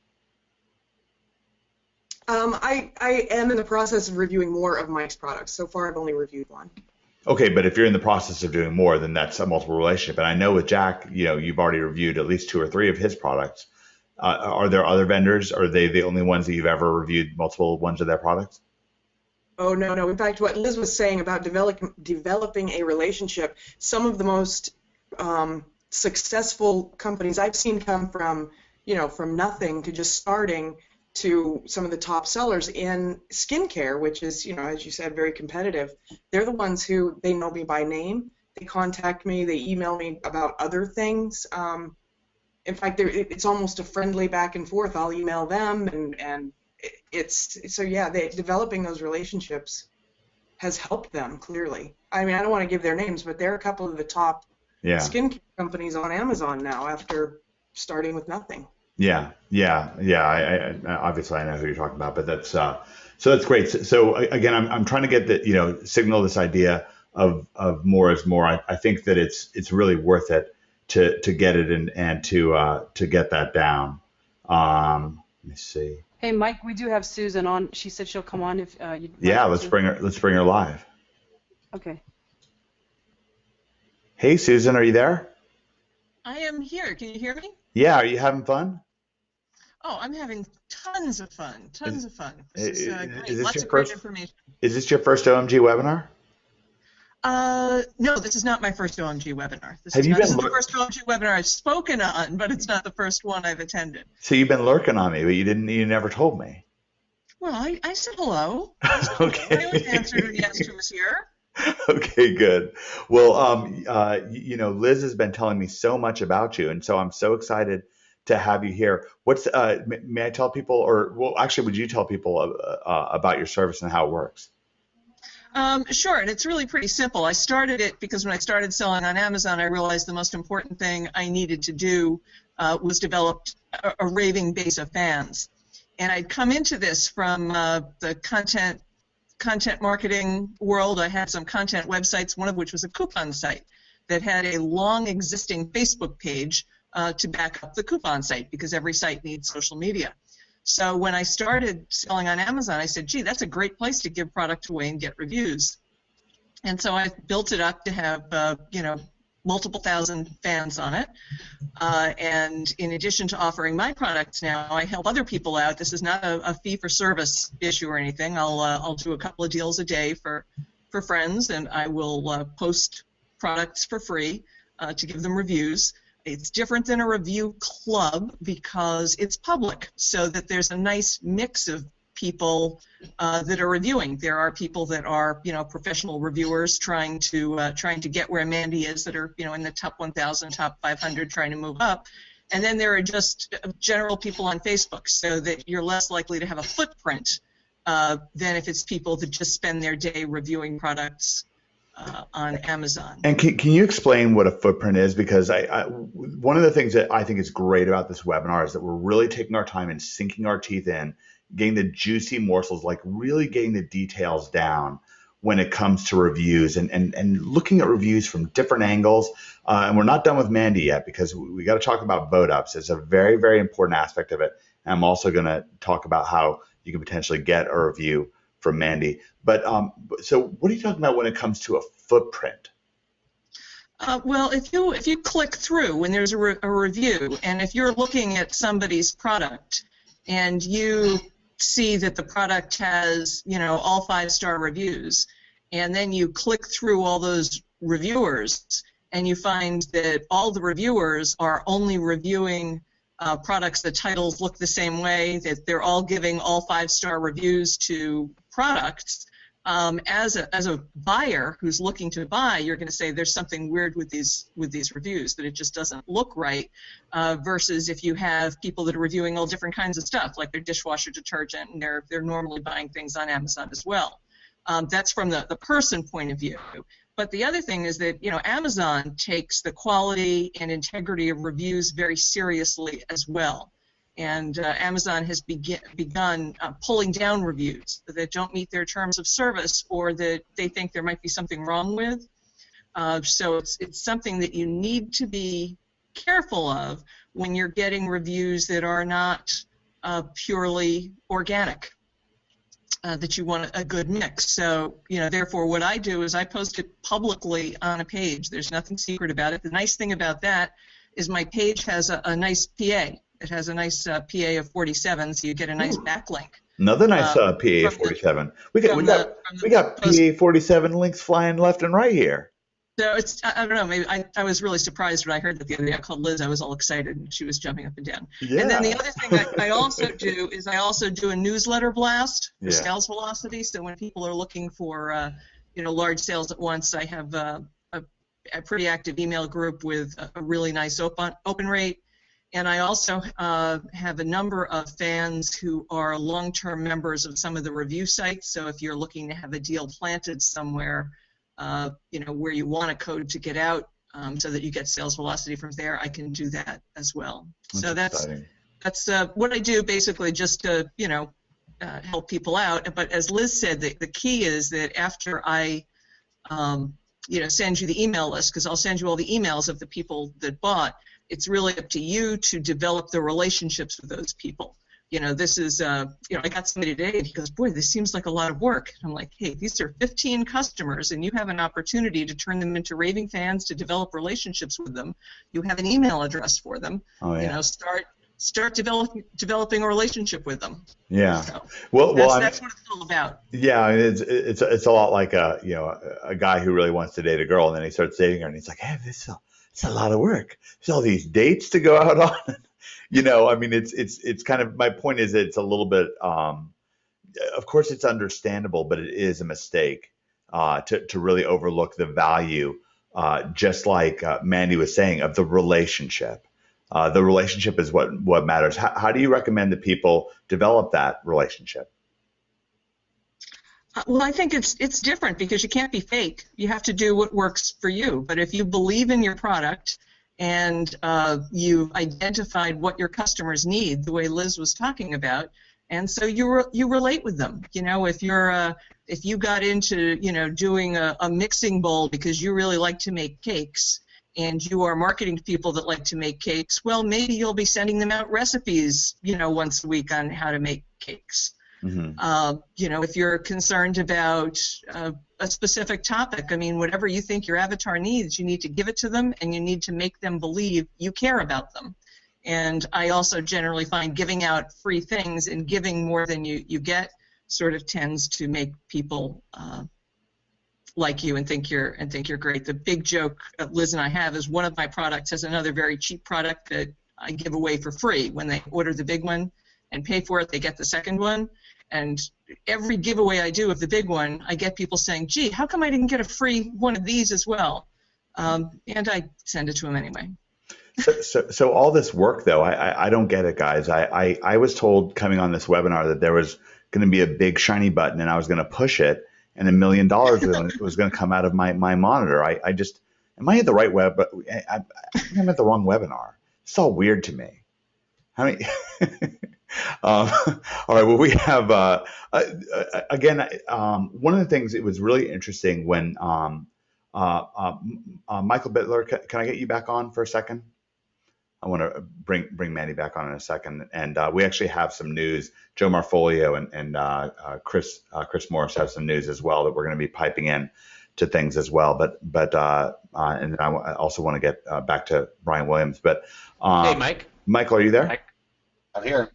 I am in the process of reviewing more of Mike's products. So far, I've only reviewed one. Okay, but if you're in the process of doing more, then that's a multiple relationship. And I know with Jack, you know, you've already reviewed at least 2 or 3 of his products. Are there other vendors? Are they the only ones that you've ever reviewed multiple ones of their products? Oh, no. In fact, what Liz was saying about developing a relationship, some of the most successful companies I've seen come from, you know, from nothing to just starting to some of the top sellers in skincare, which is, you know, as you said, very competitive. They're the ones who, they know me by name. They contact me. They email me about other things. In fact, it's almost a friendly back and forth. I'll email them, and it's so yeah. Developing those relationships has helped them clearly. I mean, I don't want to give their names, but they're a couple of the top skincare companies on Amazon now after starting with nothing. Yeah. I obviously I know who you're talking about, but that's so that's great. So again, I'm trying to get the, you know, signal this idea of more is more. I think that it's really worth it to get it and to get that down. Let me see. Hey, Mike, we do have Susan on. She said she'll come on if you'd Yeah, like let's bring her live. Okay. Hey, Susan, are you there? I am here. Can you hear me? Yeah, are you having fun? Oh, I'm having tons of fun. This is great. Is this Lots your of great first, information. Is this your first OMG webinar? No, this is not my first OMG webinar. This Have is you not, been this is the first OMG webinar I've spoken on, but it's not the first one I've attended. So you've been lurking on me, but you never told me. Well, I said hello. Okay. I always answered when yes, who was here. Okay, good. Well, you know, Liz has been telling me so much about you, and so I'm so excited to have you here. What's may I tell people, or well, actually, would you tell people about your service and how it works? Sure, and it's really pretty simple. I started it because when I started selling on Amazon, I realized the most important thing I needed to do was develop a raving base of fans. And I'd come into this from the content marketing world. I had some content websites, one of which was a coupon site that had a long existing Facebook page to back up the coupon site, because every site needs social media. So when I started selling on Amazon, I said, gee, that's a great place to give product away and get reviews. And so I built it up to have, you know, multiple thousand fans on it. And in addition to offering my products now, I help other people out. This is not a fee-for-service issue or anything. I'll do a couple of deals a day for friends, and I will post products for free to give them reviews. It's different than a review club because it's public, so that there's a nice mix of people that are reviewing. There are people that are, you know, professional reviewers trying to get where Mandy is, that are, you know, in the top 1,000, top 500, trying to move up. And then there are just general people on Facebook, so that you're less likely to have a footprint than if it's people that just spend their day reviewing products on Amazon. And can you explain what a footprint is? Because one of the things that I think is great about this webinar is that we're really taking our time and sinking our teeth in, getting the juicy morsels, like really getting the details down when it comes to reviews and looking at reviews from different angles. And we're not done with Mandy yet, because we got to talk about vote ups. It's a very, very important aspect of it. And I'm also going to talk about how you can potentially get a review from Mandy. But so what are you talking about when it comes to a footprint? Well, if you click through when there's a review, and if you're looking at somebody's product and you see that the product has, all 5-star reviews, and then you click through all those reviewers and you find that all the reviewers are only reviewing products, the titles look the same way, that they're all giving all 5-star reviews to products, as a buyer who's looking to buy, you're going to say there's something weird with these reviews, that it just doesn't look right, versus if you have people that are reviewing all different kinds of stuff, like their dishwasher detergent, and they're normally buying things on Amazon as well. That's from the person point of view. But the other thing is that, Amazon takes the quality and integrity of reviews very seriously as well. And Amazon has begun pulling down reviews that don't meet their terms of service or that they think there might be something wrong with. So it's something that you need to be careful of when you're getting reviews that are not purely organic, that you want a good mix. So, therefore what I do is I post it publicly on a page. There's nothing secret about it. The nice thing about that is my page has a nice PA. It has a nice PA of 47, so you get a nice backlink. Another nice PA of 47. We got PA 47 links flying left and right here. So I don't know, maybe I was really surprised when I heard that the other day. I called Liz, I was all excited, and she was jumping up and down. Yeah. And then the other thing I also do is I also do a newsletter blast for sales velocity. So when people are looking for large sales at once, I have a pretty active email group with a really nice open rate. And I also have a number of fans who are long-term members of some of the review sites. So if you're looking to have a deal planted somewhere, where you want a code to get out so that you get sales velocity from there, I can do that as well. That's what I do, basically, just to help people out. But as Liz said, the key is that after I send you the email list, because I'll send you all the emails of the people that bought, it's really up to you to develop the relationships with those people. This is, I got somebody today and he goes, boy, this seems like a lot of work. And I'm like, hey, these are 15 customers and you have an opportunity to turn them into raving fans, to develop relationships with them. You have an email address for them. Oh, yeah. Start developing a relationship with them. Yeah. So that's what it's all about. Yeah, it's a lot like a guy who really wants to date a girl and then he starts dating her and he's like, hey, it's a lot of work. There's all these dates to go out on. It's kind of, my point is it's a little bit, of course it's understandable, but it is a mistake to really overlook the value, just like Mandy was saying, of the relationship. The relationship is what matters. How do you recommend that people develop that relationship? Well, I think it's different because you can't be fake. You have to do what works for you. But if you believe in your product and you've identified what your customers need, the way Liz was talking about, and so you relate with them. If you got into doing a mixing bowl because you really like to make cakes, and you are marketing to people that like to make cakes, well, maybe you'll be sending them out recipes, once a week on how to make cakes. Mm-hmm. If you're concerned about a specific topic, whatever you think your avatar needs, you need to give it to them, and you need to make them believe you care about them. And I also generally find giving out free things and giving more than you get sort of tends to make people like you and think you're great. The big joke Liz and I have is one of my products has another very cheap product that I give away for free. When they order the big one and pay for it, they get the second one. And every giveaway I do of the big one, I get people saying, gee, how come I didn't get a free one of these as well? And I send it to them anyway. So all this work, though, I don't get it, guys. I was told coming on this webinar that there was going to be a big shiny button and I was going to push it and $1 million was going to come out of my monitor. I just, am I at the right web? I think I'm at the wrong webinar. It's all weird to me. All right. Well, we have again. One of the things, it was really interesting when Michael Bittler. Can I get you back on for a second? I want to bring Mandy back on in a second, and we actually have some news. Joe Marfolio and Chris Morris have some news as well that we're going to be piping in. to things as well. And I also want to get back to Brian Williams. But hey, Mike. Michael, are you there? Mike. I'm here.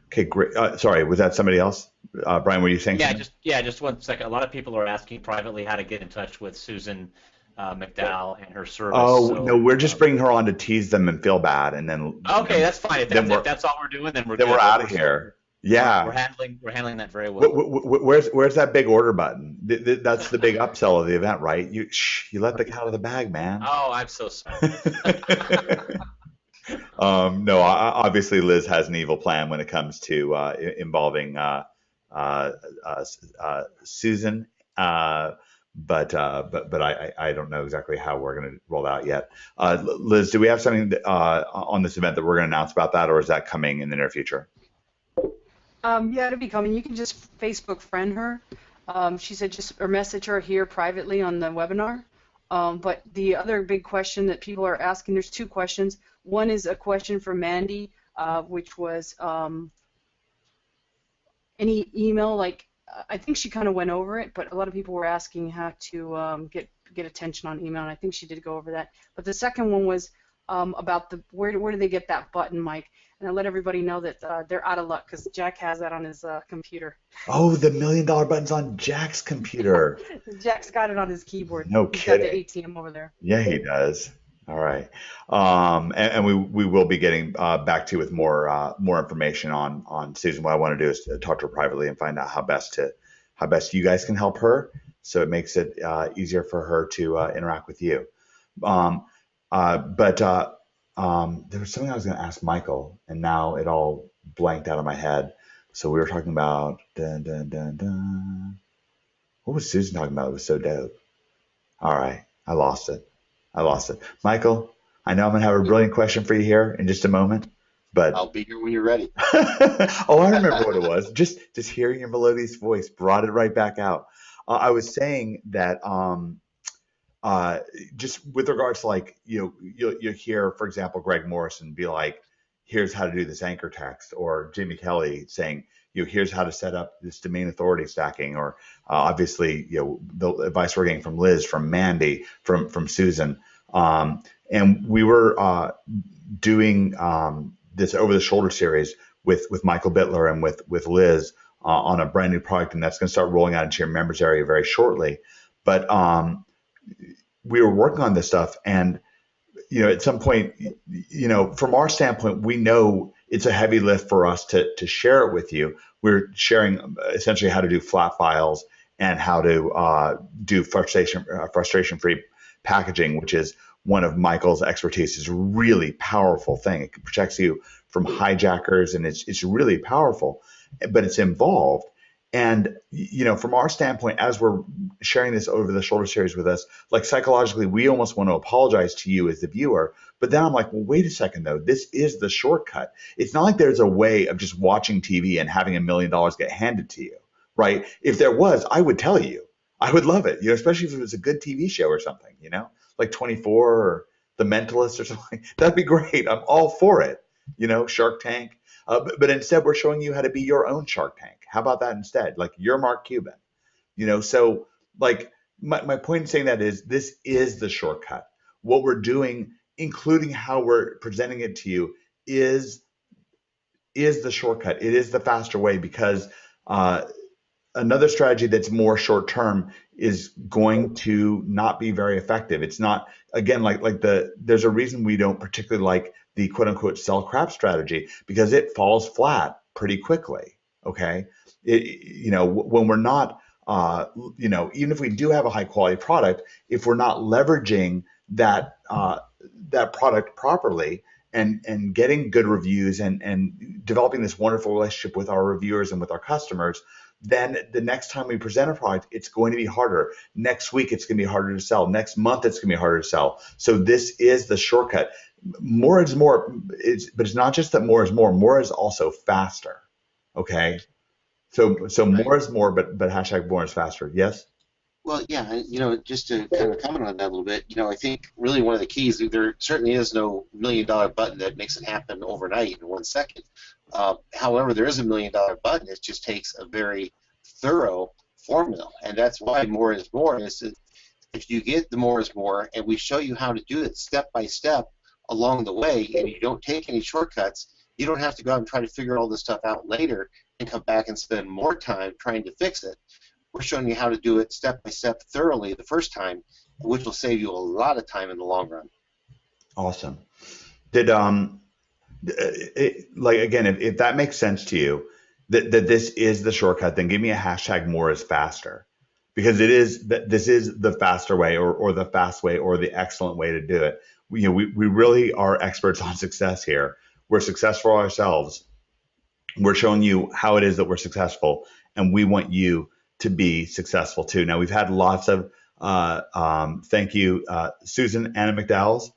Okay, great. Sorry, was that somebody else? Brian, were you saying something? Just 1 second. A lot of people are asking privately how to get in touch with Susan McDowell and her service. Oh, so, no, we're just bringing her on to tease them and feel bad, and then. Okay, that's fine. If that's all we're doing, then we're out of here. Yeah, we're handling that very well. Where's that big order button? That's the big upsell of the event, right? You let the cat out of the bag, man. Oh, I'm so sorry. No, obviously Liz has an evil plan when it comes to involving Susan, but I don't know exactly how we're going to roll that out yet. Liz, do we have something on this event that we're going to announce about that, or is that coming in the near future? Yeah, it'll be coming. You can just Facebook friend her. She said or message her here privately on the webinar. But the other big question that people are asking, there's 2 questions. One is a question for Mandy, which was any email, I think she kind of went over it, but a lot of people were asking how to get attention on email, and I think she did go over that. But the second one was about where do they get that button, Mike? And I let everybody know that they're out of luck because Jack has that on his computer. Oh, the $1 million button's on Jack's computer. Jack's got it on his keyboard. No kidding. He's got the ATM over there. Yeah, he does. All right. And we will be getting back to you with more information on Susan. What I want to do is talk to her privately and find out how best you guys can help her, so it makes it easier for her to interact with you. There was something I was going to ask Michael, and now it all blanked out of my head. So we were talking about what was Susan talking about? It was so dope. All right, I lost it. Michael, I know I'm going to have a brilliant question for you here in just a moment, but I'll be here when you're ready. Oh, I remember what it was. Just hearing your melodious voice brought it right back out. I was saying that just with regards to you'll hear, for example, Greg Morrison be like, here's how to do this anchor text, or Jamie Kelly saying, here's how to set up this domain authority stacking, or obviously, the advice we're getting from Liz, from Mandy, from Susan. And we were doing this over the shoulder series with Michael Bittler and with Liz on a brand new product, and that's going to start rolling out into your members area very shortly. But we were working on this stuff, and at some point, from our standpoint, we know it's a heavy lift for us to share it with you. We're sharing essentially how to do flat files and how to do frustration-free packaging, which is one of Michael's expertise. Is a really powerful thing. It protects you from hijackers, and it's really powerful, but it's involved. And, from our standpoint, as we're sharing this over the shoulder series with us, psychologically, we almost want to apologize to you as the viewer. But then I'm like, well, wait a second, though. This is the shortcut. It's not like there's a way of just watching TV and having $1 million get handed to you, right? If there was, I would tell you. I would love it, especially if it was a good TV show or something, like 24 or The Mentalist or something. That'd be great. I'm all for it, Shark Tank. But instead, we're showing you how to be your own Shark Tank. How about that instead? You're Mark Cuban, So, my point in saying that is this is the shortcut. What we're doing, including how we're presenting it to you, is the shortcut. It is the faster way, because another strategy that's more short term is going to not be very effective. It's not, again, there's a reason we don't particularly like the quote unquote sell crap strategy, because it falls flat pretty quickly. Okay. When we're not, even if we do have a high quality product, if we're not leveraging that product properly and getting good reviews and developing this wonderful relationship with our reviewers and with our customers, then the next time we present a product, it's going to be harder. Next week, it's going to be harder to sell. Next month, it's going to be harder to sell. So this is the shortcut. More is more, but it's not just that more is more. More is also faster. Okay. So more is more, but hashtag more is faster. Yes. Well, yeah, just to kind of comment on that a little bit, I think really one of the keys, there certainly is no $1 million button that makes it happen overnight in 1 second. However, there is a $1 million button. It just takes a very thorough formula, and that's why more is more. Is if you get the more is more, and we show you how to do it step by step along the way, and you don't take any shortcuts, you don't have to go out and try to figure all this stuff out later and come back and spend more time trying to fix it. We're showing you how to do it step by step thoroughly the first time, which will save you a lot of time in the long run. Awesome. Did like again, if that makes sense to you, that this is the shortcut, then give me a hashtag more is faster, because this is the faster way, or the fast way, or the excellent way to do it. We really are experts on success here. We're successful ourselves. We're showing you how it is that we're successful, and we want you to be successful too. Now, we've had lots of thank you, Susan Anna McDowell's.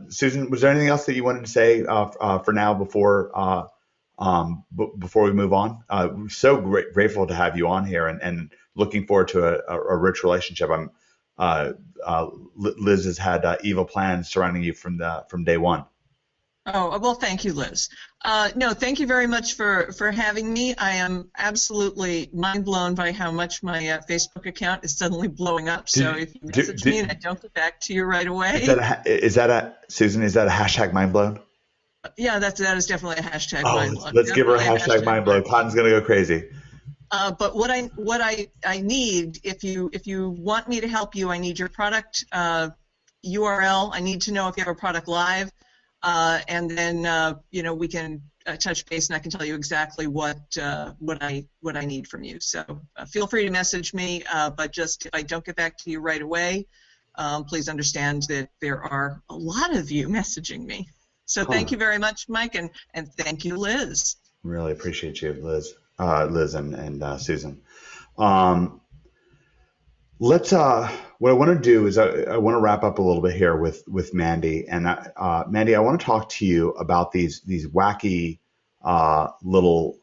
Susan, was there anything else that you wanted to say for now before we move on? We're so grateful to have you on here, and looking forward to a rich relationship. Liz has had evil plans surrounding you from day one. Oh, well, thank you, Liz. No, thank you very much for having me. I am absolutely mind blown by how much my Facebook account is suddenly blowing up. So if you message me and I don't get back to you right away. Susan, is that a hashtag mind blown? Yeah, that is definitely a hashtag mind blown. Let's give her a hashtag mind blown. Cotton's going to go crazy. But what I need, if you want me to help you, I need your product URL. I need to know if you have a product live. And then we can touch base, and I can tell you exactly what I need from you. So feel free to message me, but just if I don't get back to you right away, please understand that there are a lot of you messaging me. So thank you very much, Mike, and thank you, Liz. Really appreciate you, Liz, and Susan. Let's. What I want to do is I want to wrap up a little bit here with Mandy. And Mandy, I want to talk to you about these wacky little.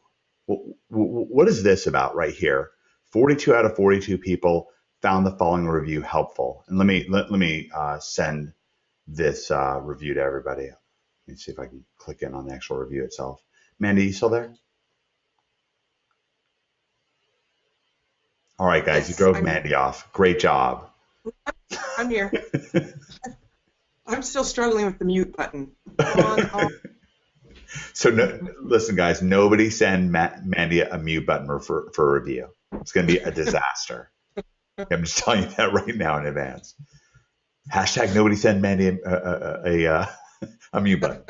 What is this about right here? 42 out of 42 people found the following review helpful. And let me send this review to everybody. Let me see if I can click in on the actual review itself. Mandy, you still there? All right, guys, you drove Mandy off. Great job. I'm here. I'm still struggling with the mute button. So listen, guys, nobody send Mandy a mute button for a review. It's going to be a disaster. I'm just telling you that right now in advance. Hashtag nobody send Mandy a mute button.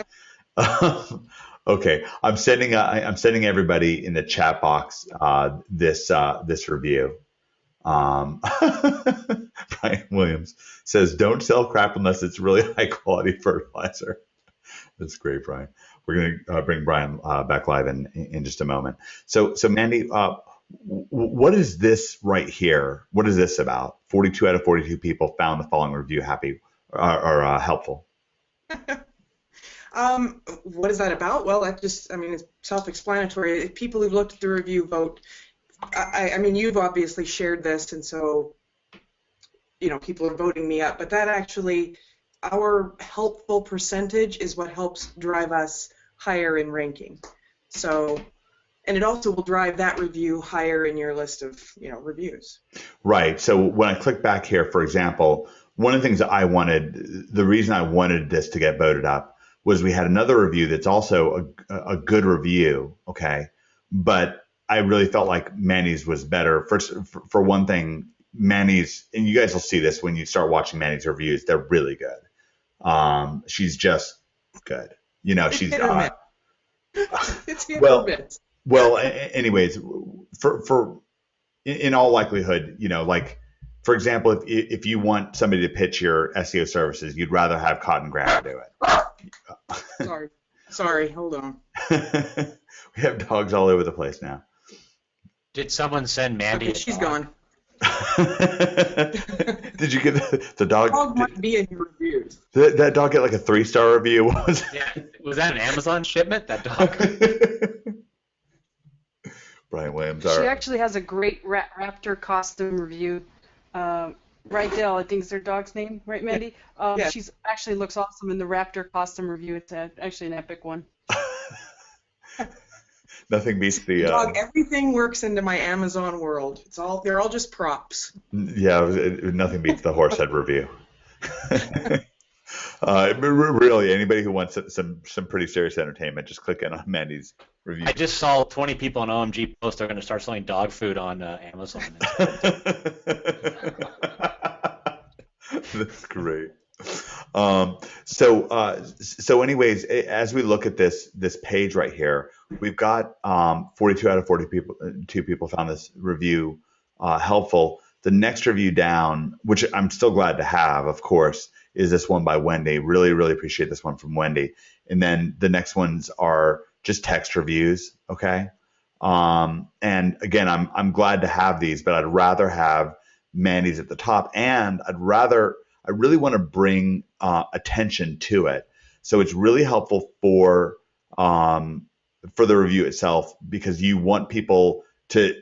Okay, I'm sending everybody in the chat box this review. Brian Williams says, "Don't sell crap unless it's really high quality fertilizer." That's great, Brian. We're going to bring Brian back live in just a moment. So Mandy, what is this right here? What is this about? 42 out of 42 people found the following review happy or helpful. What is that about? Well, it's self-explanatory. People who've looked at the review vote. I mean, you've obviously shared this, and so, people are voting me up. But that actually, our helpful percentage is what helps drive us higher in ranking. So, and it also will drive that review higher in your list of, reviews. Right. So when I click back here, for example, one of the things that the reason I wanted this to get voted up was we had another review that's also a good review, okay? But I really felt like Manny's was better. First, for one thing, Manny's, and you guys will see this when you start watching Manny's reviews, they're really good. She's just good. She's it's hit or miss. Well, anyways, for in all likelihood, like, for example, if you want somebody to pitch your SEO services, you'd rather have Cotton Graham do it. Sorry, hold on. We have dogs all over the place now. Did someone send Mandy? Okay, she's gone. Did you get the dog? The dog might be in your reviews. Did that dog get like a 3-star review? Yeah, was that an Amazon shipment? That dog. Brian Williams. She actually has a great raptor costume review. Right, Dale, I think is their dog's name, right, Mandy? Yeah. She's actually looks awesome in the raptor costume review. It's actually an epic one. Nothing beats the Dog, everything works into my Amazon world. They're all just props. nothing beats the horsehead review. Really, anybody who wants some pretty serious entertainment, just click in on Mandy's review. I just saw 20 people on OMG post they're going to start selling dog food on Amazon. That's great. So anyways, as we look at this page right here, we've got 42 out of 42 people found this review helpful. The next review down, which I'm still glad to have, of course, is this one by Wendy. Really, really appreciate this one from Wendy. And then the next ones are just text reviews, okay? And again, I'm glad to have these, but I'd rather have Mandy's at the top, and I really want to bring attention to it. So it's really helpful for the review itself, because you want people to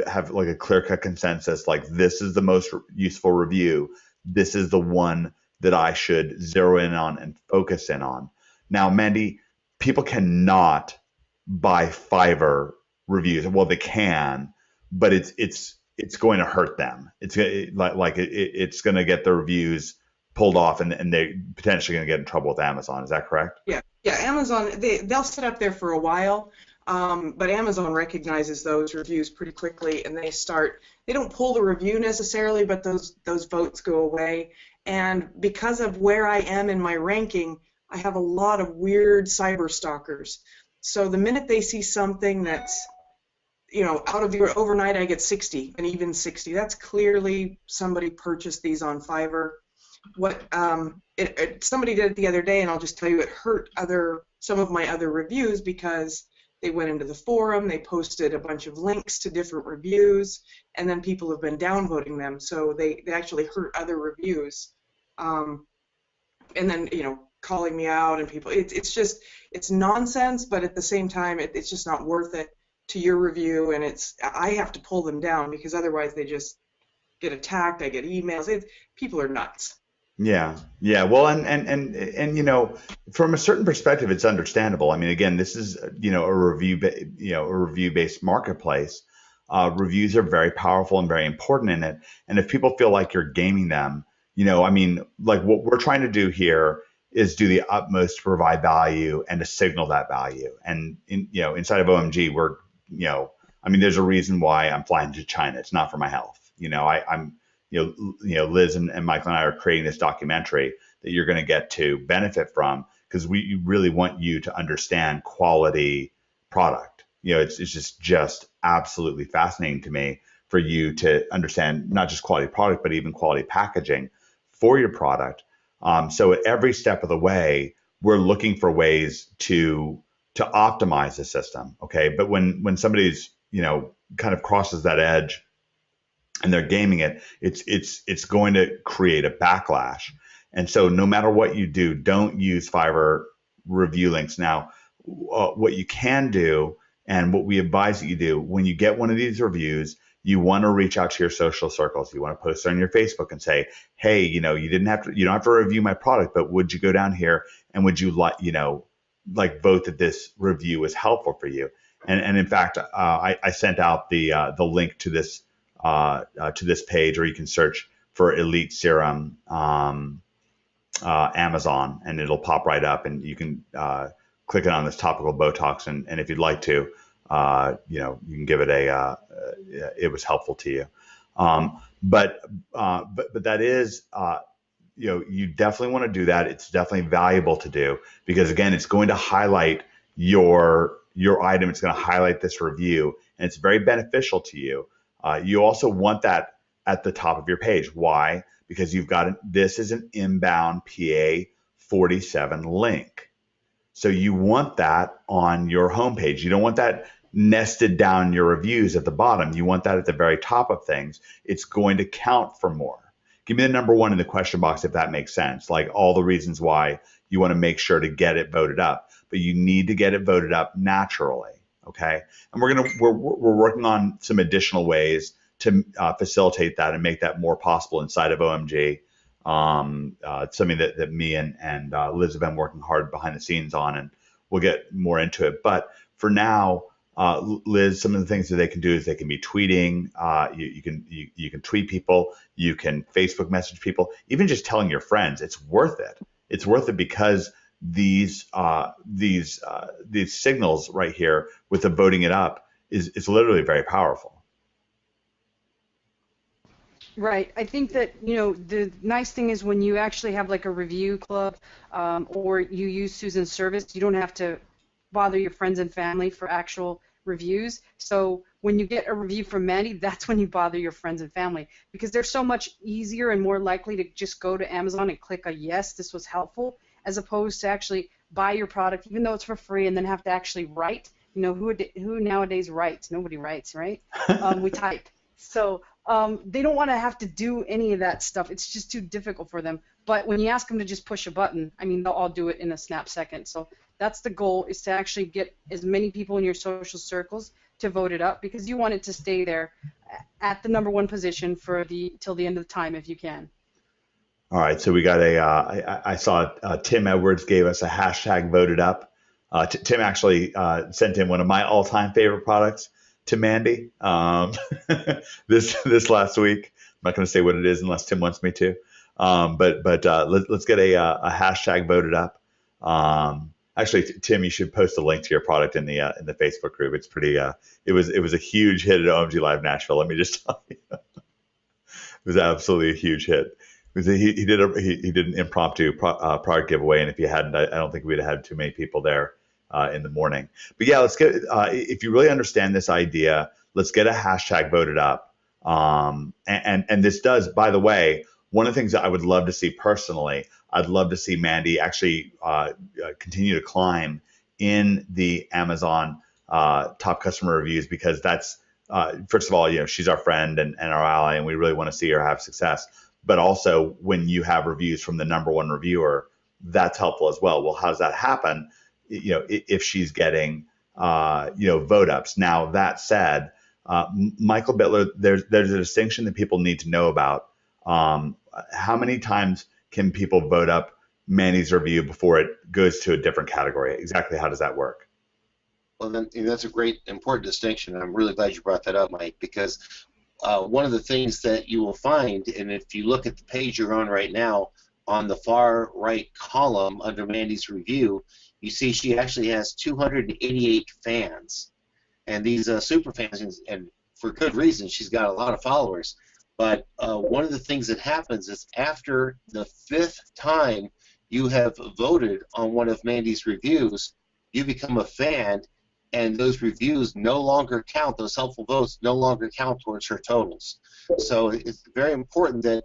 have like a clear-cut consensus, like this is the most useful review. This is the one that I should zero in on and focus in on. Now, Mandy, people cannot buy Fiverr reviews. Well, they can, but it's going to hurt them. It's going to get the reviews pulled off, and they potentially going to get in trouble with Amazon. Is that correct? Yeah. Amazon, they'll sit up there for a while, but Amazon recognizes those reviews pretty quickly, and they don't pull the review necessarily, but those votes go away. And because of where I am in my ranking, I have a lot of weird cyber stalkers. So the minute they see something that's, out of your overnight, I get 60, and even 60. That's clearly somebody purchased these on Fiverr. What somebody did it the other day, and I'll just tell you, it hurt some of my other reviews, because they went into the forum, they posted a bunch of links to different reviews, and then people have been downvoting them, so they actually hurt other reviews. And then, calling me out, and people, it's nonsense, but at the same time, it's just not worth it to your review, and I have to pull them down, because otherwise they just get attacked. I get emails. People are nuts. Yeah. Well, and from a certain perspective, it's understandable. I mean, again, this is a review-based marketplace. Reviews are very powerful and very important in it. And if people feel like you're gaming them, like what we're trying to do here is do the utmost to provide value and to signal that value. And inside of OMG, we're there's a reason why I'm flying to China. It's not for my health. Liz and Michael and I are creating this documentary that you're going to get to benefit from, because we really want you to understand quality product. It's just absolutely fascinating to me for you to understand not just quality product, but even quality packaging for your product. So at every step of the way, we're looking for ways to optimize the system. Okay, but when somebody's kind of crosses that edge and they're gaming it, it's going to create a backlash. And so no matter what you do, don't use Fiverr review links. Now, what you can do, and what we advise that you do, when you get one of these reviews, you want to reach out to your social circles. You want to post on your Facebook and say, hey, you don't have to review my product, but would you go down here and would you like vote that this review was helpful for you? And in fact, I sent out the link to this page, or you can search for Elite Serum Amazon, and it'll pop right up, and you can click it on this topical Botox, and if you'd like to, you can give it it was helpful to you. But that is, you definitely want to do that. It's definitely valuable to do, because again, it's going to highlight your item. It's going to highlight this review, and it's very beneficial to you. You also want that at the top of your page. Why? Because this is an inbound PA 47 link. So you want that on your homepage. You don't want that nested down your reviews at the bottom. You want that at the very top of things. It's going to count for more. Give me the number one in the question box if that makes sense, like all the reasons why you want to make sure to get it voted up. But you need to get it voted up naturally, okay? And we're working on some additional ways to facilitate that and make that more possible inside of OMG. It's something that me and Liz have been working hard behind the scenes on, and we'll get more into it. But for now, Liz, some of the things that they can do is they can be tweeting. You can tweet people. You can Facebook message people. Even just telling your friends, it's worth it. It's worth it because these signals right here with the voting it up is literally very powerful. Right. I think that, the nice thing is when you actually have like a review club, or you use Susan's service, you don't have to bother your friends and family for actual reviews. So when you get a review from Mandy, that's when you bother your friends and family, because they're so much easier and more likely to just go to Amazon and click a yes, this was helpful, as opposed to actually buy your product, even though it's for free, and then have to actually write. Who nowadays writes? Nobody writes, right? We type. So they don't want to have to do any of that stuff. It's just too difficult for them. But when you ask them to just push a button, I mean, they'll all do it in a snap second. So that's the goal, is to actually get as many people in your social circles to vote it up, because you want it to stay there at the #1 position for till the end of the time if you can. All right, so we got I saw Tim Edwards gave us a hashtag voted up. Tim actually sent in one of my all-time favorite products to Mandy this last week. I'm not going to say what it is unless Tim wants me to. But let's get a hashtag voted up. Actually, Tim, you should post a link to your product in the Facebook group. It's pretty. It was a huge hit at OMG Live Nashville. Let me just tell you, it was absolutely a huge hit. He did an impromptu product giveaway, and if you hadn't, I don't think we'd have had too many people there in the morning. But yeah, let's get. If you really understand this idea, let's get a hashtag voted up. And this does, by the way, one of the things that I would love to see personally, I'd love to see Mandy actually continue to climb in the Amazon top customer reviews, because that's first of all, she's our friend and our ally, and we really want to see her have success. But also, when you have reviews from the #1 reviewer, that's helpful as well. Well, how does that happen? If she's getting vote ups. Now that said, Michael Bittler, there's a distinction that people need to know about. How many times can people vote up Mandy's review before it goes to a different category? Exactly how does that work? Well, then that's a great, important distinction. I'm really glad you brought that up, Mike, because one of the things that you will find, and if you look at the page you're on right now, on the far right column under Mandy's review, you see she actually has 288 fans. And these super fans, and for good reason, she's got a lot of followers. But one of the things that happens is after the 5th time you have voted on one of Mandy's reviews, you become a fan, and those reviews no longer count, those helpful votes no longer count towards her totals. So it's very important that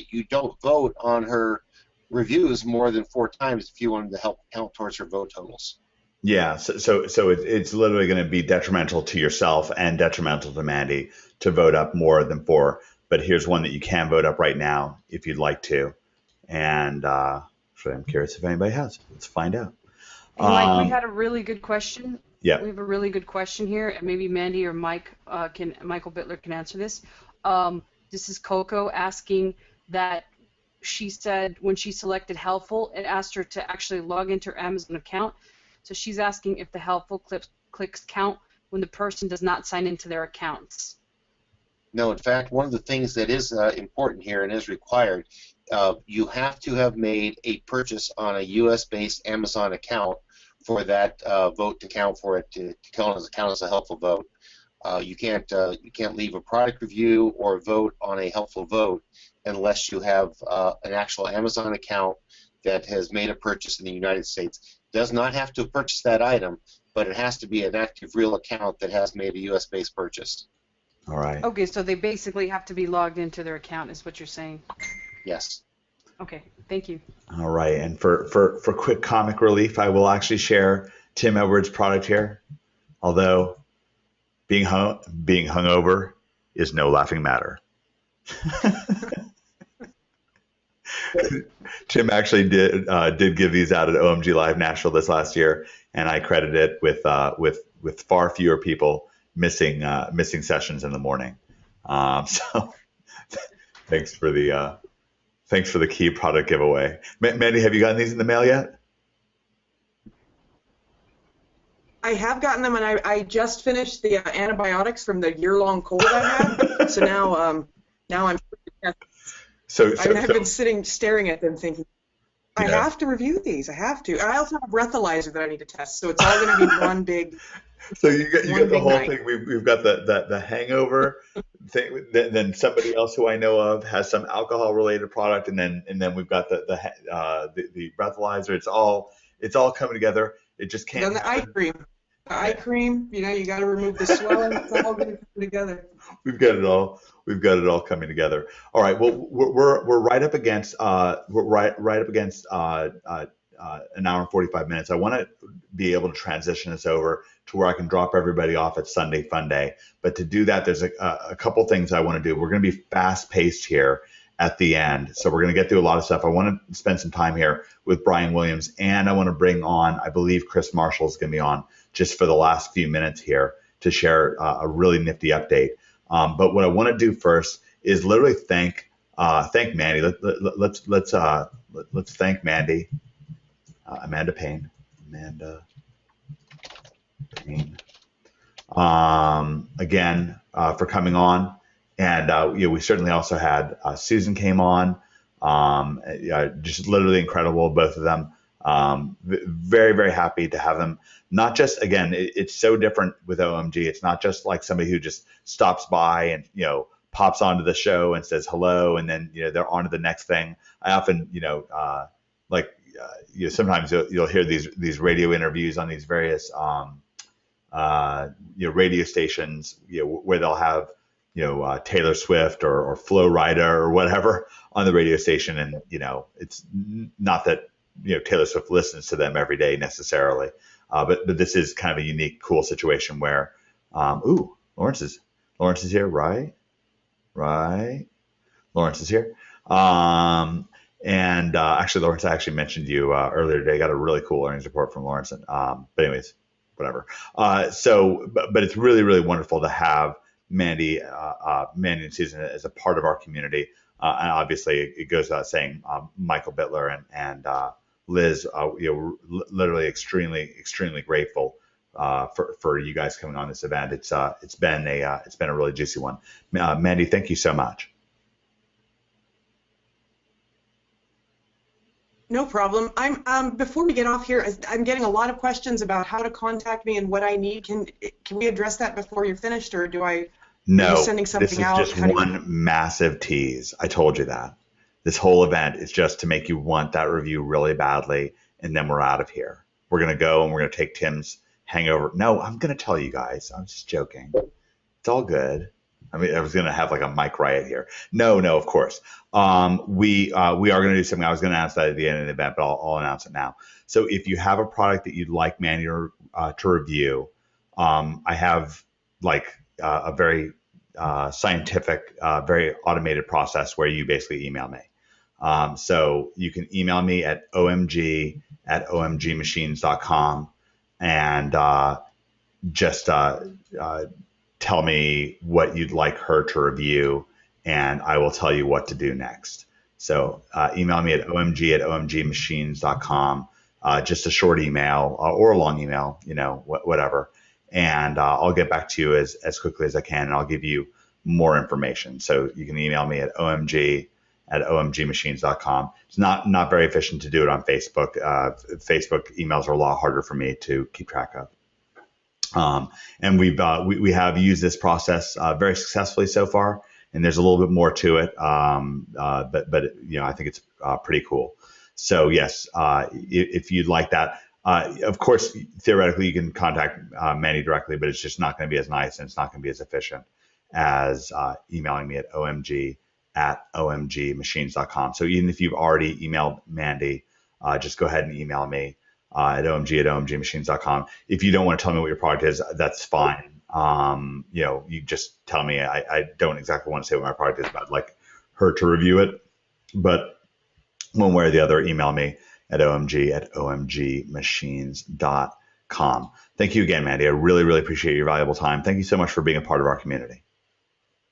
you don't vote on her reviews more than 4 times if you want them to help count towards her vote totals. Yeah, so it's literally going to be detrimental to yourself and detrimental to Mandy to vote up more than 4. But here's one that you can vote up right now if you'd like to. And actually, I'm curious if anybody has. Let's find out. Hey, Mike, we had a really good question. Yeah. We have a really good question here, and maybe Mandy or Michael Bittler can answer this. This is Coco asking that she said when she selected helpful, it asked her to actually log into her Amazon account. So she's asking if the helpful clicks count when the person does not sign into their accounts. No, in fact, one of the things that is important here and is required, you have to have made a purchase on a U.S.-based Amazon account for that vote to count for it to count as a helpful vote. You can't leave a product review or vote on a helpful vote unless you have an actual Amazon account that has made a purchase in the United States. Does not have to purchase that item, but it has to be an active, real account that has made a U.S.-based purchase. All right. Okay, so they basically have to be logged into their account, is what you're saying. Yes. Okay, thank you. All right, and for quick comic relief, I will actually share Tim Edwards' product here. Although being hungover is no laughing matter. Tim actually did give these out at OMG Live Nashville this last year, and I credit it with far fewer people missing sessions in the morning. So thanks for the key product giveaway. Mandy, have you gotten these in the mail yet? I have gotten them, and I just finished the antibiotics from the year-long cold I had. So now I'm. I've been staring at them, thinking, I have to review these. I have to. I also have a breathalyzer that I need to test. So it's all going to be one big. So you got the whole night. thing. We've got the hangover thing. Then somebody else who I know of has some alcohol related product, and then we've got the breathalyzer. It's all coming together. It just can't. And then the eye cream. The eye cream. You got to remove the swelling. It's all going to come together. We've got it all. We've got it all coming together. All right. Well, we're right up against an hour and 45 minutes. I want to be able to transition this over to where I can drop everybody off at Sunday Fun Day. But to do that, there's a couple things I want to do. We're going to be fast paced here at the end. So we're going to get through a lot of stuff. I want to spend some time here with Brian Williams, and I want to bring on, I believe Chris Marshall is going to be on just for the last few minutes here to share a really nifty update. But what I want to do first is literally thank Mandy. Let's thank Mandy. Amanda Payne. Again, for coming on. And we certainly also had Susan came on. Just literally incredible, both of them. Very, very happy to have them. Not just, again, it's so different with OMG. It's not just like somebody who just stops by and, pops onto the show and says hello, and then, they're on to the next thing. I often, sometimes you'll hear these radio interviews on these various radio stations, where they'll have Taylor Swift or Flo Rida or whatever on the radio station, and it's not that Taylor Swift listens to them every day necessarily, but this is kind of a unique, cool situation where Lawrence is here, right? Lawrence is here. And actually, Lawrence, I actually mentioned you earlier today. I got a really cool earnings report from Lawrence. But anyways, whatever. But it's really, really wonderful to have Mandy and Susan as a part of our community. And obviously, it goes without saying, Michael Bittler and Liz, literally extremely, extremely grateful for you guys coming on this event. It's been a really juicy one. Mandy, thank you so much. No problem. Before we get off here, I'm getting a lot of questions about how to contact me and what I need. Can we address that before you're finished, or do I? No, are you sending something out? This is just one massive tease. I told you that. This whole event is just to make you want that review really badly, and then we're out of here. We're gonna go and we're gonna take Tim's hangover. No, I'm gonna tell you guys. I'm just joking. It's all good. I mean, I was going to have like a mic riot here. No, of course. We are going to do something. I was going to announce that at the end of the event, but I'll announce it now. So if you have a product that you'd like Mandy to review, I have like a very scientific, very automated process where you basically email me. So you can email me at omg@omgmachines.com and just tell me what you'd like her to review, and I will tell you what to do next. So email me at omg@omgmachines.com, just a short email or a long email, whatever. And I'll get back to you as quickly as I can, and I'll give you more information. So you can email me at omg@omgmachines.com. It's not very efficient to do it on Facebook. Facebook emails are a lot harder for me to keep track of. And we have used this process very successfully so far, and there's a little bit more to it, but I think it's pretty cool. So yes, if you'd like that, of course, theoretically you can contact Mandy directly, but it's just not going to be as nice, and it's not going to be as efficient as emailing me at omg@omgmachines.com. So even if you've already emailed Mandy, just go ahead and email me at omg@omgmachines.com. If you don't want to tell me what your product is, that's fine. You just tell me. I don't exactly want to say what my product is, but I'd like her to review it. But one way or the other, email me at omg@omgmachines.com. Thank you again, Mandy. I really, really appreciate your valuable time. Thank you so much for being a part of our community.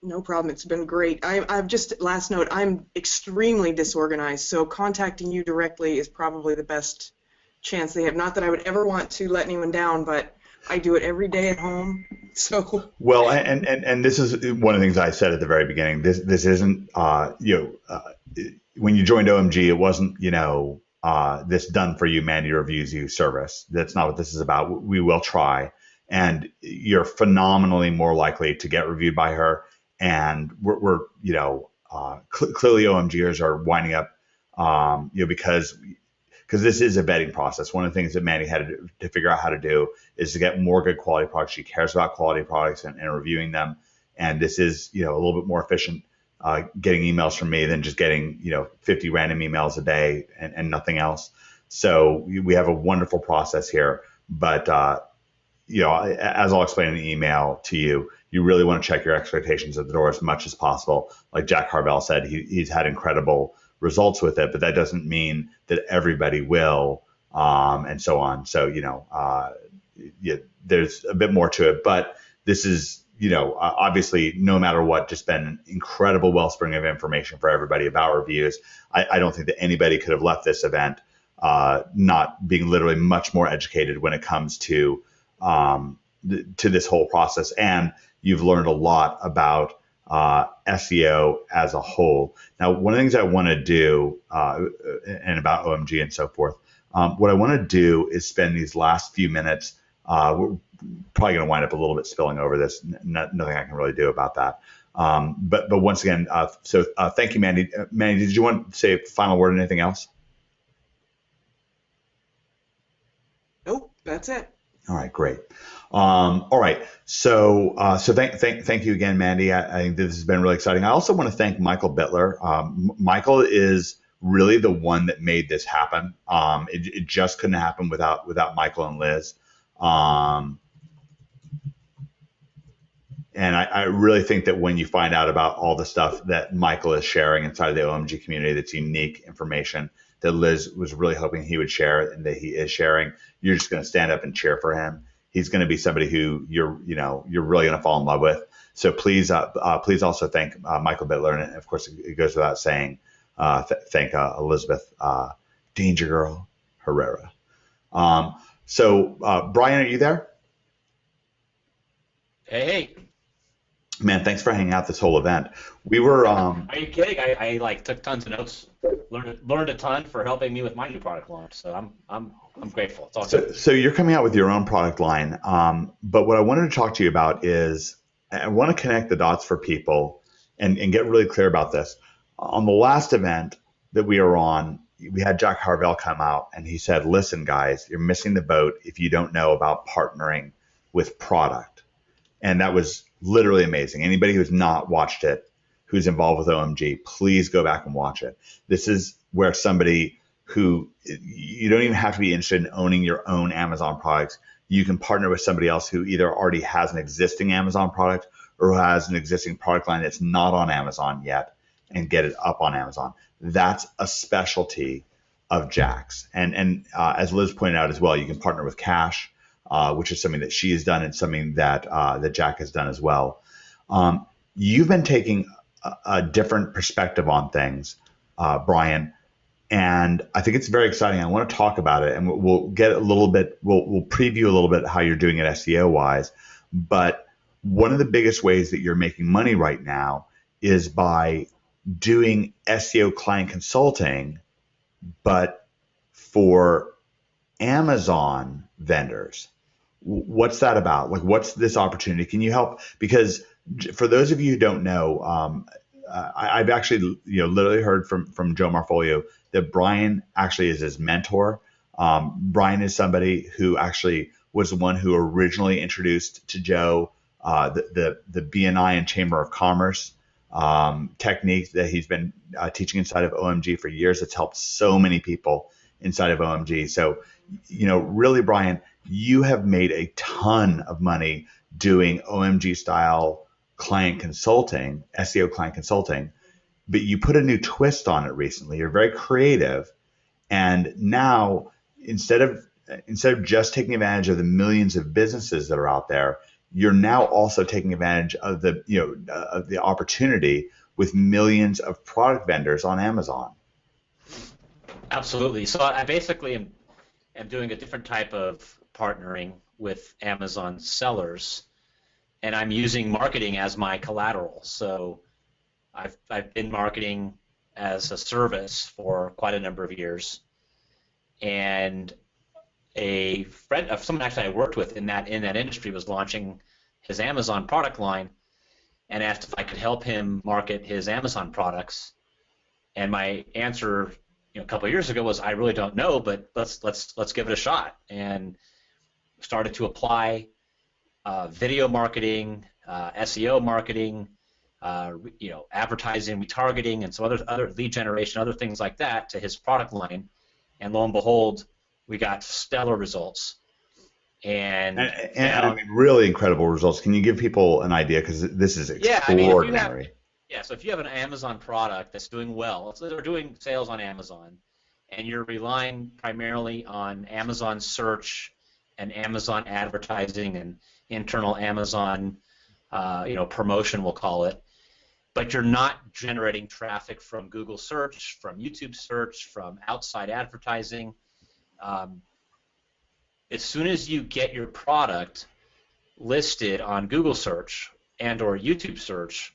No problem. It's been great. I've just, last note, I'm extremely disorganized, so contacting you directly is probably the best chance they have. Not that I would ever want to let anyone down, but I do it every day at home. So Well, and this is one of the things I said at the very beginning. This isn't when you joined OMG, it wasn't this done for you Mandy reviews you service. That's not what this is about. We will try, and you're phenomenally more likely to get reviewed by her. And we're clearly OMGers are winding up because this is a vetting process. One of the things that Mandy had to figure out how to do is to get more good quality products. She cares about quality products and reviewing them. And this is, a little bit more efficient getting emails from me than just getting, 50 random emails a day and nothing else. So we have a wonderful process here. But, as I'll explain in the email to you, you really want to check your expectations at the door as much as possible. Like Jack Harvell said, he's had incredible results with it, but that doesn't mean that everybody will, and so on. So, there's a bit more to it, but this is, obviously no matter what, just been an incredible wellspring of information for everybody about reviews. I don't think that anybody could have left this event not being literally much more educated when it comes to this whole process. And you've learned a lot about SEO as a whole. Now, one of the things I want to do, and about OMG and so forth, what I want to do is spend these last few minutes, we're probably going to wind up a little bit spilling over this, nothing I can really do about that. But once again, thank you, Mandy. Mandy, did you want to say a final word or anything else? nope, that's it. All right, great. All right, so thank you again, Mandy. I think this has been really exciting. I also want to thank Michael Bittler. Michael is really the one that made this happen. It just couldn't happen without Michael and Liz. And I really think that when you find out about all the stuff that Michael is sharing inside of the OMG community, that's unique information that Liz was really hoping he would share and that he is sharing, you're just going to stand up and cheer for him. He's going to be somebody who you're really going to fall in love with. So please also thank Michael Bittler, and of course it goes without saying, thank Elizabeth Danger Girl Herrera. Brian, are you there? Hey. Man, thanks for hanging out this whole event. We were. Are you kidding? I took tons of notes, learned a ton for helping me with my new product launch. So I'm grateful. It's all good. So you're coming out with your own product line. But what I wanted to talk to you about is I want to connect the dots for people and get really clear about this. On the last event that we were on, we had Jack Harvell come out and he said, "Listen, guys, you're missing the boat if you don't know about partnering with product." And that was literally amazing. Anybody who's not watched it, who's involved with OMG, please go back and watch it. This is where somebody who, you don't even have to be interested in owning your own Amazon products. You can partner with somebody else who either already has an existing Amazon product or who has an existing product line that's not on Amazon yet and get it up on Amazon. That's a specialty of Jack's. And as Liz pointed out as well, you can partner with Cash, which is something that she has done and something that Jack has done as well. You've been taking a different perspective on things, Brian, and I think it's very exciting. I want to talk about it, and we'll get a little bit. We'll preview a little bit how you're doing it SEO wise. But one of the biggest ways that you're making money right now is by doing SEO client consulting, but for Amazon vendors. What's that about? Like, what's this opportunity? Can you help? Because for those of you who don't know, I've actually, literally heard from Joe Marfolio that Brian actually is his mentor. Brian is somebody who actually was the one who originally introduced to Joe the BNI and Chamber of Commerce technique that he's been teaching inside of OMG for years. It's helped so many people inside of OMG. So, really, Brian, you have made a ton of money doing OMG style client consulting, SEO client consulting, but you put a new twist on it recently. You're very creative. And now instead of just taking advantage of the millions of businesses that are out there, you're now also taking advantage of the opportunity with millions of product vendors on Amazon. Absolutely. So I basically am doing a different type of partnering with Amazon sellers, and I'm using marketing as my collateral. So I've been marketing as a service for quite a number of years, and a friend of someone actually I worked with in that industry was launching his Amazon product line, and asked if I could help him market his Amazon products. And my answer, a couple of years ago was, I really don't know, but let's give it a shot. And started to apply video marketing, SEO marketing, advertising, retargeting, and some other lead generation, other things like that to his product line. And lo and behold, we got stellar results. And I mean, really incredible results. Can you give people an idea? Because this is extraordinary. So if you have an Amazon product that's doing well, so they're doing sales on Amazon, and you're relying primarily on Amazon search and Amazon advertising and internal Amazon, promotion, we'll call it, but you're not generating traffic from Google search, from YouTube search, from outside advertising. As soon as you get your product listed on Google search and or YouTube search,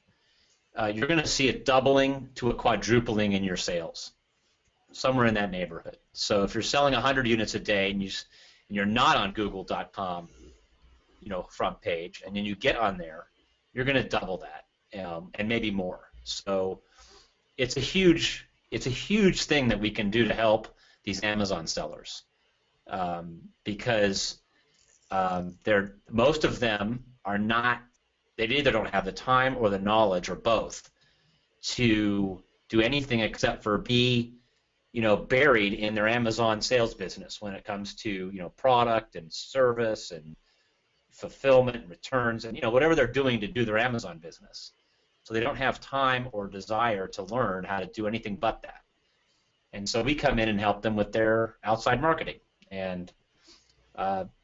you're going to see a doubling to a quadrupling in your sales, somewhere in that neighborhood. So if you're selling 100 units a day and you're not on Google.com, front page, and then you get on there, you're going to double that, and maybe more. So it's a huge thing that we can do to help these Amazon sellers, because most of them are not. They either don't have the time or the knowledge or both to do anything except for be, buried in their Amazon sales business when it comes to, product and service and fulfillment and returns and, whatever they're doing to do their Amazon business. So they don't have time or desire to learn how to do anything but that. And so we come in and help them with their outside marketing. And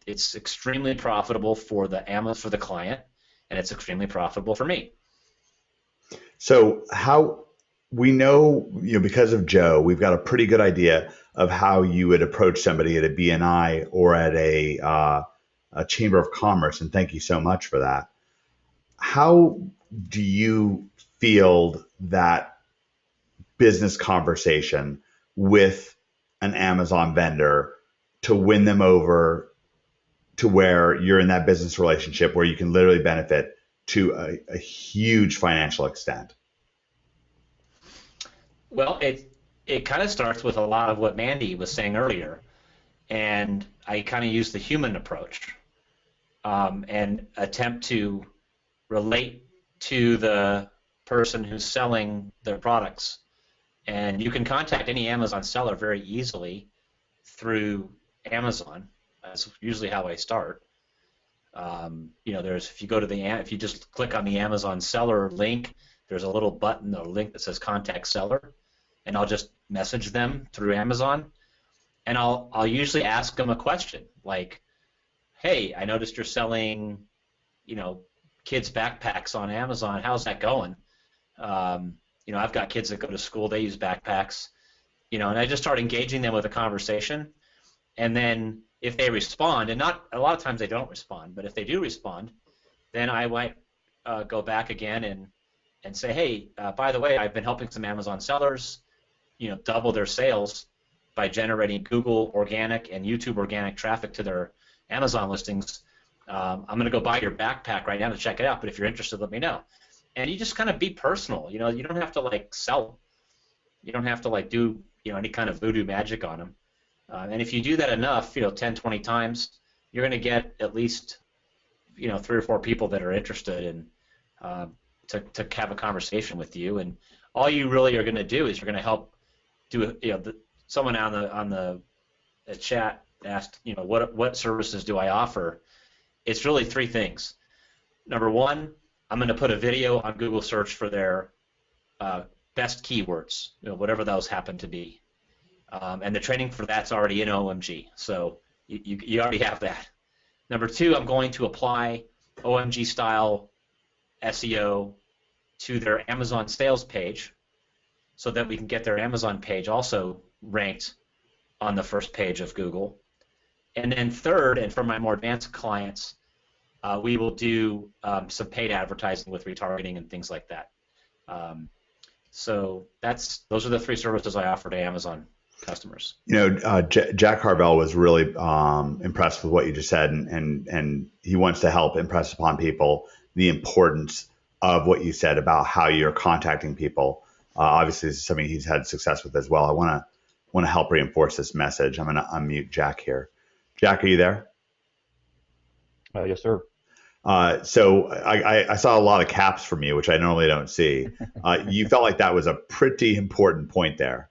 it's extremely profitable for the client, and it's extremely profitable for me. So how we know, because of Joe, we've got a pretty good idea of how you would approach somebody at a BNI or at a Chamber of Commerce, and thank you so much for that. How do you field that business conversation with an Amazon vendor to win them over to where you're in that business relationship where you can literally benefit to a huge financial extent? Well, it kind of starts with a lot of what Mandy was saying earlier, and I kind of use the human approach and attempt to relate to the person who's selling their products. And you can contact any Amazon seller very easily through Amazon. That's usually how I start. If you just click on the Amazon seller link, there's a little button or link that says Contact Seller, and I'll just message them through Amazon, and I'll usually ask them a question like, "Hey, I noticed you're selling, kids backpacks on Amazon. How's that going? I've got kids that go to school. They use backpacks, and I just start engaging them with a conversation, and then if they respond, and not a lot of times they don't respond, but if they do respond, then I might go back again and say, hey, by the way, I've been helping some Amazon sellers, double their sales by generating Google organic and YouTube organic traffic to their Amazon listings. I'm going to go buy your backpack right now to check it out, but if you're interested, let me know. And you just kind of be personal. You don't have to sell them. You don't have to do any kind of voodoo magic on them. And if you do that enough, 10, 20 times, you're going to get at least 3 or 4 people that are interested in to have a conversation with you. And all you really are going to do is you're going to help do someone on the chat asked, what services do I offer? It's really 3 things. Number 1, I'm going to put a video on Google search for their best keywords, whatever those happen to be. And the training for that's already in OMG, so you already have that. Number 2, I'm going to apply OMG-style SEO to their Amazon sales page so that we can get their Amazon page also ranked on the first page of Google. And then third, and for my more advanced clients, we will do some paid advertising with retargeting and things like that. So those are the 3 services I offer to Amazon customers. Jack Harvell was really impressed with what you just said, and he wants to help impress upon people the importance of what you said about how you're contacting people. Obviously, this is something he's had success with as well. I want to help reinforce this message. I'm going to unmute Jack here. Jack, are you there? Yes, sir. So I saw a lot of caps from you, which I normally don't see. You felt like that was a pretty important point there.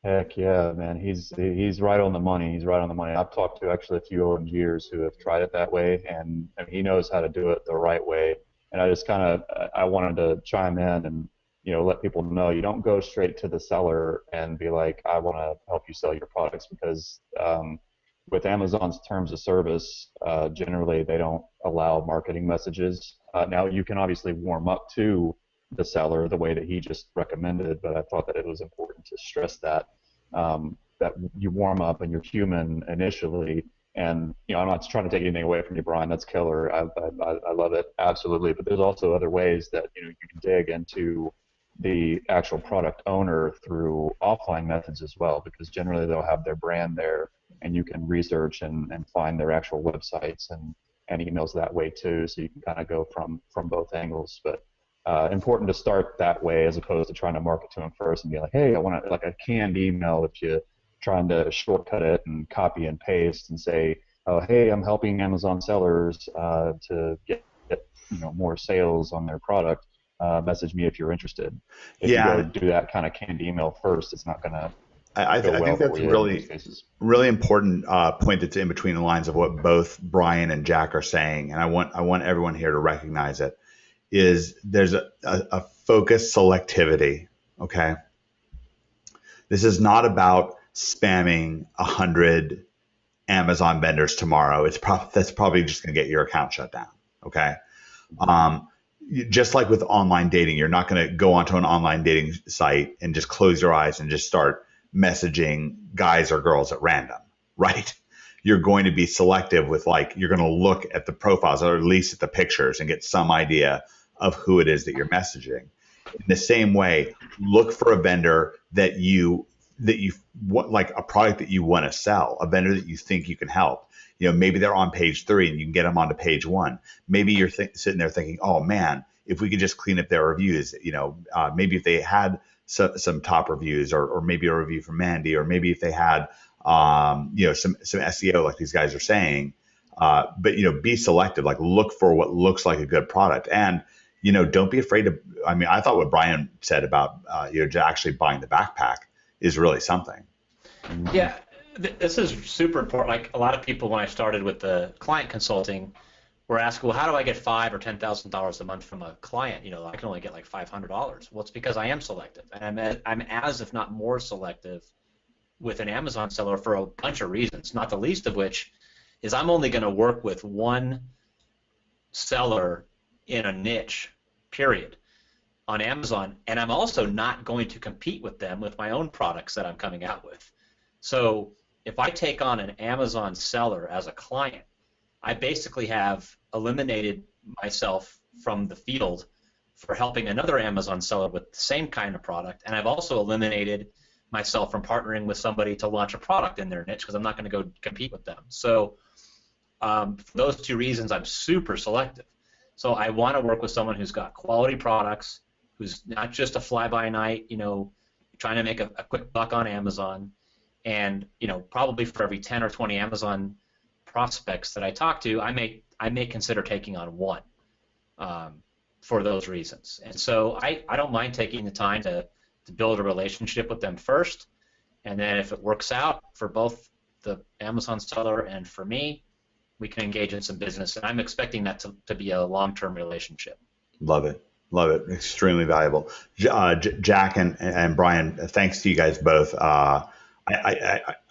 Heck yeah, man. He's right on the money. He's right on the money. I've talked to actually a few OMGers who have tried it that way, and he knows how to do it the right way. And I wanted to chime in and let people know you don't go straight to the seller and be like, I want to help you sell your products, because with Amazon's terms of service, generally they don't allow marketing messages. Now you can obviously warm up to the seller the way that he just recommended, but I thought that it was important to stress that that you warm up and you're human initially. And I'm not trying to take anything away from you, Brian. That's killer. I love it, absolutely. But there's also other ways that you can dig into the actual product owner through offline methods as well, because generally they'll have their brand there, and you can research and find their actual websites and emails that way too. So you can kind of go from both angles. But important to start that way as opposed to trying to market to them first and be like, hey, I want like a canned email if you're trying to shortcut it and copy and paste and say, oh, hey, I'm helping Amazon sellers to get more sales on their product. Message me if you're interested. If you go do that kind of canned email first, it's not going to I think that's a really important point that's in between the lines of what both Brian and Jack are saying, and I want everyone here to recognize it. Is there's a focused selectivity, okay? This is not about spamming 100 Amazon vendors tomorrow. That's probably just going to get your account shut down, okay? Just like with online dating, you're not going to go onto an online dating site and just close your eyes and just start messaging guys or girls at random, right? You're going to be selective with you're going to look at the profiles or at least at the pictures and get some idea of who it is that you're messaging. In the same way, look for a vendor that you want, like a product that you want to sell, a vendor that you think you can help. Maybe they're on page 3 and you can get them onto page 1. Maybe you're sitting there thinking, oh man, if we could just clean up their reviews, maybe if they had some top reviews or maybe a review from Mandy, or maybe if they had, some SEO like these guys are saying, but, be selective, look for what looks like a good product. And, don't be afraid to, I thought what Brian said about, actually buying the backpack is really something. Yeah, this is super important. Like a lot of people, when I started with the client consulting, were asking, well, how do I get $5,000 or $10,000 a month from a client? I can only get like $500. Well, it's because I am selective, and I'm as if not more selective with an Amazon seller for a bunch of reasons. Not the least of which is I'm only going to work with one seller in a niche, period, on Amazon, and I'm also not going to compete with them with my own products that I'm coming out with. So if I take on an Amazon seller as a client, I basically have eliminated myself from the field for helping another Amazon seller with the same kind of product, and I've also eliminated myself from partnering with somebody to launch a product in their niche because I'm not going to go compete with them. So for those 2 reasons, I'm super selective. So I want to work with someone who's got quality products, who's not just a fly-by-night, trying to make a quick buck on Amazon. And probably for every 10 or 20 Amazon prospects that I talk to, I may consider taking on one for those reasons. And so I don't mind taking the time to build a relationship with them first, and then if it works out for both the Amazon seller and for me, we can engage in some business. And I'm expecting that to be a long-term relationship. Love it. Love it. Extremely valuable. Jack and Brian, thanks to you guys both. I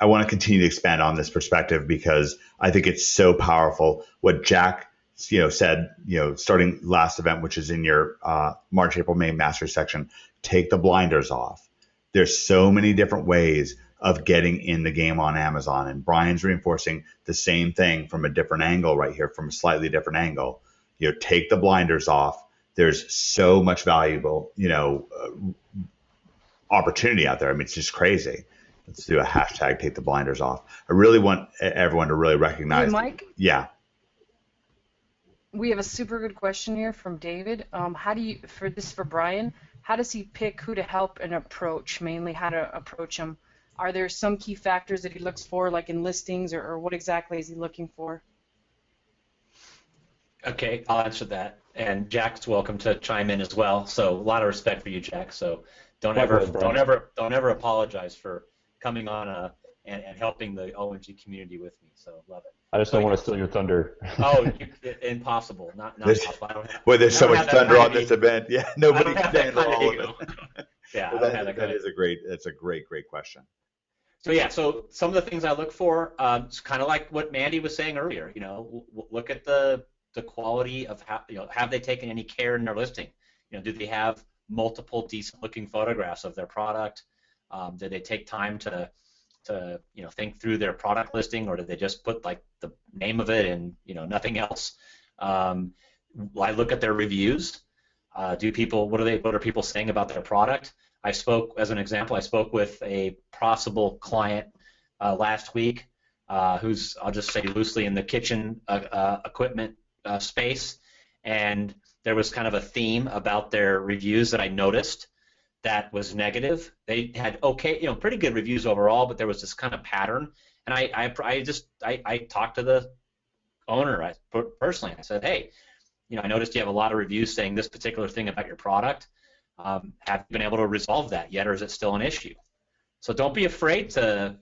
want to continue to expand on this perspective because I think it's so powerful. What Jack, said, starting last event, which is in your March, April, May mastery section, take the blinders off. There's so many different ways of getting in the game on Amazon. And Brian's reinforcing the same thing from a different angle right here, from a slightly different angle. Take the blinders off. There's so much valuable, opportunity out there. I mean, it's just crazy. Let's do a hashtag take the blinders off. I really want everyone to really recognize. Hey, Mike? Yeah. We have a super good question here from David. How do you, for Brian, how does he pick who to help and approach, mainly how to approach him? Are there some key factors that he looks for, like in listings, or what exactly is he looking for? Okay, I'll answer that. And Jack's welcome to chime in as well. So a lot of respect for you, Jack. So don't ever apologize for coming on and helping the OMG community with me. So love it. I just don't want to steal your thunder. Oh, impossible. Not possible. I don't have, well, there's so much thunder on this ego. event. Yeah, nobody can handle all of it. Yeah, well, that's a great question. So yeah, so some of the things I look for, it's kind of like what Mandy was saying earlier. Look at the quality of how, have they taken any care in their listing? Do they have multiple decent-looking photographs of their product? Did they take time to think through their product listing, or did they just put like the name of it and nothing else? I look at their reviews. What are people saying about their product? As an example, I spoke with a possible client last week who's, I'll just say loosely, in the kitchen equipment space, and there was kind of a theme about their reviews that I noticed that was negative. They had pretty good reviews overall, but there was this kind of pattern, and I talked to the owner personally. I said, hey, I noticed you have a lot of reviews saying this particular thing about your product. Have you been able to resolve that yet, or is it still an issue? So don't be afraid to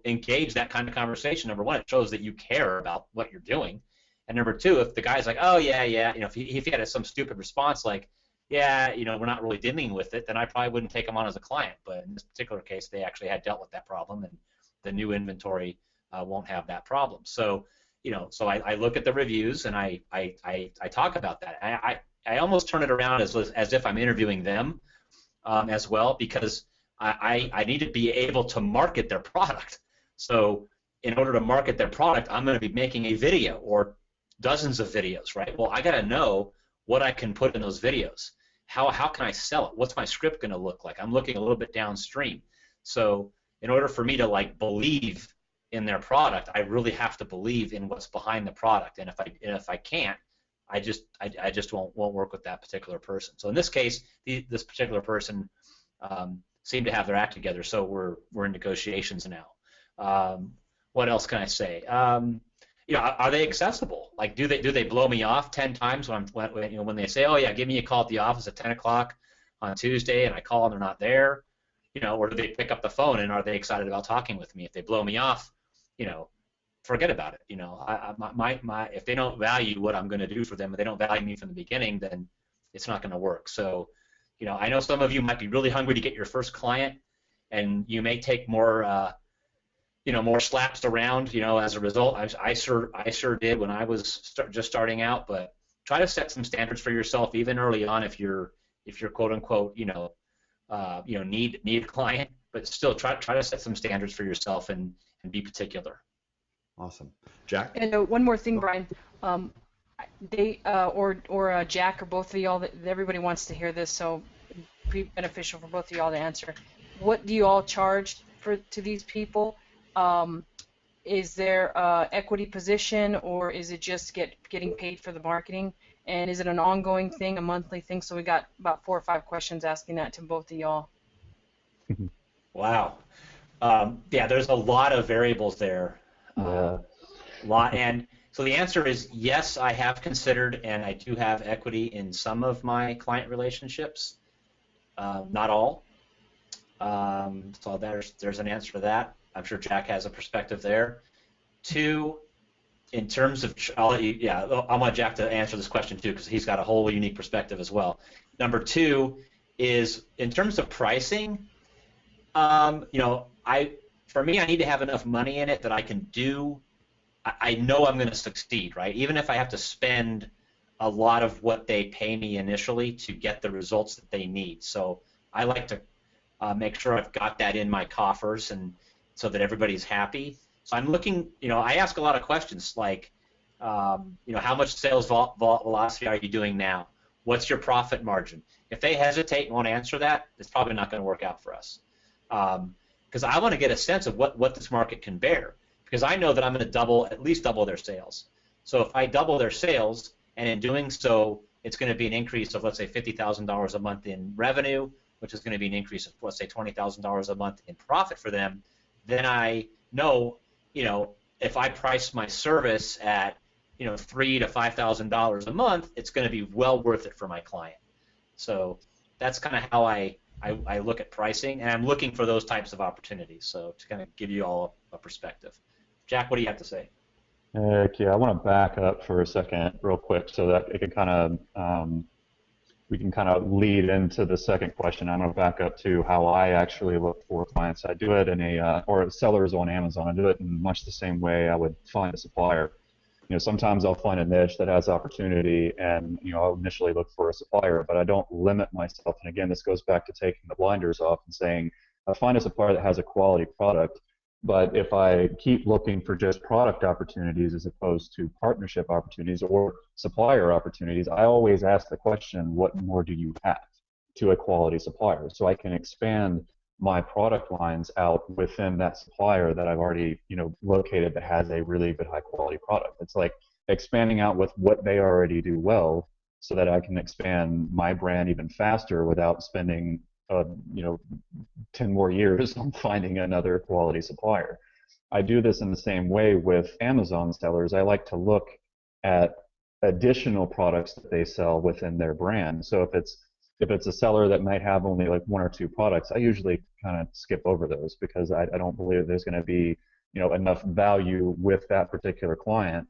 engage that kind of conversation. Number one, it shows that you care about what you're doing, and number two, if the guy's like, oh yeah, if he had some stupid response like, yeah, we're not really dealing with it, then I probably wouldn't take him on as a client. But in this particular case, they actually had dealt with that problem, and the new inventory won't have that problem. So, so I look at the reviews and I talk about that. I almost turn it around as if I'm interviewing them as well, because I need to be able to market their product. So in order to market their product, I'm going to be making a video or dozens of videos, right? Well, I got to know what I can put in those videos. How can I sell it? What's my script going to look like? I'm looking a little bit downstream. So in order for me to believe in their product, I really have to believe in what's behind the product. And if I can't, I just won't work with that particular person. So in this case, this particular person seemed to have their act together. So we're in negotiations now. What else can I say? Are they accessible? Like, do they blow me off 10 times when they say, oh yeah, give me a call at the office at 10 o'clock on Tuesday, and I call and they're not there? Or do they pick up the phone and are they excited about talking with me? If they blow me off, forget about it. If they don't value what I'm going to do for them, if they don't value me from the beginning, then it's not going to work. So, I know some of you might be really hungry to get your first client, and you may take more, more slaps around, as a result. I sure did when I was just starting out. But try to set some standards for yourself even early on if you're quote unquote, need a client, but still try to set some standards for yourself and be particular. Awesome. Jack? And one more thing, Brian. Jack, or both of y'all, everybody wants to hear this, so it'd be beneficial for both of y'all to answer. What do you all charge to these people? Is there equity position, or is it just getting paid for the marketing? And is it an ongoing thing, a monthly thing? So we got about 4 or 5 questions asking that to both of y'all. Wow. Yeah, there's a lot of variables there. And so the answer is yes, I have considered, and I do have equity in some of my client relationships, not all. So there's an answer to that. I'm sure Jack has a perspective there. 2, in terms of, I want Jack to answer this question too, because he's got a whole unique perspective as well. Number 2 is in terms of pricing. For me, I need to have enough money in it that I can do. I know I'm going to succeed, right? Even if I have to spend a lot of what they pay me initially to get the results that they need. So I like to make sure I've got that in my coffers, and so that everybody's happy. So I'm looking, I ask a lot of questions like, how much sales velocity are you doing now? What's your profit margin? If they hesitate and won't answer that, it's probably not going to work out for us. Because I want to get a sense of what this market can bear. Because I know that I'm going to at least double their sales. So if I double their sales, and in doing so, it's going to be an increase of, let's say, $50,000 a month in revenue, which is going to be an increase of, let's say, $20,000 a month in profit for them, then I know, if I price my service at, $3,000 to $5,000 a month, it's going to be well worth it for my client. So that's kind of how I look at pricing, and I'm looking for those types of opportunities. So to kind of give you all a perspective. Jack, what do you have to say? Yeah, I want to back up for a second real quick so that it can kind of we can kind of lead into the second question. I'm going to back up to how I actually look for clients. I do it in or sellers on Amazon. I do it in much the same way I would find a supplier. Sometimes I'll find a niche that has opportunity, and I'll initially look for a supplier, but I don't limit myself. And again, this goes back to taking the blinders off and saying, I find a supplier that has a quality product. But if I keep looking for just product opportunities as opposed to partnership opportunities or supplier opportunities, I always ask the question, what more do you have to a quality supplier? So I can expand my product lines out within that supplier that I've already located that has a really good high quality product. It's like expanding out with what they already do well so that I can expand my brand even faster without spending 10 more years on finding another quality supplier. I do this in the same way with Amazon sellers. I like to look at additional products that they sell within their brand. So if it's a seller that might have only like one or two products, I usually kind of skip over those because I don't believe there's going to be enough value with that particular client.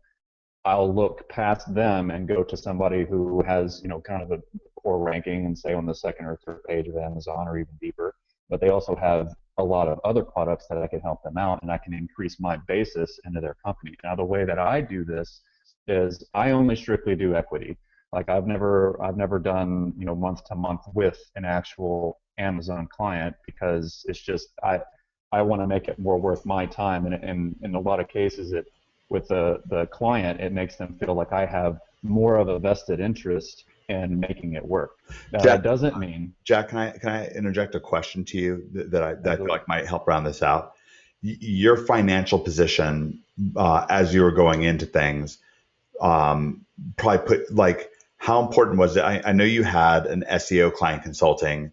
I'll look past them and go to somebody who has kind of a poor ranking and say on the second or third page of Amazon or even deeper, but they also have a lot of other products that I can help them out, and I can increase my basis into their company. Now the way that I do this is I only strictly do equity. Like I've never done month to month with an actual Amazon client because it's just I want to make it more worth my time, and in a lot of cases with the client, it makes them feel like I have more of a vested interest in making it work. Now, that doesn't mean... Jack, can I interject a question to you that I feel like might help round this out? Your financial position as you were going into things, probably put like, how important was it? I know you had an SEO client consulting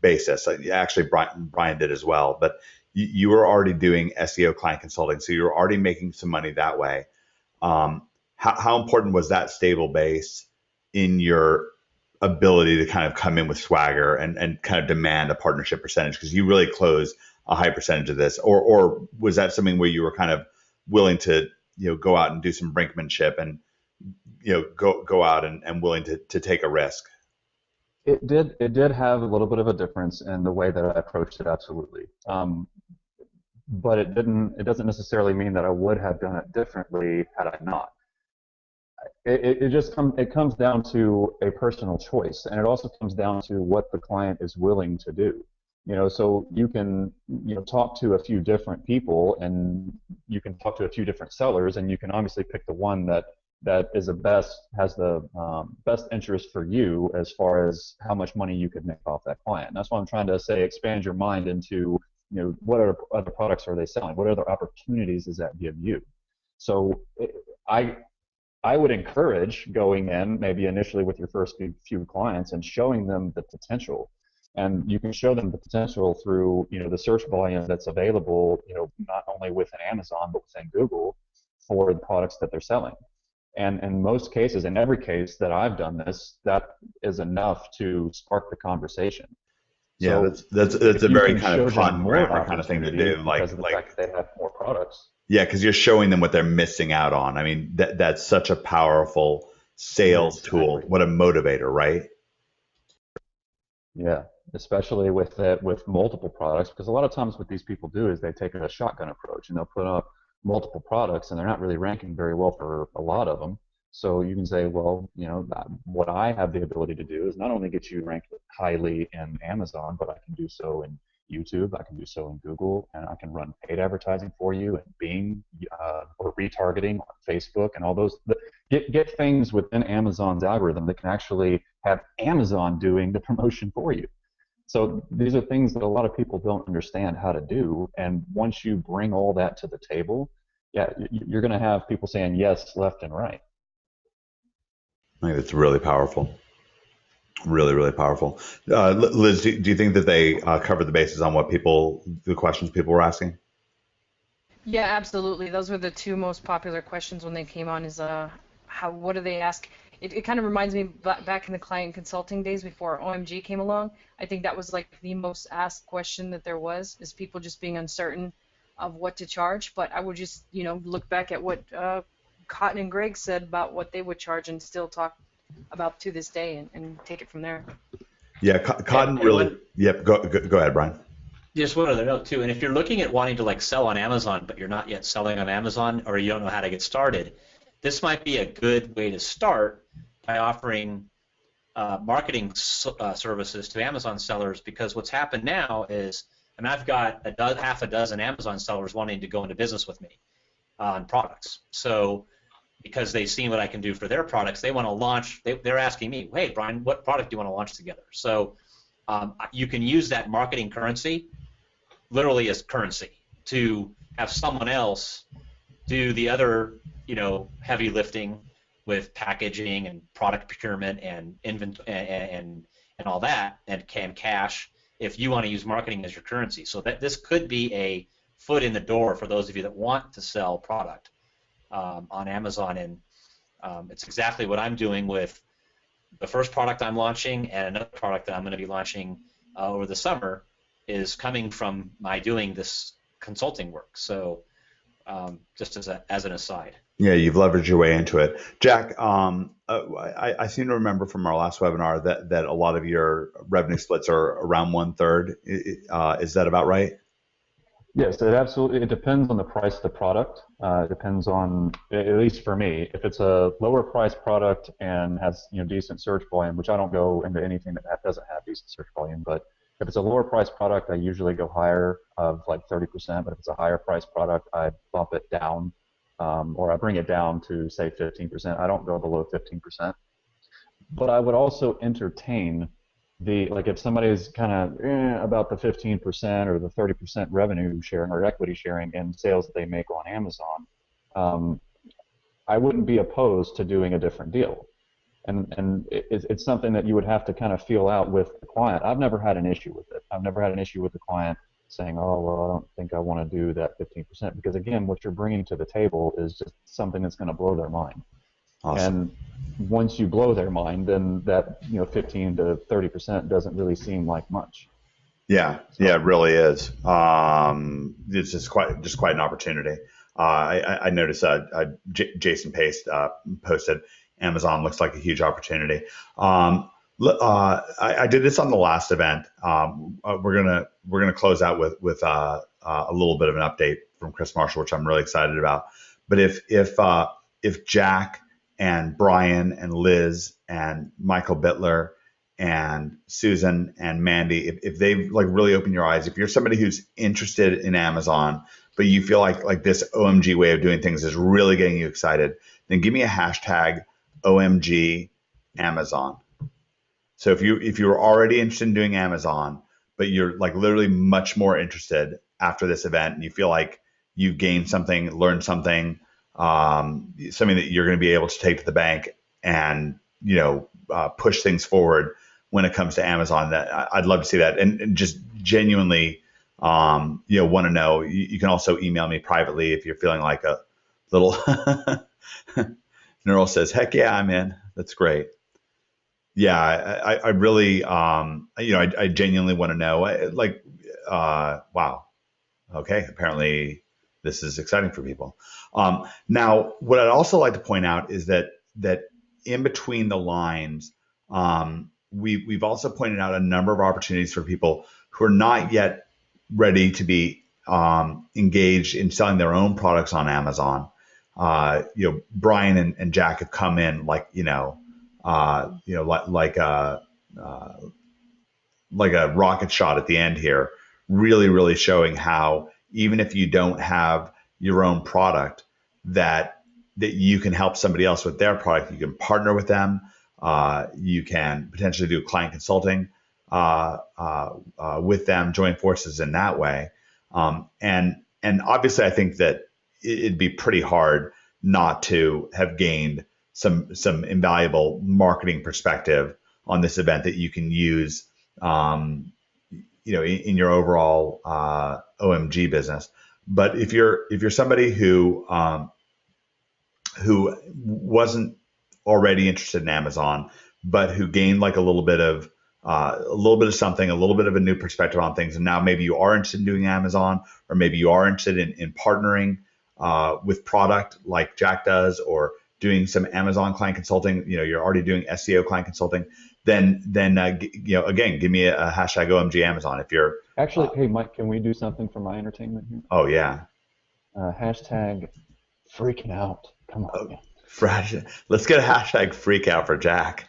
basis. Actually, Brian did as well, but you were already doing SEO client consulting, so you were already making some money that way. How important was that stable base in your ability to kind of come in with swagger and kind of demand a partnership percentage? Because you really closed a high percentage of this, or was that something where you were kind of willing to go out and do some brinkmanship and go out and willing to take a risk? It did have a little bit of a difference in the way that I approached it, absolutely. But it doesn't necessarily mean that I would have done it differently had I not. It comes down to a personal choice, and it also comes down to what the client is willing to do. So you can talk to a few different people, and you can talk to a few different sellers, and you can obviously pick the one that is has the best interest for you as far as how much money you could make off that client. And that's why I'm trying to say, expand your mind into what other products are they selling? What other opportunities does that give you? So I would encourage going in maybe initially with your first few clients and showing them the potential. And you can show them the potential through the search volume that's available not only within Amazon but within Google for the products that they're selling. And in most cases, in every case that I've done this, that is enough to spark the conversation. Yeah, so that's a very kind of con grammar kind of thing to do. Because of the fact that they have more products. Yeah, because you're showing them what they're missing out on. I mean, that's such a powerful sales tool. What a motivator, right? Yeah, especially with multiple products, because a lot of times what these people do is they take a shotgun approach and they'll put up multiple products and they're not really ranking very well for a lot of them. So you can say, well, what I have the ability to do is not only get you ranked highly in Amazon, but I can do so in YouTube, I can do so in Google, and I can run paid advertising for you in Bing, or retargeting on Facebook, and all those. Get things within Amazon's algorithm that can actually have Amazon doing the promotion for you. So these are things that a lot of people don't understand how to do, and once you bring all that to the table, yeah, you're going to have people saying yes left and right. I think it's really powerful. Really, really powerful. Liz, do you think that they covered the bases on the questions people were asking? Yeah, absolutely. Those were the two most popular questions when they came on. Is what do they ask? It kind of reminds me back in the client consulting days before OMG came along. I think that was like the most asked question that there was, is people just being uncertain of what to charge. But I would just, look back at what Cotton and Greg said about what they would charge and still talk about to this day, and take it from there. Yeah, Cotton really. Yep. Go ahead, Brian. Just one other note too, and if you're looking at wanting to sell on Amazon, but you're not yet selling on Amazon, or you don't know how to get started, this might be a good way to start by offering marketing services to Amazon sellers, because what's happened now is, and I've got half a dozen Amazon sellers wanting to go into business with me on products. So because they've seen what I can do for their products, they want to launch. They're asking me, hey, Brian, what product do you want to launch together? So you can use that marketing currency, literally as currency, to have someone else do the other, heavy lifting with packaging and product procurement and inventory and all that, and cash, if you want to use marketing as your currency. So that this could be a foot in the door for those of you that want to sell product on Amazon, and it's exactly what I'm doing with the first product I'm launching, and another product that I'm going to be launching over the summer is coming from my doing this consulting work. So just as an aside. Yeah, you've leveraged your way into it. Jack, I seem to remember from our last webinar that a lot of your revenue splits are around 1/3. Is that about right? Yes, it depends on the price of the product. It depends on, at least for me, if it's a lower price product and has decent search volume, which I don't go into anything that doesn't have decent search volume, but if it's a lower price product, I usually go higher of like 30%. But if it's a higher price product, I bump it down, or I bring it down to say 15%. I don't go below 15%. But I would also entertain if somebody's kind of about the 15% or the 30% revenue sharing or equity sharing in sales that they make on Amazon, I wouldn't be opposed to doing a different deal. And it's something that you would have to kind of feel out with the client. I've never had an issue with it. I've never had an issue with the client saying, oh, well, I don't think I want to do that 15%, because again, what you're bringing to the table is just something that's going to blow their mind. Awesome. And once you blow their mind, then that 15 to 30% doesn't really seem like much. Yeah, it really is. It's just quite an opportunity. I noticed Jason Pace posted, Amazon looks like a huge opportunity. I did this on the last event. We're gonna close out with a little bit of an update from Chris Marshall, which I'm really excited about. But if Jack and Brian and Liz and Michael Bittler and Susan and Mandy, if they've really opened your eyes, if you're somebody who's interested in Amazon, but you feel like this OMG way of doing things is really getting you excited, then give me a hashtag OMG Amazon. So if you're already interested in doing Amazon, but you're literally much more interested after this event, and you feel like you gained something, learned something, something that you're going to be able to take to the bank and push things forward when it comes to Amazon, that I'd love to see that, and just genuinely want to know. You can also email me privately if you're feeling like a little Neural says, heck yeah, I'm in. That's great. Yeah, I really I genuinely want to know, wow, okay, apparently this is exciting for people. Now, what I'd also like to point out is that in between the lines, we've also pointed out a number of opportunities for people who are not yet ready to be engaged in selling their own products on Amazon. Brian and Jack have come in like a rocket shot at the end here, really, really showing how even if you don't have your own product, that you can help somebody else with their product. You can partner with them. You can potentially do client consulting with them, join forces in that way. And obviously, I think that it'd be pretty hard not to have gained some invaluable marketing perspective on this event that you can use, in your overall OMG business. But if you're somebody who wasn't already interested in Amazon, but who gained like a little bit of something, a little bit of a new perspective on things, and now maybe you are interested in doing Amazon, or maybe you are interested in partnering with product like Jack does, or doing some Amazon client consulting. You're already doing SEO client consulting. Then again, give me a hashtag OMG Amazon if you're Actually, hey Mike, can we do something for my entertainment here? Oh yeah. Hashtag freaking out. Come on. Man. Let's get a hashtag freak out for Jack.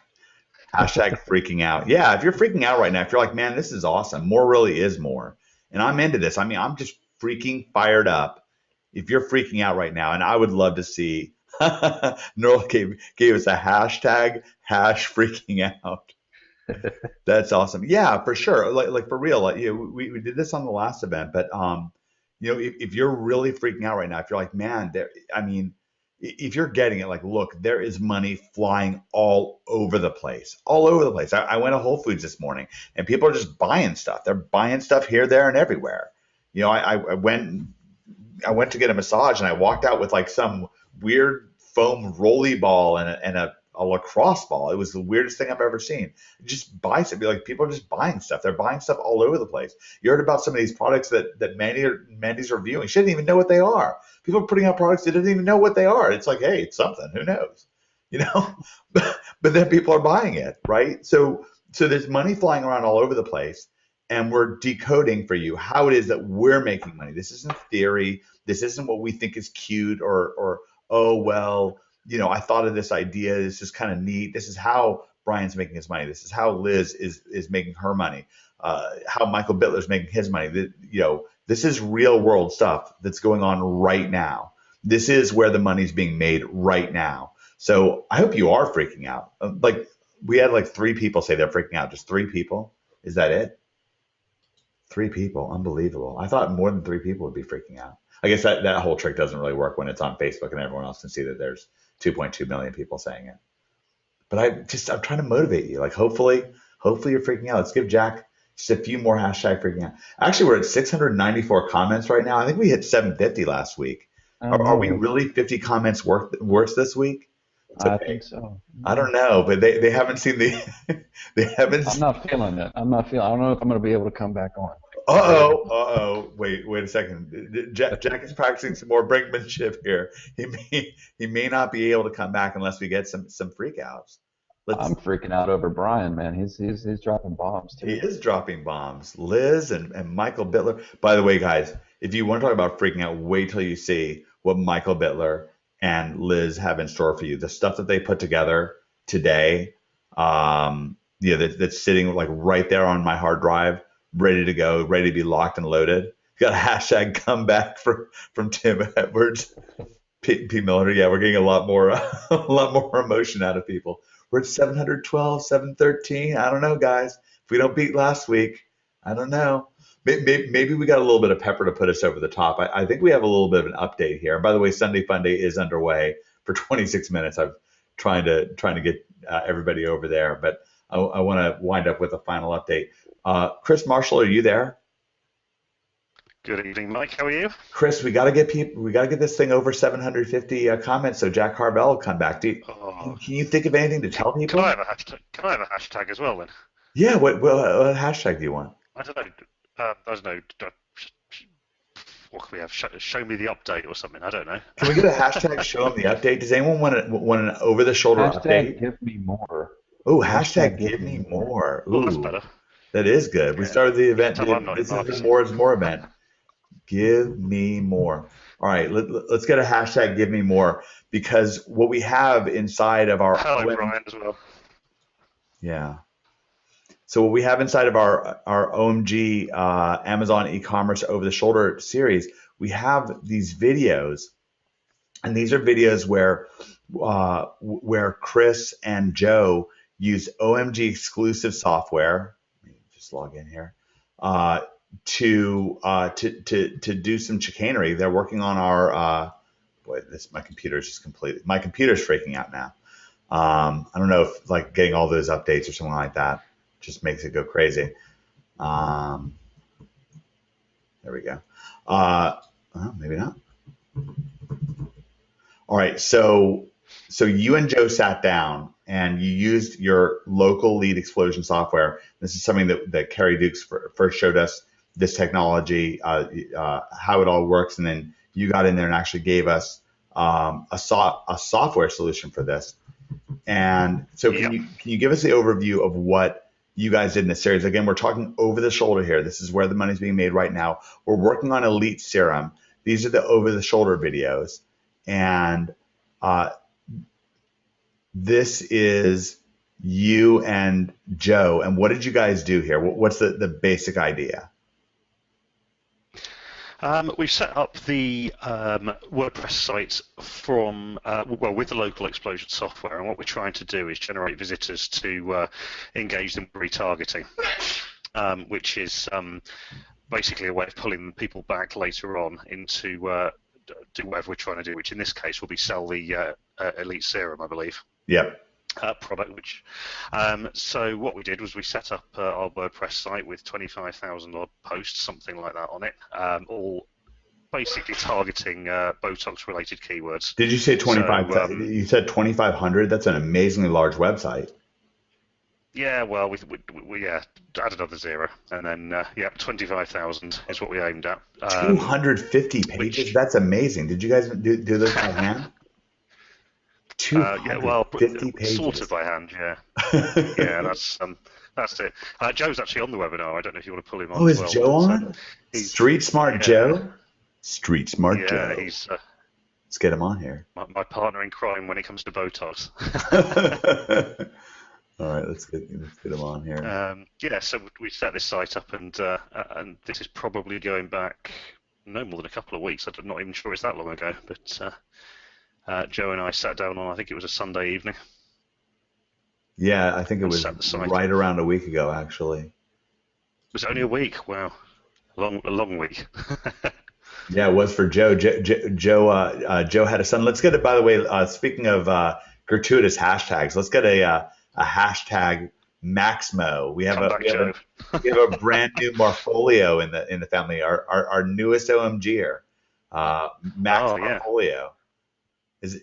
Hashtag freaking out. Yeah, if you're freaking out right now, if you're like, man, this is awesome. More really is more. And I'm into this. I mean, I'm just freaking fired up. If you're freaking out right now, and I would love to see, Neural gave us a hashtag freaking out. That's awesome. Yeah, for sure. Like for real. Like, we did this on the last event, but if you're really freaking out right now, if you're like, man, if you're getting it, like, look, there is money flying all over the place, all over the place. I went to Whole Foods this morning, and people are just buying stuff. They're buying stuff here, there, and everywhere. I went to get a massage, and I walked out with like some weird foam rolly ball and a lacrosse ball. It was the weirdest thing I've ever seen. Just buy stuff. People are just buying stuff. They're buying stuff all over the place. You heard about some of these products that Mandy's reviewing. She didn't even know what they are. People are putting out products that didn't even know what they are. It's like, hey, it's something. Who knows? But then people are buying it, right? So there's money flying around all over the place, and we're decoding for you how it is that we're making money. This isn't theory. This isn't what we think is cute or oh, well, I thought of this idea. This is kind of neat. This is how Brian's making his money. This is how Liz is making her money. How Michael Bittler's making his money. This is real world stuff that's going on right now. This is where the money's being made right now. So I hope you are freaking out. Like, we had like 3 people say they're freaking out. Just 3 people? Is that it? 3 people. Unbelievable. I thought more than 3 people would be freaking out. I guess that whole trick doesn't really work when it's on Facebook and everyone else can see that there's 2.2 million people saying it. But I'm trying to motivate you. Like, hopefully you're freaking out. Let's give Jack just a few more hashtag freaking out. Actually, we're at 694 comments right now. I think we hit 750 last week. Are we really 50 comments worse this week? Okay. I think so. I don't know, but they haven't seen the they haven't. I'm not feeling it. I don't know if I'm going to be able to come back on. Wait a second. Jack is practicing some more brinkmanship here. He may not be able to come back unless we get some freakouts. I'm freaking out over Brian, man. He's dropping bombs too. He is dropping bombs. Liz and Michael Bittler. By the way, guys, if you want to talk about freaking out, wait till you see what Michael Bittler and Liz have in store for you. The stuff that they put together today, that's sitting like right there on my hard drive, ready to go, ready to be locked and loaded. Got a hashtag comeback from Tim Edwards, P. Miller. Yeah, we're getting a lot more emotion out of people. We're at 712, 713. I don't know, guys. If we don't beat last week, I don't know. Maybe we got a little bit of pepper to put us over the top. I think we have a little bit of an update here. And by the way, Sunday Fun Day is underway for 26 minutes. I'm trying to get everybody over there, but I want to wind up with a final update. Chris Marshall, are you there? Good evening, Mike. How are you? Chris, we got to get this thing over 750 comments so Jack Harvell will come back. Can you think of anything to tell people? Can I have a hashtag as well then? Yeah. What hashtag do you want? I don't know. What can we have? Show me the update or something. I don't know. Can we get a hashtag show them the update? Does anyone want an over the shoulder update? Give me more. Oh, hashtag give me more. Ooh, that's better. That is good. We started the event. This is the more is more event. Give me more. All right, let's get a hashtag give me more, because what we have inside of our Hello, Brian, as well. Yeah. So what we have inside of our OMG Amazon e-commerce over-the-shoulder series, we have these videos, and these are videos where Chris and Joe use OMG exclusive software. Let me just log in here. To do some chicanery. They're working on our boy. My computer's just completely. My computer's freaking out now. I don't know if like getting all those updates or something like that just makes it go crazy. There we go. Well, maybe not. All right, so you and Joe sat down and you used your local lead explosion software. This is something that Carrie Dukes first showed us, this technology, how it all works, and then you got in there and actually gave us a software solution for this. And so can you give us the overview of what you guys did in this series? Again, we're talking over the shoulder here. This is where the money's being made right now. We're working on Elite Serum. These are the over the shoulder videos. And this is you and Joe. And what did you guys do here? What's the basic idea? We've set up the WordPress site from with the local explosion software, and what we're trying to do is generate visitors to engage them with retargeting, which is basically a way of pulling people back later on into do whatever we're trying to do, which in this case will be sell the Elite Serum, I believe. Yep. Product. Which so what we did was we set up our WordPress site with 25,000 odd posts, something like that, on it, all basically targeting Botox related keywords. Did you say 25? You said 2,500. That's an amazingly large website. Yeah, well, we add another zero, and then 25,000 is what we aimed at. 250 pages. That's amazing. Did you guys do this by hand? 250 pages. Sorted by hand, yeah. Yeah, that's it. Joe's actually on the webinar. I don't know if you want to pull him on. Oh, is Joe on? Street Smart Joe? Street Smart Joe. Yeah, he's. Let's get him on here. My partner in crime when it comes to Botox. All right, let's get him on here. So we set this site up, and this is probably going back no more than a couple of weeks. I'm not even sure it's that long ago, but. Joe and I sat down on, I think it was a Sunday evening. Yeah, I think it was right around a week ago, actually. Was it only a week? Wow, a long week. Yeah, it was for Joe. Joe had a son. Let's get it. By the way, speaking of gratuitous hashtags, let's get a hashtag Maxmo. We have a brand new Morpholio in the family. Our newest OMGer, Morpholio. Is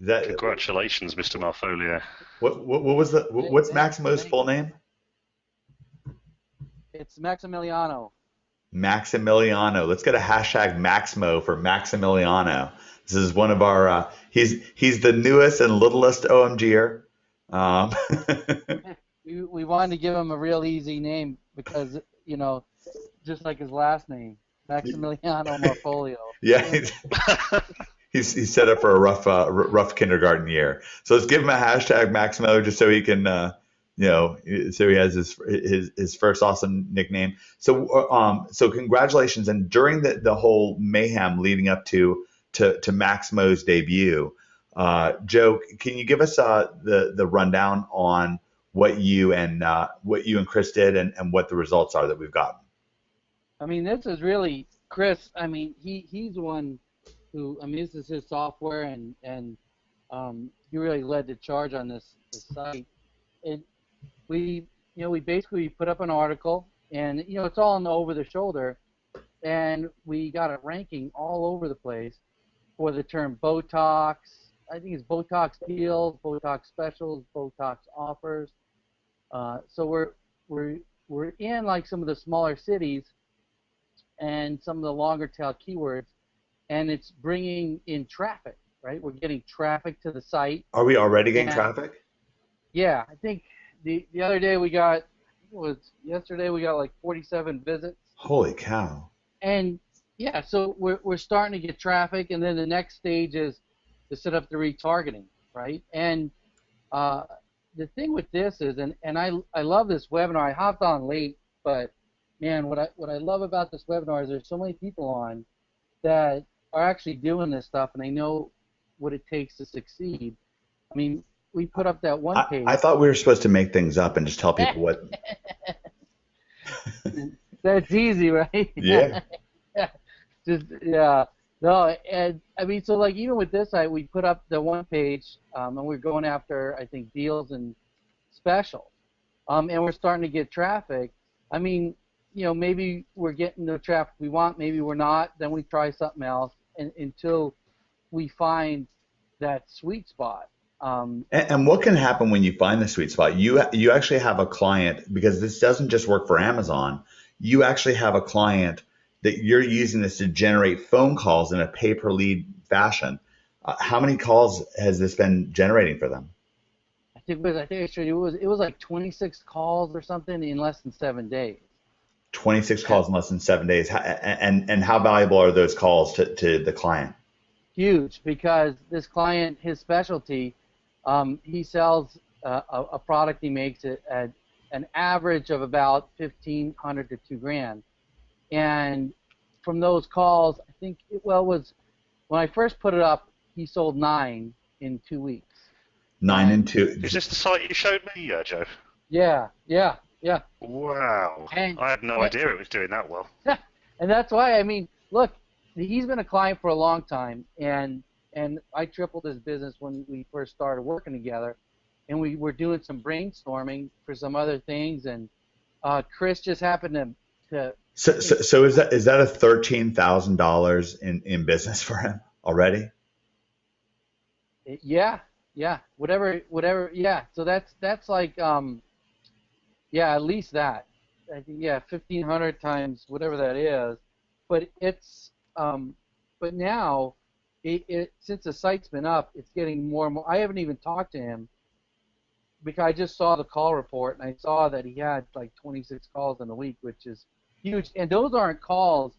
that Congratulations, Mr. Marfolio. What's Maximo's full name? It's Maximiliano. Maximiliano. Let's get a hashtag Maxmo for Maximiliano. This is one of our. He's the newest and littlest OMGer. We wanted to give him a real easy name because just like his last name, Maximiliano Morfolio. Yeah. He's set up for a rough kindergarten year. So let's give him a hashtag Maximo just so he can, so he has his first awesome nickname. So congratulations. And during the whole mayhem leading up to Maximo's debut, Joe, can you give us the rundown on what you and Chris did and what the results are that we've gotten? I mean, this is really Chris. I mean, he's the one. This is his software, and he really led the charge on this site. We basically put up an article, and it's all in the over the shoulder, and we got a ranking all over the place for the term Botox. I think it's Botox deals, Botox specials, Botox offers. So we're in like some of the smaller cities and some of the longer tail keywords. And it's bringing in traffic, right? We're getting traffic to the site. Are we already getting traffic? Yeah, I think the other day yesterday we got like 47 visits. Holy cow! And yeah, so we're starting to get traffic, and then the next stage is to set up the retargeting, right? And the thing with this is, and I love this webinar. I hopped on late, but man, what I love about this webinar is there's so many people on that are actually doing this stuff, and they know what it takes to succeed. I mean, we put up that one page. I thought we were supposed to make things up and just tell people what. That's easy, right? Yeah. Just yeah. No, and I mean, so like even with this, we put up the one page, and we're going after I think deals and specials, and we're starting to get traffic. I mean, you know, maybe we're getting the traffic we want, maybe we're not. Then we try something else, and until we find that sweet spot. And what can happen when you find the sweet spot? You actually have a client, because this doesn't just work for Amazon. You actually have a client that you're using this to generate phone calls in a pay-per-lead fashion. How many calls has this been generating for them? I think actually it was like 26 calls or something in less than 7 days. 26 calls in less than 7 days. And how valuable are those calls to the client? Huge, because this client, his specialty, he sells a product he makes at an average of about $1,500 to $2,000. And from those calls, I think it was when I first put it up, he sold 9 in 2 weeks. 9 in 2. Is this the site you showed me, Joe? Yeah. Wow. And, I had no idea it was doing that well. And that's why, I mean, look, he's been a client for a long time, and I tripled his business when we first started working together, and we were doing some brainstorming for some other things, and Chris just happened to So is that a $13,000 in business for him already? Yeah, whatever, yeah. So that's like at least that. I think 1,500 times whatever that is, but it's but now it since the site's been up, it's getting more and more. I haven't even talked to him because I just saw the call report and I saw that he had like 26 calls in a week, which is huge. And those aren't calls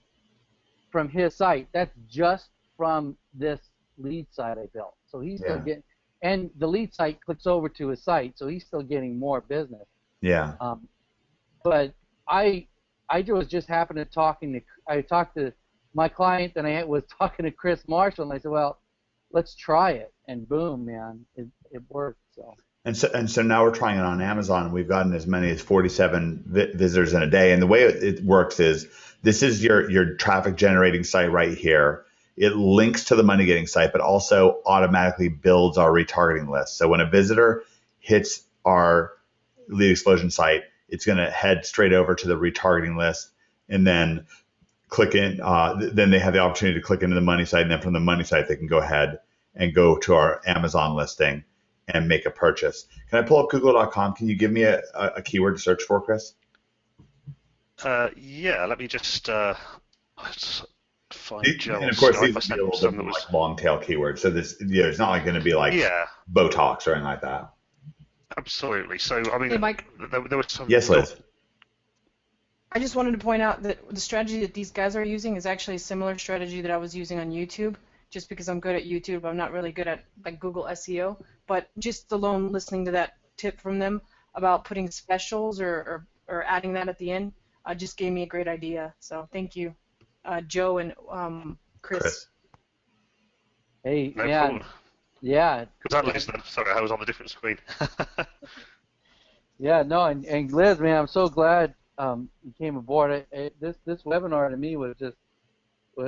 from his site. That's just from this lead site I built. So he's still getting, and the lead site clicks over to his site, so he's still getting more business. Yeah. But I was just happened to I talked to my client, and I was talking to Chris Marshall, and I said, well, let's try it, and boom, man, it worked. So. And so now we're trying it on Amazon. We've gotten as many as 47 visitors in a day. And the way it works is this is your traffic generating site right here. It links to the money getting site, but also automatically builds our retargeting list. So when a visitor hits our lead explosion site, it's going to head straight over to the retargeting list and then click in. Then they have the opportunity to click into the money site. And then from the money site, they can go ahead and go to our Amazon listing and make a purchase. Can I pull up Google.com? Can you give me a keyword to search for, Chris? Yeah, let me just find Joe. And of course, these would be a little bit like long tail keywords. So this, it's not like going to be like Botox or anything like that. Absolutely. So, I mean, Hey, Mike. There was some. Yes, Liz. I just wanted to point out that the strategy that these guys are using is actually a similar strategy that I was using on YouTube. Just because I'm good at YouTube, I'm not really good at like Google SEO. But just alone listening to that tip from them about putting specials or adding that at the end just gave me a great idea. So thank you, Joe and Chris. Hey, no problem. Yeah. Was that Liz then? Sorry, I was on a different screen. Yeah, no, and Liz, man, I'm so glad you came aboard. This webinar to me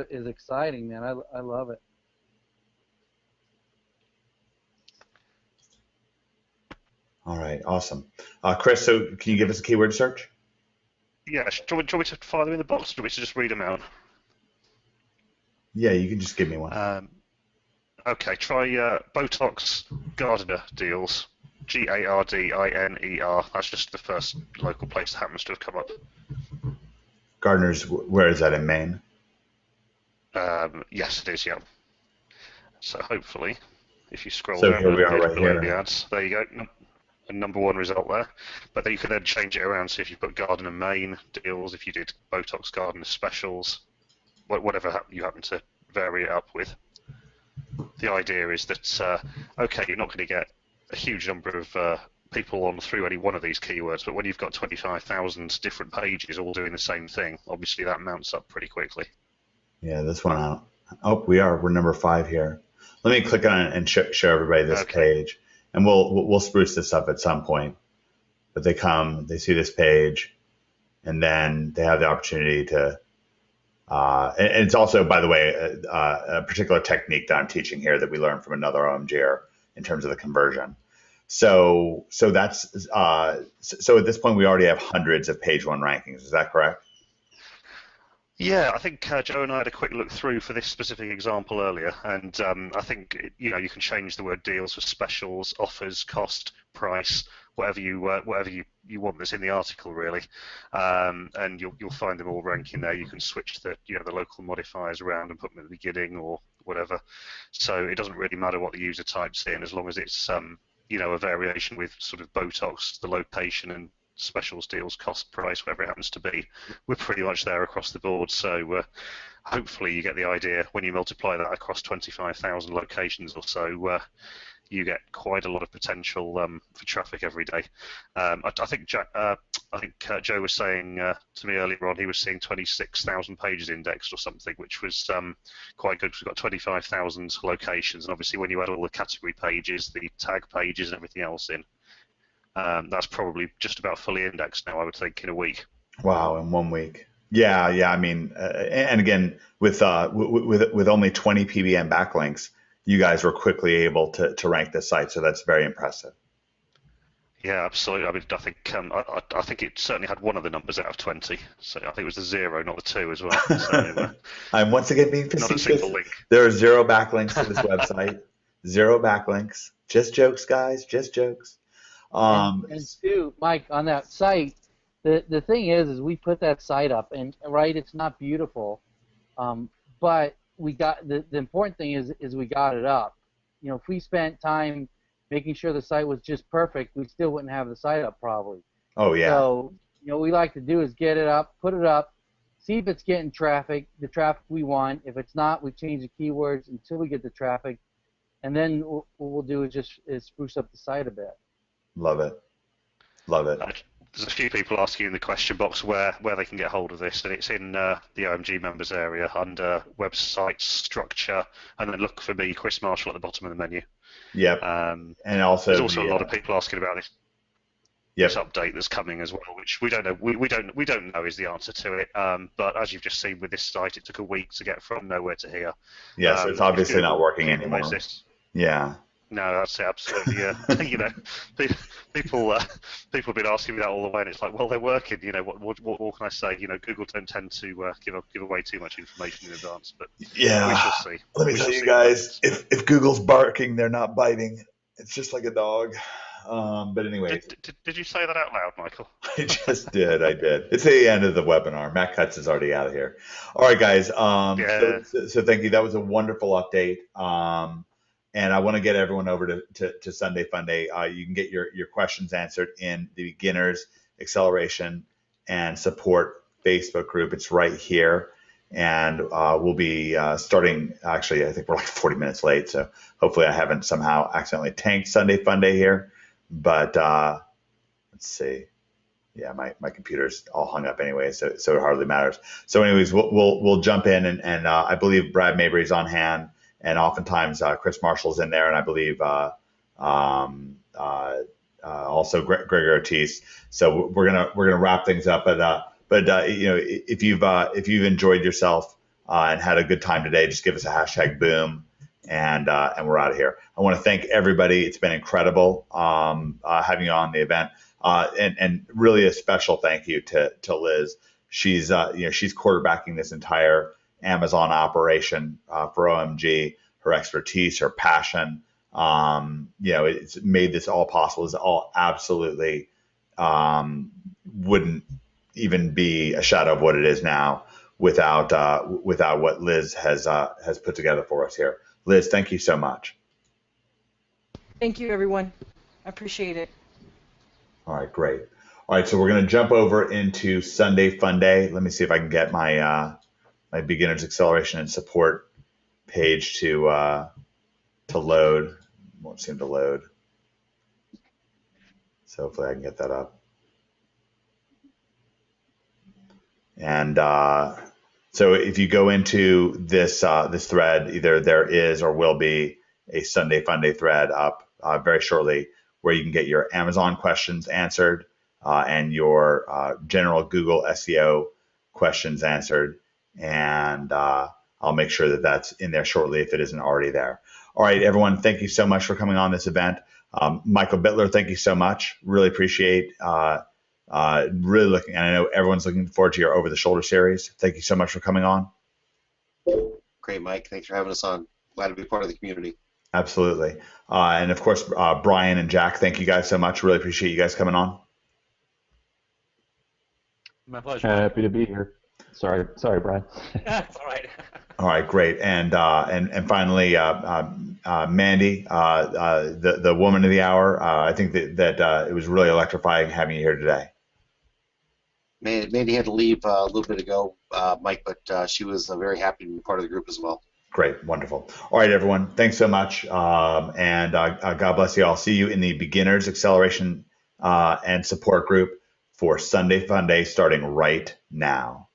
is exciting, man. I love it. All right, awesome. Chris, so can you give us a keyword search? Yeah, do you want me to fire them in the box, or do you want me to just read them out? Yeah, you can just give me one. Okay, try Botox Gardener deals. Gardiner. That's just the first local place that happens to have come up. Gardener's, where is that, in Maine? Yes, it is, yeah. So hopefully, if you scroll so down here we are right below here. the ads, there you go. A number one result there. But then you can then change it around. So if you put Gardener Maine deals, if you did Botox Gardener specials, whatever you happen to vary it up with. The idea is that, okay, you're not going to get a huge number of people on through any one of these keywords, but when you've got 25,000 different pages all doing the same thing, obviously that mounts up pretty quickly. Yeah, this one out. Oh, we're number 5 here. Let me click on it and show everybody this page, and we'll spruce this up at some point. But they come, they see this page, and then they have the opportunity to. And it's also, by the way, a particular technique that I'm teaching here that we learned from another OMGer in terms of the conversion. So that's so at this point we already have hundreds of page 1 rankings. Is that correct? Yeah, I think Joe and I had a quick look through for this specific example earlier, and I think you can change the word deals for specials, offers, cost, price, whatever you want that's in the article really, and you'll find them all ranking there. You can switch the the local modifiers around and put them at the beginning or whatever. So it doesn't really matter what the user types in as long as it's a variation with sort of Botox, the location, and specials, deals, cost, price, whatever it happens to be. We're pretty much there across the board. So hopefully you get the idea when you multiply that across 25,000 locations or so. You get quite a lot of potential for traffic every day. I think Joe was saying to me earlier on he was seeing 26,000 pages indexed or something, which was quite good because we've got 25,000 locations, and obviously when you add all the category pages, the tag pages, and everything else in, that's probably just about fully indexed now, I would think, in a week. Wow, in 1 week. Yeah. I mean, and again, with only 20 PBM backlinks, you guys were quickly able to rank the site, so that's very impressive. Yeah, absolutely. I mean, I think it certainly had one of the numbers out of 20. So I think it was the 0, not the 2 as well. So, I'm once again being facetious. Not a single link. There are 0 backlinks to this website. 0 backlinks. Just jokes, guys. Just jokes. And too, Mike, on that site, the thing is we put that site up, and right, it's not beautiful, but we got the important thing is we got it up. If we spent time making sure the site was just perfect, we still wouldn't have the site up probably. Oh yeah. So what we like to do is get it up, put it up, see if it's getting traffic, the traffic we want. If it's not, we change the keywords until we get the traffic, and then what we'll do is just spruce up the site a bit. Love it. Love it. There's a few people asking in the question box where they can get hold of this, and it's in the OMG members area under website structure, and then look for me, Chris Marshall, at the bottom of the menu. Yep. And also there's also a lot of people asking about this. Yep. This update that's coming as well, which we don't know. We don't know is the answer to it. But as you've just seen with this site, it took a week to get from nowhere to here. Yeah, so it's obviously not working anymore. Yeah. No, that's it, absolutely. Yeah, people have been asking me that all the way, and it's like, well, they're working. What can I say? Google don't tend to give away too much information in advance, but yeah, we shall see. Let me tell you guys, if Google's barking, they're not biting. It's just like a dog. But anyway, did you say that out loud, Michael? I just did. I did. It's the end of the webinar. Matt Cutts is already out of here. All right, guys. So thank you. That was a wonderful update. And I want to get everyone over to Sunday Funday. You can get your questions answered in the Beginners Acceleration and Support Facebook group. It's right here. And we'll be starting, actually, I think we're like 40 minutes late. So hopefully I haven't somehow accidentally tanked Sunday Funday here. But let's see. Yeah, my computer's all hung up anyway, so it hardly matters. So anyways, we'll jump in, and I believe Brad Mabry's on hand. And oftentimes Chris Marshall's in there, and I believe also Gregor Ortiz. So we're gonna wrap things up. But if you've enjoyed yourself and had a good time today, just give us a hashtag boom, and we're out of here. I want to thank everybody. It's been incredible having you on the event, and really a special thank you to Liz. She's she's quarterbacking this entire Amazon operation for OMG. Her expertise, her passion, it's made this all possible. It's all absolutely wouldn't even be a shadow of what it is now without what Liz has put together for us here. Liz, thank you so much. Thank you, everyone. I appreciate it. All right, great. All right, so we're going to jump over into Sunday Funday. Let me see if I can get my my Beginners Acceleration and Support page to load. Won't seem to load. So hopefully I can get that up. And so if you go into this this thread, either there is or will be a Sunday Funday thread up very shortly where you can get your Amazon questions answered and your general Google SEO questions answered. And I'll make sure that that's in there shortly if it isn't already there. All right, everyone, thank you so much for coming on this event. Michael Bittler, thank you so much. Really appreciate really looking, and I know everyone's looking forward to your Over the Shoulder series. Thank you so much for coming on. Great, Mike. Thanks for having us on. Glad to be part of the community. Absolutely. And of course, Brian and Jack, thank you guys so much. Really appreciate you guys coming on. My pleasure. Happy to be here. Sorry, Brian. That's all right. All right, great. And finally, Mandy, the woman of the hour. I think that it was really electrifying having you here today. Mandy had to leave a little bit ago, Mike, but she was very happy to be part of the group as well. Great, wonderful. All right, everyone, thanks so much, and God bless you all. See you in the Beginners Acceleration and Support group for Sunday Fun Day starting right now.